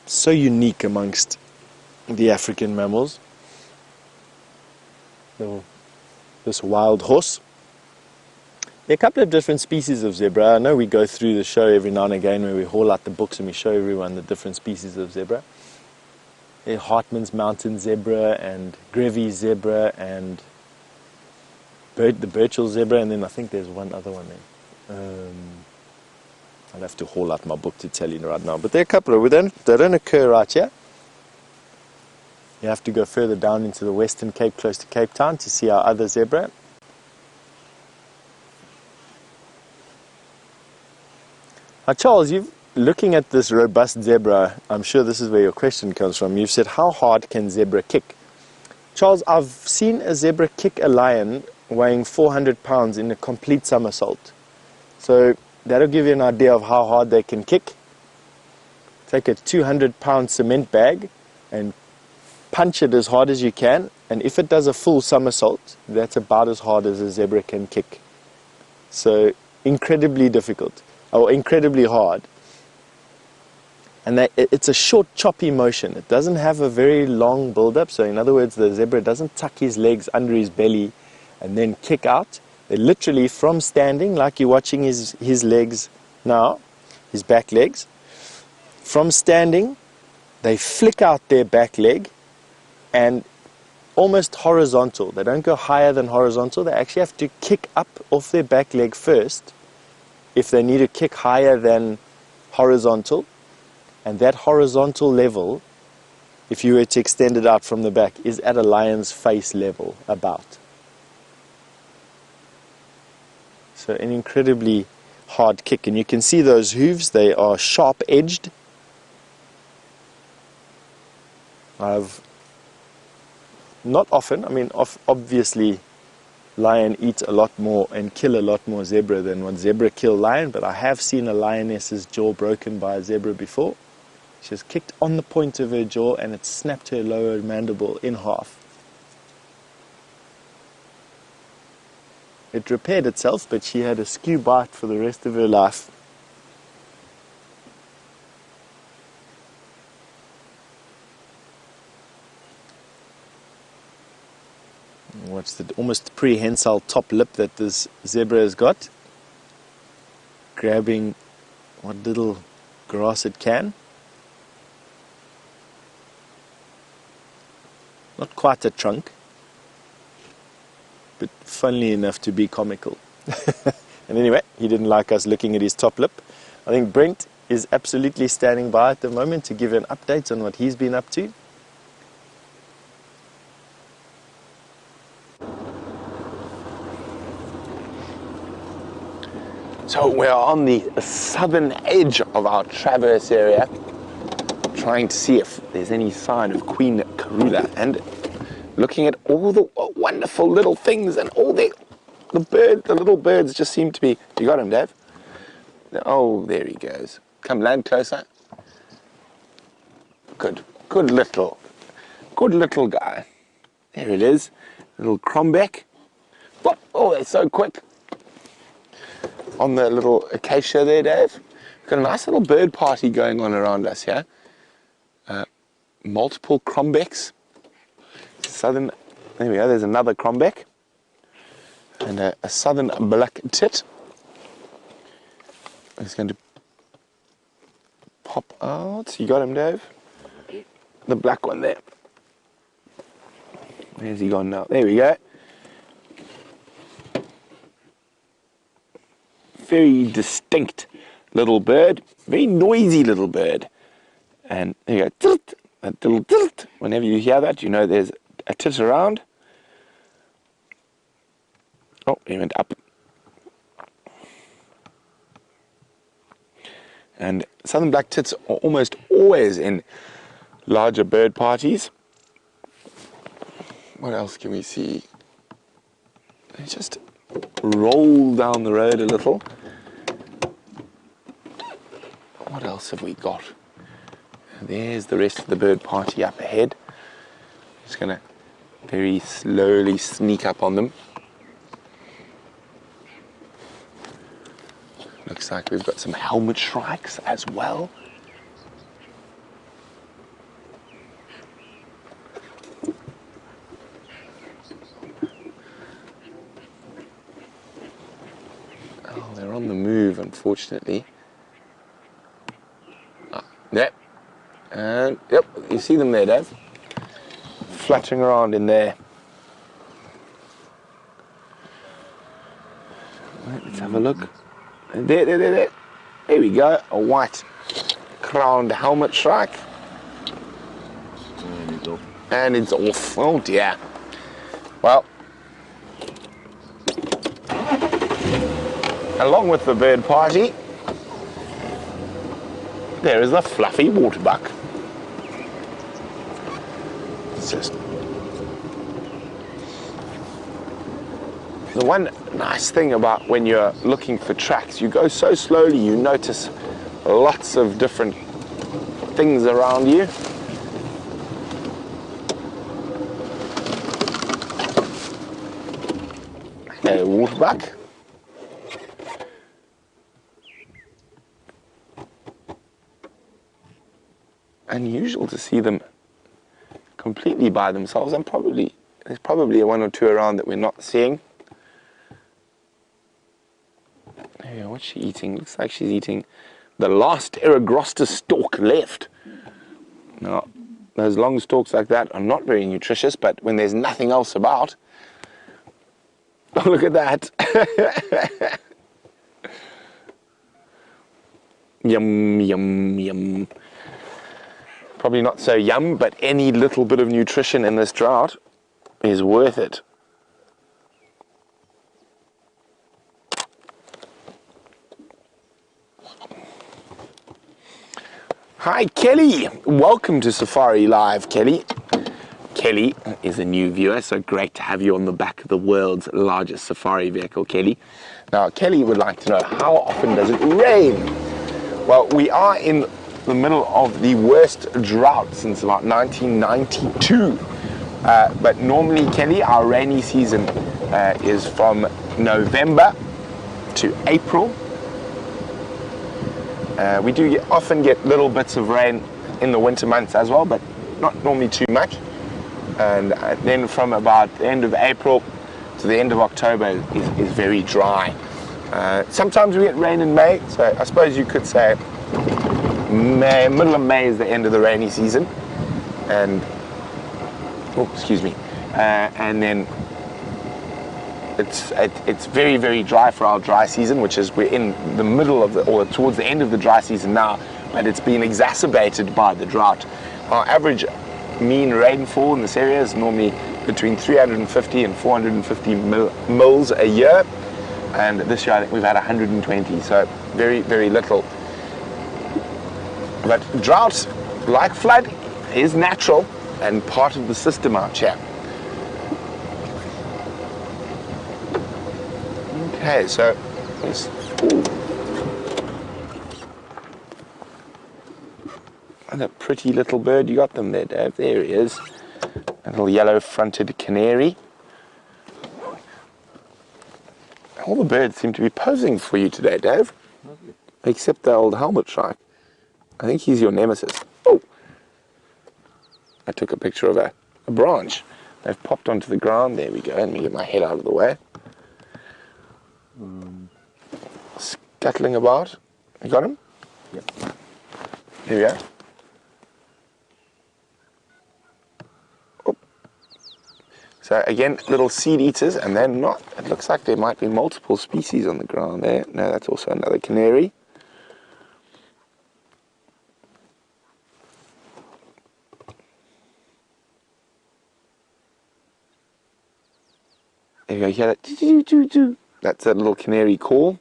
So unique amongst the African mammals. This wild horse. There are a couple of different species of zebra. I know we go through the show every now and again where we haul out the books and we show everyone the different species of zebra. There are Hartman's Mountain zebra and Grevy zebra and the Birchall zebra, and then I think there's one other one there. I'll have to haul out my book to tell you right now. But there are a couple of, they don't occur right here. You have to go further down into the Western Cape, close to Cape Town, to see our other zebra. Now, Charles, looking at this robust zebra, I'm sure this is where your question comes from. You've said, how hard can zebra kick? Charles, I've seen a zebra kick a lion weighing 400 pounds in a complete somersault. So that'll give you an idea of how hard they can kick. Take a 200-pound cement bag and punch it as hard as you can, and if it does a full somersault, that's about as hard as a zebra can kick. So incredibly difficult, or incredibly hard. And it's a short, choppy motion. It doesn't have a very long build-up. So in other words, the zebra doesn't tuck his legs under his belly and then kick out. They literally, from standing, like you're watching his legs now, his back legs, from standing, they flick out their back leg and almost horizontal. They don't go higher than horizontal. They actually have to kick up off their back leg first if they need to kick higher than horizontal. And that horizontal level, if you were to extend it out from the back, is at a lion's face level, about. So an incredibly hard kick. And you can see those hooves, they are sharp-edged. I've not often, I mean, obviously lion eat a lot more and kill a lot more zebra than what zebra kill lion, but I have seen a lioness's jaw broken by a zebra before. She was kicked on the point of her jaw and it snapped her lower mandible in half. It repaired itself, but she had a skew bite for the rest of her life. Watch the almost prehensile top lip that this zebra has got. Grabbing what little grass it can. Not quite a trunk, but funnily enough to be comical. And anyway, he didn't like us looking at his top lip. I think Brent is absolutely standing by at the moment to give an update on what he's been up to. So we're on the southern edge of our traverse area, trying to see if there's any sign of Queen Karula, and looking at all the wonderful little things and all the little birds just seem to be. You got him, Dave? Oh, there he goes. Come, land closer. Good little guy. There it is, little crombeck. Oh, they're so quick. On the little acacia there, Dave. We've got a nice little bird party going on around us here. Multiple crombecks. Southern, there we go, there's another crombeck. And a southern black tit. It's going to pop out. You got him, Dave? The black one there. Where's he gone now? There we go. Very distinct little bird, very noisy little bird. And there you go, tilt, a little tilt. Whenever you hear that, you know there's a tit around. Oh, he went up. And southern black tits are almost always in larger bird parties. What else can we see? They just roll down the road a little. What else have we got? There's the rest of the bird party up ahead. Just going to very slowly sneak up on them. Looks like we've got some helmet shrikes as well. unfortunately. Yep. And yep, you see them there, Dave. Fluttering around in there. Right, let's have a look. There. There we go. A white crowned helmet shrike. And it's off. Oh dear. Well, along with the bird party, there is the fluffy waterbuck. It's just the one nice thing about when you're looking for tracks, you go so slowly, you notice lots of different things around you. Okay, waterbuck. Unusual to see them completely by themselves, and there's probably one or two around that we're not seeing. Yeah, what's she eating? Looks like she's eating the last Eragrostis stalk left. Now, those long stalks like that are not very nutritious, but when there's nothing else about, oh, look at that. Yum, yum, yum. Probably not so yum, but any little bit of nutrition in this drought is worth it. Hi, Kelly. Welcome to Safari Live, Kelly. Kelly is a new viewer, so great to have you on the back of the world's largest safari vehicle, Kelly. Now, Kelly would like to know, how often does it rain? Well, we are in the middle of the worst drought since about 1992. But normally, Kelly, our rainy season is from November to April. We do often get little bits of rain in the winter months as well, but not normally too much. And then from about the end of April to the end of October is very dry. Sometimes we get rain in May, so I suppose you could say middle of May is the end of the rainy season. And, oh, excuse me. And then it's very, very dry for our dry season, which is we're in the middle of or towards the end of the dry season now, but it's been exacerbated by the drought. Our average mean rainfall in this area is normally between 350 and 450 mils a year, and this year I think we've had 120, so very, very little. But drought, like flood, is natural and part of the system out here. Okay, so and a pretty little bird. You got them there, Dave. There he is. A little yellow-fronted canary. All the birds seem to be posing for you today, Dave. Lovely. Except the old helmet shrike. I think he's your nemesis. Oh! I took a picture of a branch. They've popped onto the ground. There we go. Let me get my head out of the way. Scuttling about. You got him? Yep. Here we go. Oh. So again, little seed eaters, and they're not. It looks like there might be multiple species on the ground there. No, that's also another canary. There you go. Hear that? That's a little canary call.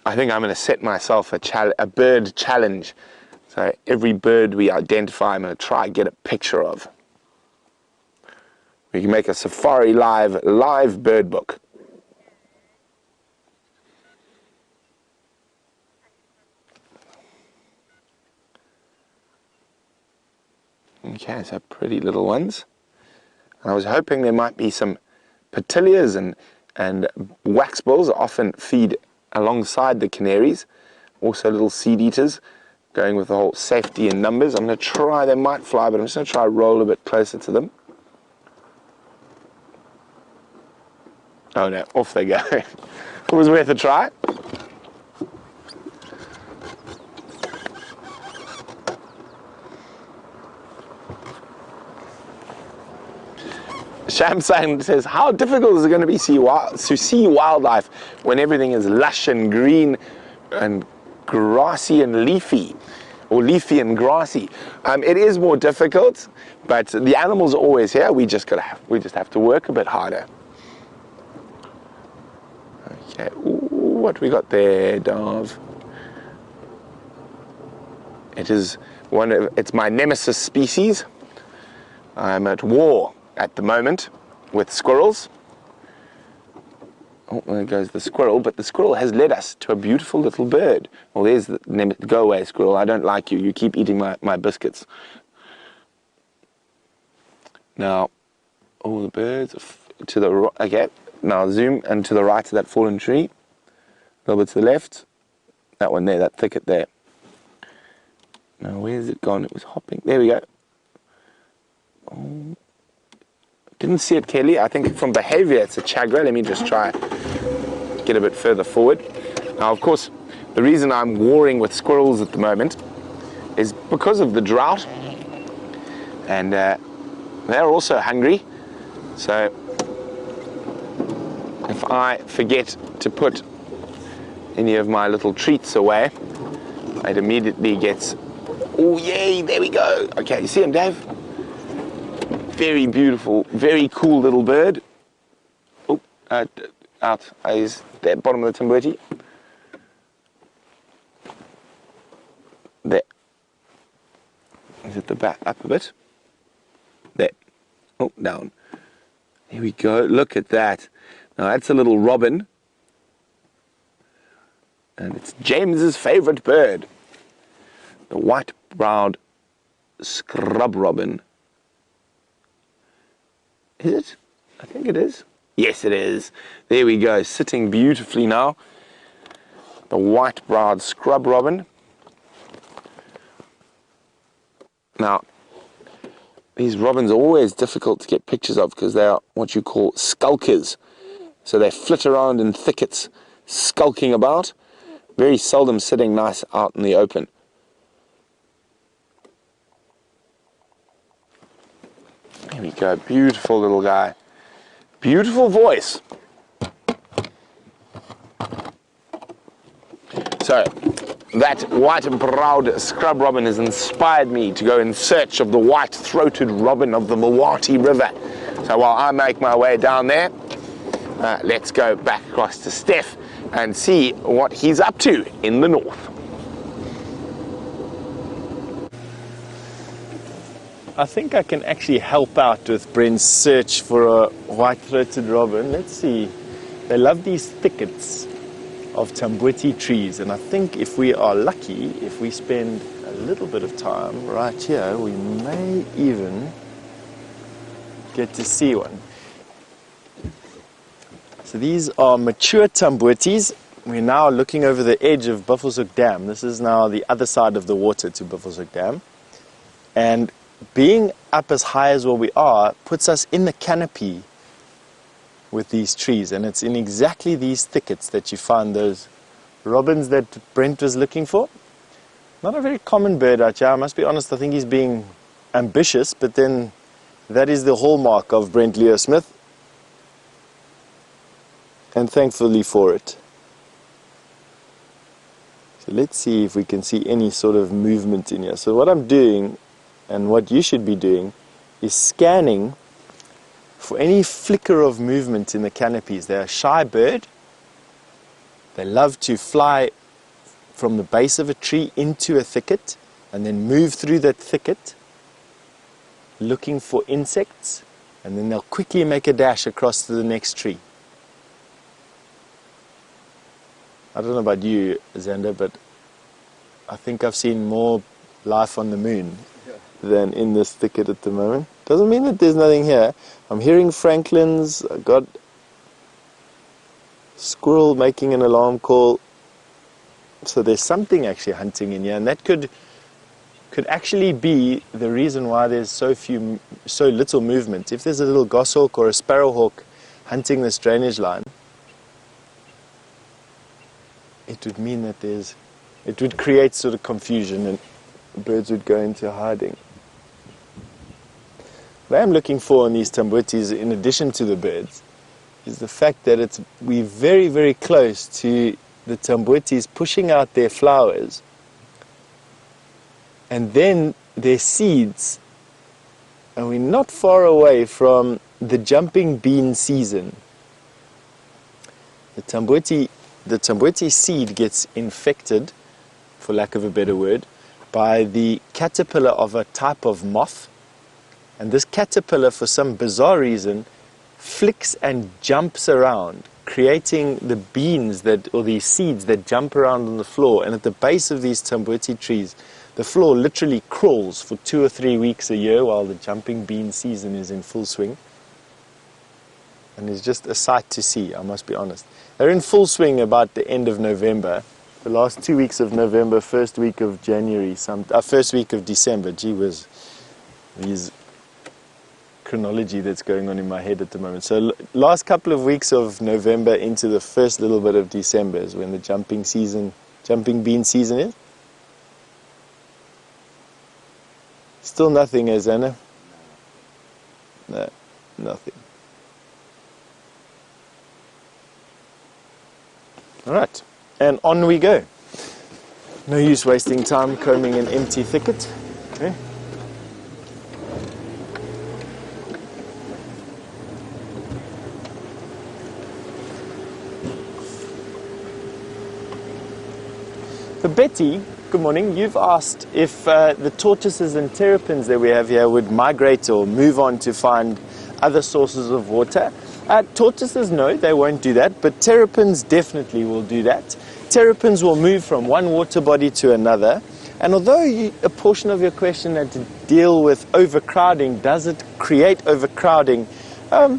I think I'm going to set myself a bird challenge. So every bird we identify, I'm going to try and get a picture of. We can make a Safari live bird book. Okay, so pretty little ones. And I was hoping there might be some petilias and waxbills often feed alongside the canaries, also little seed eaters, going with the whole safety in numbers. I'm going to try, they might fly, but I'm just going to try roll a bit closer to them. Oh no, off they go. It was worth a try. Shamsang says, how difficult is it going to be to see wildlife when everything is lush and green and grassy and leafy, or leafy and grassy? It is more difficult, but the animals are always here. We just have to work a bit harder. Okay, ooh, what we got there, Dov? It's my nemesis species. I'm at war at the moment with squirrels. Oh, there goes the squirrel, but the squirrel has led us to a beautiful little bird. Well, there's the go away, squirrel. I don't like you. You keep eating my biscuits. Now, all the birds to the right. Okay, now zoom and to the right of that fallen tree. A little bit to the left. That one there, that thicket there. Now, where's it gone? It was hopping. There we go. Oh. Didn't see it, Kelly. I think from behavior it's a chagra. Let me just try get a bit further forward. Now, of course, the reason I'm warring with squirrels at the moment is because of the drought, and they're also hungry. So if I forget to put any of my little treats away, it immediately gets, oh yay, there we go. Okay, you see him, Dave? Very beautiful, very cool little bird. Oh, out. He's there, bottom of the Tambuti. There. Is it the back up a bit? There. Oh, down. Here we go. Look at that. Now that's a little robin. And it's James's favorite bird. The white-browed scrub robin. Is it? I think it is. Yes, it is. There we go, sitting beautifully now. The white-browed scrub robin. Now, these robins are always difficult to get pictures of because they are what you call skulkers. So they flit around in thickets, skulking about. Very seldom sitting nice out in the open. There we go, beautiful little guy. Beautiful voice. So, that white-browed scrub robin has inspired me to go in search of the white-throated robin of the Mawati River. So while I make my way down there, let's go back across to Steph and see what he's up to in the north. I think I can actually help out with Brent's search for a white-throated robin. Let's see. They love these thickets of Tambuti trees, and I think if we are lucky, if we spend a little bit of time right here, we may even get to see one. So these are mature Tambutis. We're now looking over the edge of Buffelshoek Dam. This is now the other side of the water to Buffelshoek Dam. And being up as high as where we are puts us in the canopy with these trees, and it's in exactly these thickets that you find those robins that Brent was looking for. Not a very common bird out here, I must be honest. I think he's being ambitious, but then that is the hallmark of Brent Leo Smith, and thankfully for it. So let's see if we can see any sort of movement in here. So what I'm doing, and what you should be doing, is scanning for any flicker of movement in the canopies. They're a shy bird. They love to fly from the base of a tree into a thicket and then move through that thicket looking for insects, and then they'll quickly make a dash across to the next tree. I don't know about you, Xander, but I think I've seen more life on the moon than in this thicket at the moment. Doesn't mean that there's nothing here. I'm hearing francolins. I got squirrel making an alarm call. So there's something actually hunting in here, and that could actually be the reason why there's so little movement. If there's a little goshawk or a sparrowhawk hunting this drainage line, it would mean that it would create sort of confusion and birds would go into hiding. What I'm looking for in these tambutis, in addition to the birds, is the fact that we're very, very close to the tambutis pushing out their flowers, and then their seeds, and we're not far away from the jumping bean season. The tambuti seed gets infected, for lack of a better word, by the caterpillar of a type of moth, and this caterpillar, for some bizarre reason, flicks and jumps around, creating the beans or these seeds that jump around on the floor. And at the base of these tambuti trees, the floor literally crawls for 2 or 3 weeks a year while the jumping bean season is in full swing. And it's just a sight to see, I must be honest. They're in full swing about the end of November. The last 2 weeks of November, first week of January, first week of December. Gee whiz, these chronology that's going on in my head at the moment. So last couple of weeks of November into the first little bit of December is when the jumping bean season is. Still nothing, Anna? No, nothing. Alright, and on we go. No use wasting time combing an empty thicket. Okay. So Betty, good morning. You've asked if the tortoises and terrapins that we have here would migrate or move on to find other sources of water. Tortoises, no, they won't do that, but terrapins definitely will do that. Terrapins will move from one water body to another, and although a portion of your question had to deal with overcrowding, does it create overcrowding? I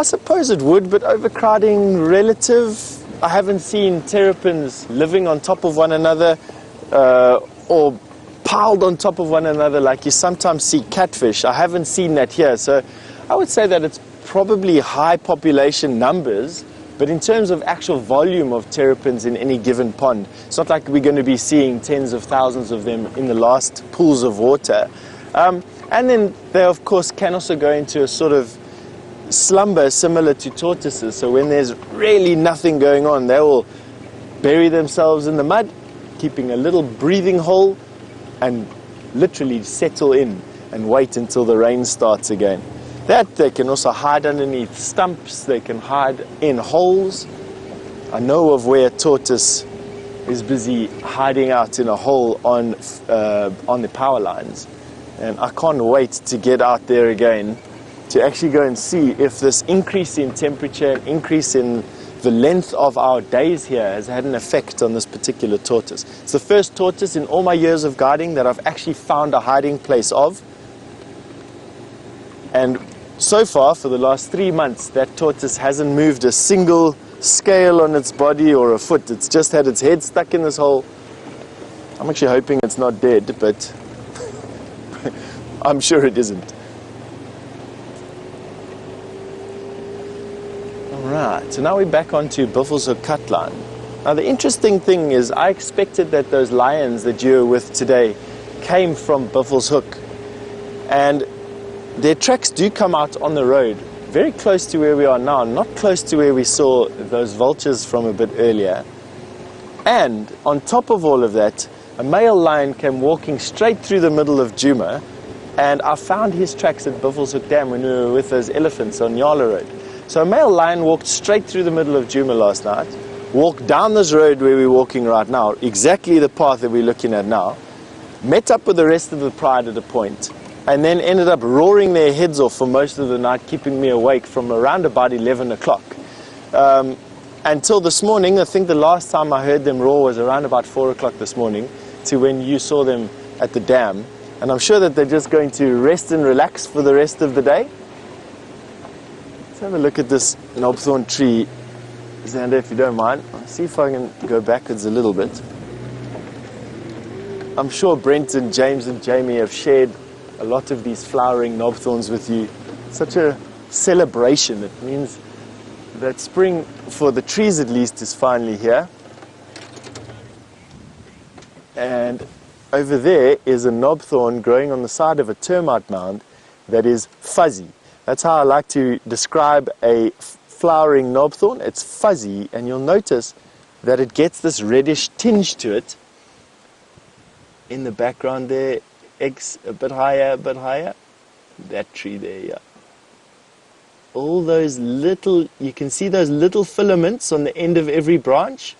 suppose it would, but overcrowding relative. I haven't seen terrapins living on top of one another or piled on top of one another like you sometimes see catfish. I haven't seen that here, so I would say that it's probably high population numbers, but in terms of actual volume of terrapins in any given pond, it's not like we're going to be seeing tens of thousands of them in the last pools of water. And then they, of course, can also go into a sort of slumber similar to tortoises. So when there's really nothing going on, they will bury themselves in the mud, keeping a little breathing hole, and literally settle in and wait until the rain starts again. That they can also hide underneath stumps, they can hide in holes. I know of where a tortoise is busy hiding out in a hole on the power lines, and I can't wait to get out there again to actually go and see if this increase in temperature, increase in the length of our days here has had an effect on this particular tortoise. It's the first tortoise in all my years of guiding that I've actually found a hiding place of. And so far, for the last 3 months, that tortoise hasn't moved a single scale on its body or a foot. It's just had its head stuck in this hole. I'm actually hoping it's not dead, but I'm sure it isn't. Alright, so now we're back onto Buffelshoek Hook cut line. Now the interesting thing is I expected that those lions that you were with today came from Buffelshoek Hook, and their tracks do come out on the road, very close to where we are now, not close to where we saw those vultures from a bit earlier. And on top of all of that, a male lion came walking straight through the middle of Djuma, and I found his tracks at Buffelshoek Dam when we were with those elephants on Yala Road. So a male lion walked straight through the middle of Djuma last night, walked down this road where we're walking right now, exactly the path that we're looking at now, met up with the rest of the pride at a point, and then ended up roaring their heads off for most of the night, keeping me awake from around about 11 o'clock. Until this morning. I think the last time I heard them roar was around about 4 o'clock this morning, to when you saw them at the dam. And I'm sure that they're just going to rest and relax for the rest of the day. Let's have a look at this knobthorn tree Xander, if you don't mind, I'll see if I can go backwards a little bit. I'm sure Brent and James and Jamie have shared a lot of these flowering knobthorns with you. Such a celebration. It means that spring, for the trees at least, is finally here. And over there is a knobthorn growing on the side of a termite mound that is fuzzy. That's how I like to describe a flowering knobthorn. It's fuzzy, and you'll notice that it gets this reddish tinge to it. In the background there, eggs a bit higher, that tree there, yeah. All those little, you can see those little filaments on the end of every branch,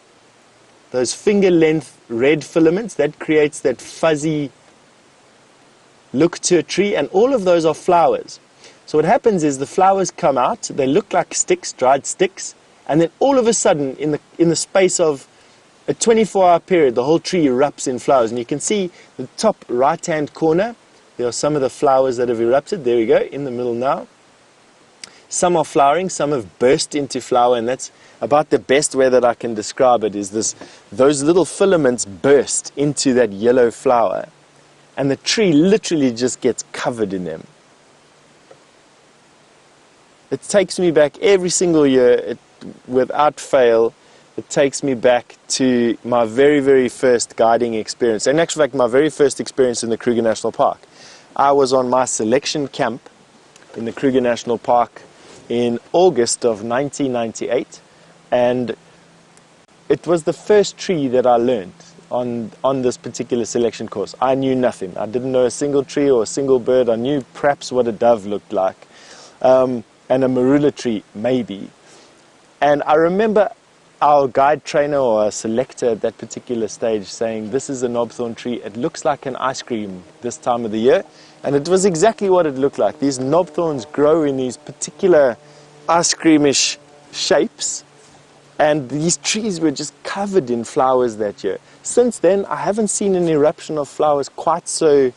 those finger length red filaments, that creates that fuzzy look to a tree, and all of those are flowers. So what happens is the flowers come out, they look like sticks, dried sticks, and then all of a sudden in the space of a 24-hour period, the whole tree erupts in flowers. And you can see the top right-hand corner, there are some of the flowers that have erupted. There we go, in the middle now. Some are flowering, some have burst into flower, and that's about the best way that I can describe it, is those little filaments burst into that yellow flower, and the tree literally just gets covered in them. It takes me back every single year, without fail. It takes me back to my very, very first guiding experience. In actual fact, my very first experience in the Kruger National Park. I was on my selection camp in the Kruger National Park in August of 1998. And it was the first tree that I learned on this particular selection course. I knew nothing. I didn't know a single tree or a single bird. I knew perhaps what a dove looked like. And a marula tree, maybe. And I remember our guide trainer or a selector at that particular stage saying, this is a knobthorn tree. It looks like an ice cream this time of the year. And it was exactly what it looked like. These knobthorns grow in these particular ice creamish shapes. And these trees were just covered in flowers that year. Since then, I haven't seen an eruption of flowers quite so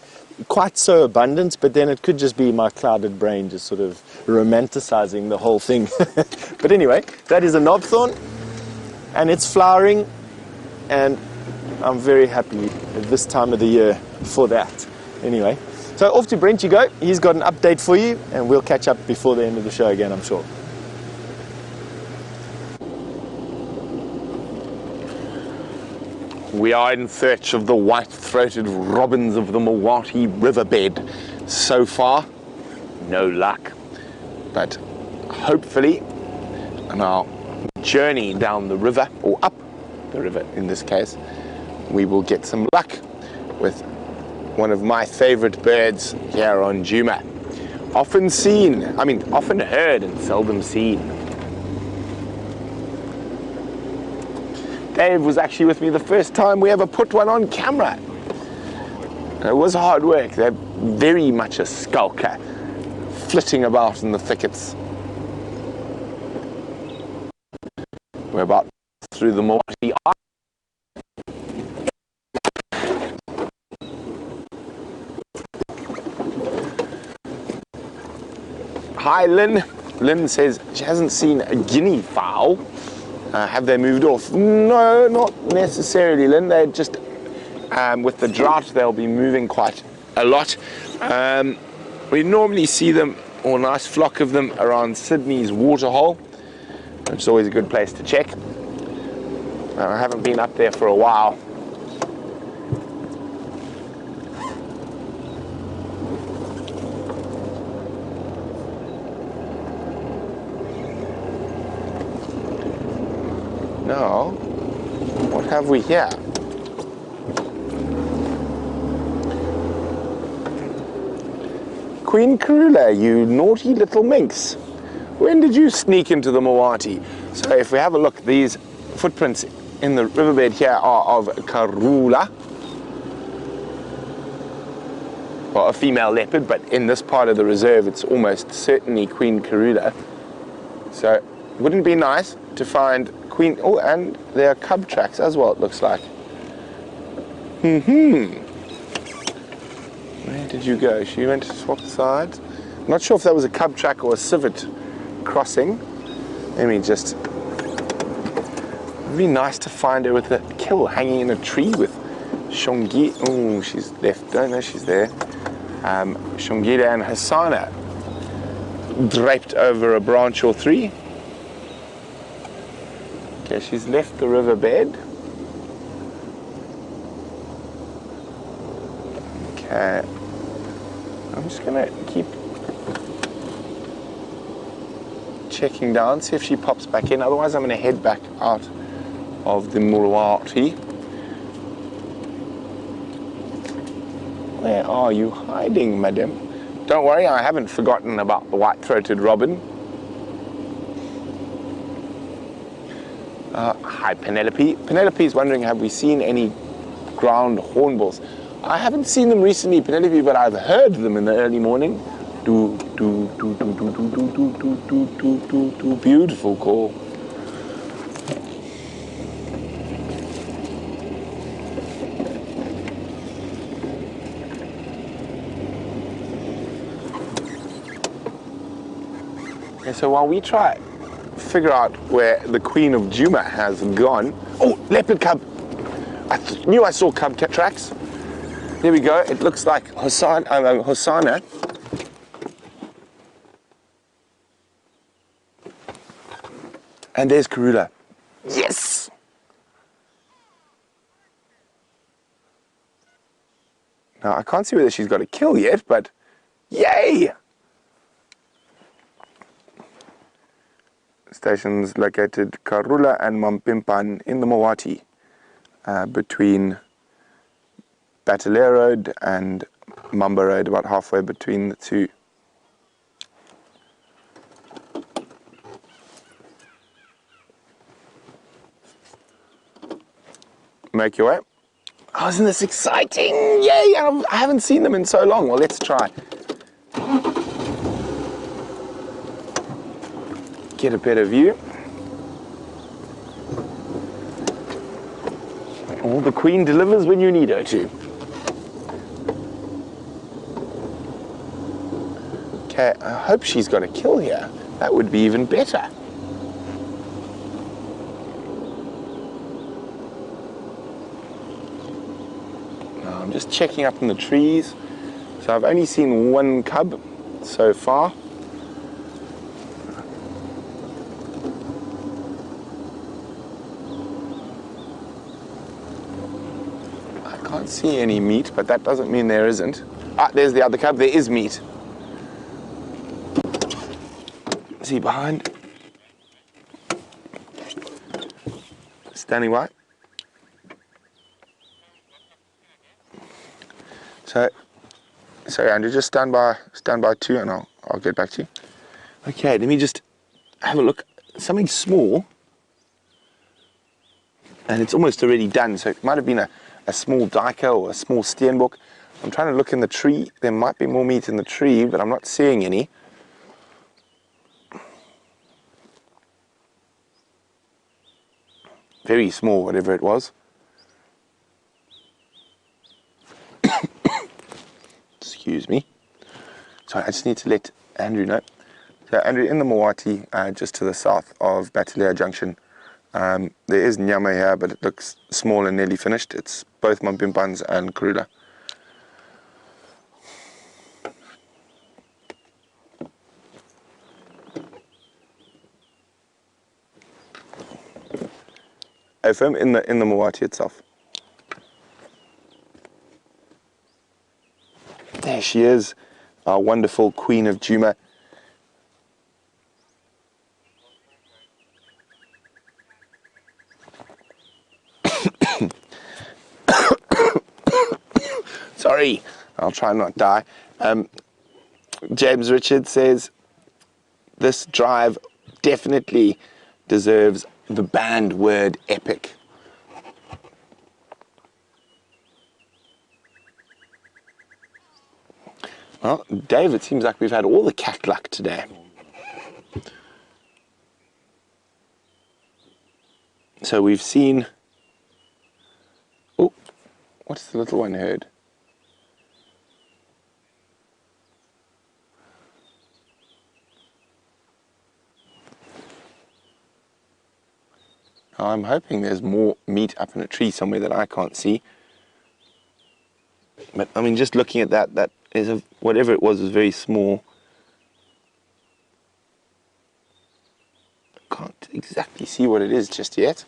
abundant, but then it could just be my clouded brain just sort of romanticizing the whole thing. But anyway, that is a knobthorn, and it's flowering, and I'm very happy at this time of the year for that. Anyway, so off to Brent you go. He's got an update for you, and we'll catch up before the end of the show again, I'm sure. We are in search of the white-throated robins of the Mawati riverbed. So far, no luck. But hopefully, on our journey down the river, or up the river in this case, we will get some luck with one of my favorite birds here on Djuma. Often heard and seldom seen. Dave was actually with me the first time we ever put one on camera. And it was hard work. They're very much a skulker, flitting about in the thickets. We're about through the Mawati Eye. Hi, Lynn. Lynn says she hasn't seen a guinea fowl. Have they moved off? No, not necessarily, Lynn. They're just, with the drought, they'll be moving quite a lot. We normally see them, or a nice flock of them, around Sydney's waterhole. It's always a good place to check. I haven't been up there for a while. Now, what have we here? Queen Karula, you naughty little minx. When did you sneak into the Mawati? So if we have a look, these footprints in the riverbed here are of Karula. Well, a female leopard, but in this part of the reserve, it's almost certainly Queen Karula. So, wouldn't it be nice to find Queen, oh, and there are cub tracks as well, it looks like. Where did you go? She went to swap sides. I'm not sure if that was a cub track or a civet crossing. Let me just It'd be nice to find her with a kill hanging in a tree with Xongile. Oh, she's left. Don't know she's there. Xongile and Hosana draped over a branch or three. Okay, she's left the riverbed. Okay, I'm just gonna keep checking down, see if she pops back in. Otherwise, I'm gonna head back out of the Murwati. Where are you hiding, madam? Don't worry, I haven't forgotten about the white-throated robin. Hi, Penelope. Penelope's wondering, have we seen any ground hornbills? I haven't seen them recently, Penelope, but I've heard them in the early morning. Do, do, do, do, do, do, do, do, do, do, do, do, do. Beautiful call. Okay, so while we try figure out where the Queen of Djuma has gone. Oh, leopard cub! I knew I saw cub tracks. There we go. It looks like Hosana. And there's Karula. Yes! Now, I can't see whether she's got a kill yet, but yay! Stations located Karula and Mampimpan in the Mawati, between Bataleur Road and Mamba Road, about halfway between the two. Make your way. Oh, isn't this exciting? Yay! I haven't seen them in so long. Well, let's try. Get a better view. Oh, the Queen delivers when you need her to. Okay, I hope she's got a kill here. That would be even better. Now, I'm just checking up in the trees. So I've only seen one cub so far. I can't see any meat, but that doesn't mean there isn't. Ah, there's the other cub. There is meat. Is he behind? Standing by. So, sorry, Andrew, just stand by too, and I'll get back to you. Okay, let me just have a look. Something small, and it's almost already done. So it might have been a small duiker or a small steenbok. I'm trying to look in the tree. There might be more meat in the tree, but I'm not seeing any. Very small, whatever it was. Excuse me. Sorry, I just need to let Andrew know. So Andrew, in the Mawati, just to the south of Bataleur Junction, there is nyama here, but it looks small and nearly finished. It's both Mampimpans and Karula. FM in the Mawati itself. There she is, our wonderful Queen of Djuma. Sorry, I'll try not die. James Richard says, this drive definitely deserves the banned word epic. Well, Dave, it seems like we've had all the cat luck today. So we've seen... Oh, what's the little one heard? I'm hoping there's more meat up in a tree somewhere that I can't see. But I mean, just looking at that is whatever it was very small. I can't exactly see what it is just yet.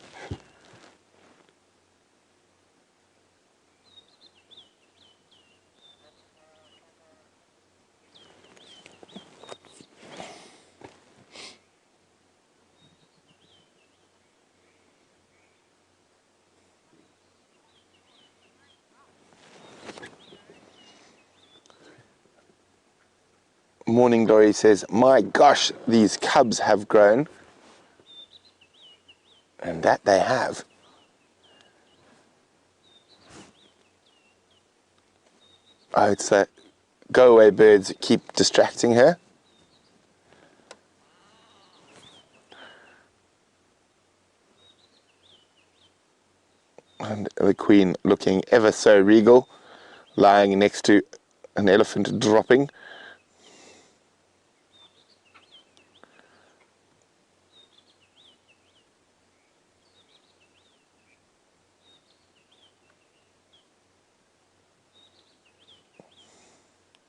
Morning Glory says, my gosh, these cubs have grown. And that they have. Oh, it's that go away birds that keep distracting her. And the queen looking ever so regal, lying next to an elephant dropping.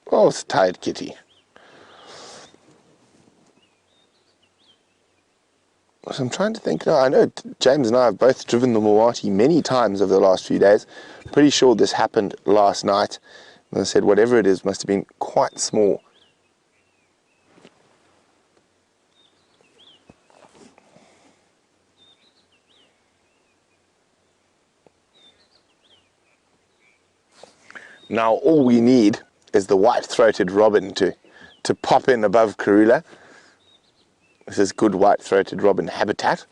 Oh, it's a tired kitty. So I'm trying to think now. I know James and I have both driven the Mawati many times over the last few days. Pretty sure this happened last night. And I said whatever it is must have been quite small. Now all we need is the white-throated robin to pop in above Karula. This is good white-throated robin habitat.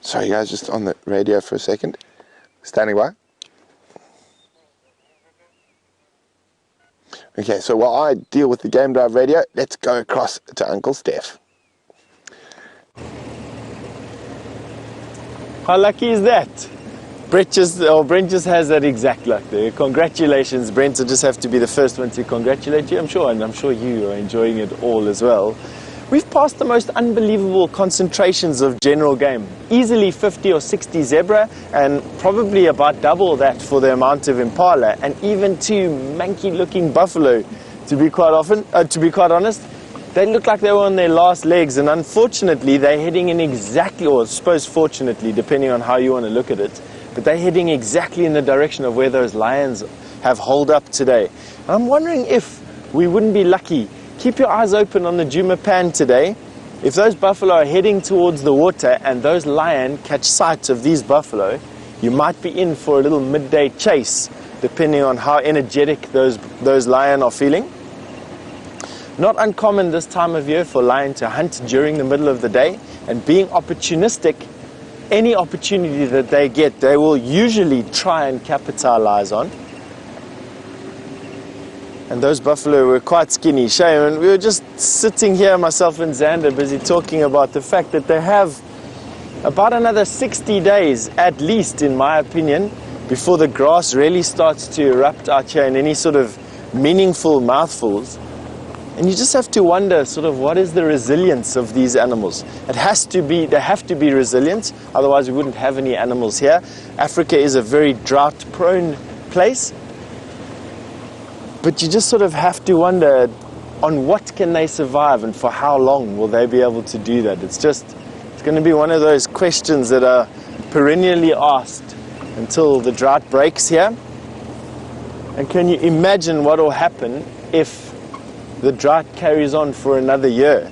Sorry guys, just on the radio for a second. Standing by. Okay, so while I deal with the Game Drive radio, let's go across to Uncle Steph. How lucky is that? Brent just has that exact luck there. Congratulations, Brent. I just have to be the first one to congratulate you, I'm sure, and I'm sure you are enjoying it all as well. We've passed the most unbelievable concentrations of general game. Easily 50 or 60 zebra, and probably about double that for the amount of impala, and even 2 manky-looking buffalo. To be quite honest, they look like they were on their last legs, and unfortunately, they're heading in exactly, or I suppose fortunately, depending on how you want to look at it, but they're heading exactly in the direction of where those lions have holed up today. I'm wondering if we wouldn't be lucky. Keep your eyes open on the Djuma pan today. If those buffalo are heading towards the water and those lions catch sight of these buffalo, you might be in for a little midday chase, depending on how energetic those lions are feeling. Not uncommon this time of year for lion to hunt during the middle of the day, and being opportunistic, any opportunity that they get, they will usually try and capitalize on. And those buffalo were quite skinny, shame. And we were just sitting here, myself and Xander, busy talking about the fact that they have about another 60 days, at least in my opinion, before the grass really starts to erupt out here in any sort of meaningful mouthfuls. And you just have to wonder sort of what is the resilience of these animals. They have to be resilient, otherwise we wouldn't have any animals here. Africa is a very drought-prone place. But you just sort of have to wonder on what can they survive and for how long will they be able to do that. It's going to be one of those questions that are perennially asked until the drought breaks here. And can you imagine what will happen if the drought carries on for another year?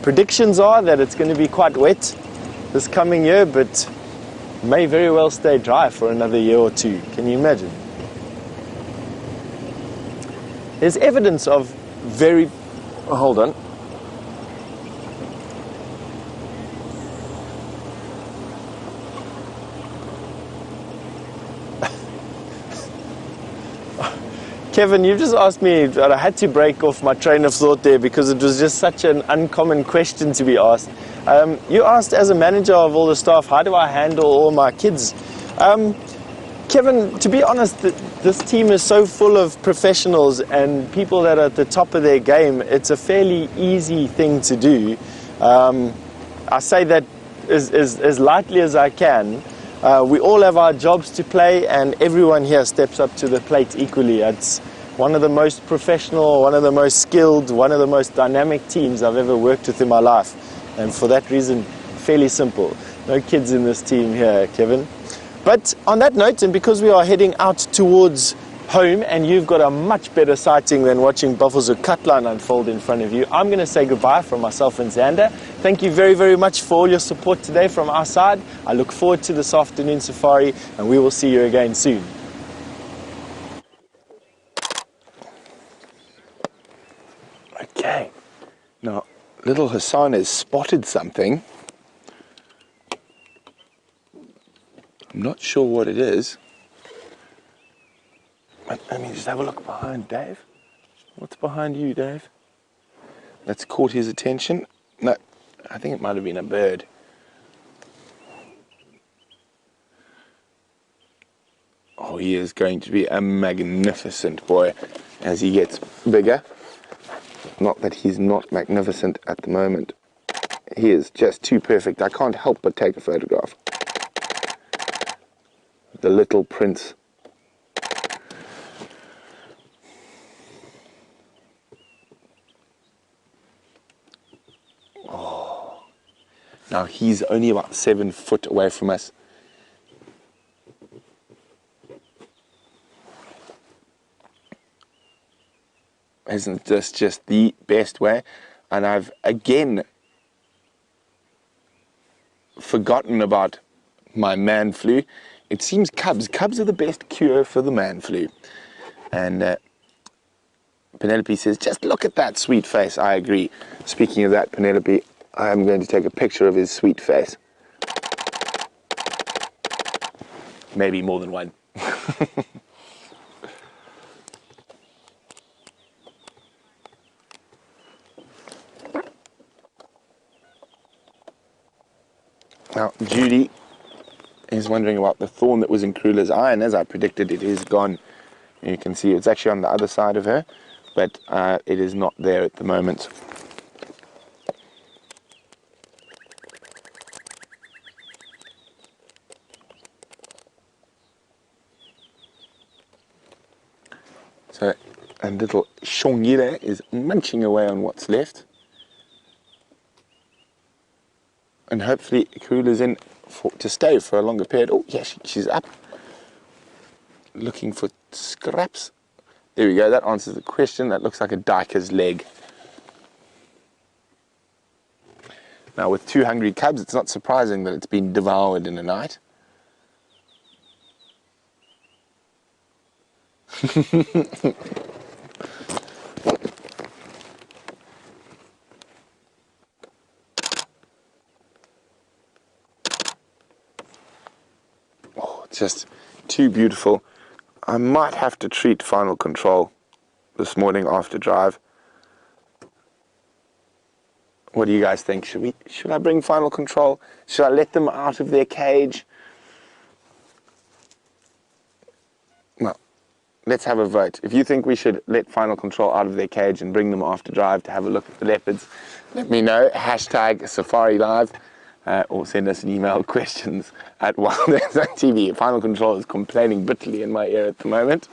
Predictions are that it's going to be quite wet this coming year, but may very well stay dry for another year or two. Can you imagine? There's evidence of very... Oh, hold on. Kevin, you've just asked me, I had to break off my train of thought there because it was just such an uncommon question to be asked. You asked, as a manager of all the staff, how do I handle all my kids? Kevin, to be honest, this team is so full of professionals and people that are at the top of their game. It's a fairly easy thing to do. I say that as lightly as I can. We all have our jobs to play, and everyone here steps up to the plate equally. It's one of the most professional, one of the most skilled, one of the most dynamic teams I've ever worked with in my life. And for that reason, fairly simple. No kids in this team here, Kevin. But on that note, and because we are heading out towards home and you've got a much better sighting than watching Buffalo's cutline unfold in front of you, I'm going to say goodbye from myself and Xander. Thank you very, very much for all your support today from our side. I look forward to this afternoon safari, and we will see you again soon. Okay, now little Hosana has spotted something. I'm not sure what it is. Let me just have a look behind Dave. What's behind you, Dave? That's caught his attention. No, I think it might have been a bird. Oh, he is going to be a magnificent boy as he gets bigger. Not that he's not magnificent at the moment. He is just too perfect. I can't help but take a photograph. The little prince. Oh. Now he's only about 7 foot away from us. Isn't this just the best way? And I've again forgotten about my man flu. It seems cubs are the best cure for the man flu. And Penelope says, just look at that sweet face. I agree. Speaking of that, Penelope, I am going to take a picture of his sweet face. Maybe more than one. Now, Judy is wondering about the thorn that was in Karula's eye, and as I predicted, it is gone. You can see it's actually on the other side of her, but it is not there at the moment. So, and little Xongile is munching away on what's left. And hopefully Karula's in to stay for a longer period. Oh, yeah, she's up. Looking for scraps. There we go, that answers the question. That looks like a diker's leg. Now, with 2 hungry cubs, it's not surprising that it's been devoured in a night. Just too beautiful. I might have to treat Final Control this morning after drive. What do you guys think? Should I bring Final Control? Should I let them out of their cage? Well, let's have a vote. If you think we should let Final Control out of their cage and bring them after drive to have a look at the leopards, let me know. #SafariLive. Or send us an email, questions at WildEarth.tv. Final Control is complaining bitterly in my ear at the moment.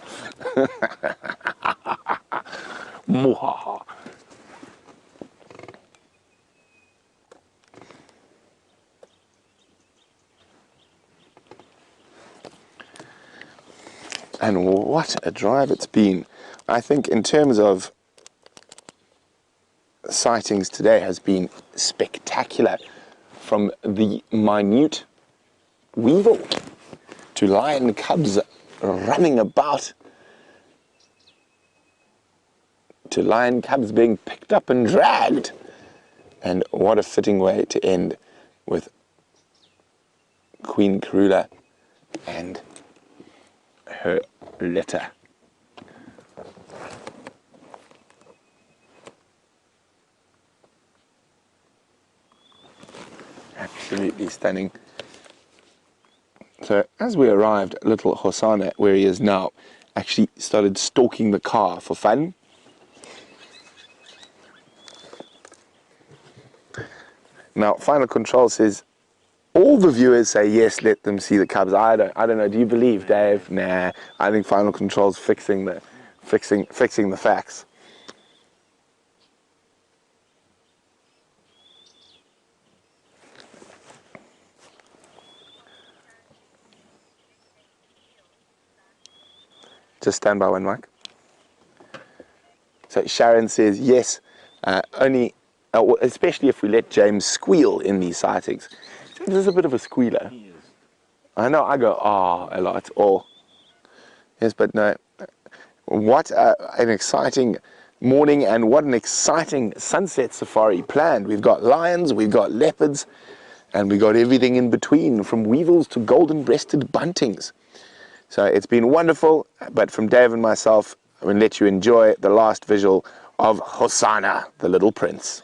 And what a drive it's been. I think in terms of sightings today has been spectacular. From the minute weevil to lion cubs running about, to lion cubs being picked up and dragged. And what a fitting way to end with Queen Karula and her litter. Absolutely stunning. So as we arrived, little Hosana, where he is now, actually started stalking the car for fun. Now, Final Control says, all the viewers say, yes, let them see the cubs. I don't know. Do you believe, Dave? Nah, I think Final Control's fixing the facts. Just stand by one mic. So Sharon says, yes, only, especially if we let James squeal in these sightings. James is a bit of a squealer. He is. I know, I go, a lot, or. Yes, but no. What an exciting morning and what an exciting sunset safari planned. We've got lions, we've got leopards, and we've got everything in between, from weevils to golden-breasted buntings. So it's been wonderful, but from Dave and myself, I'm going to let you enjoy the last visual of Hosana, the little prince.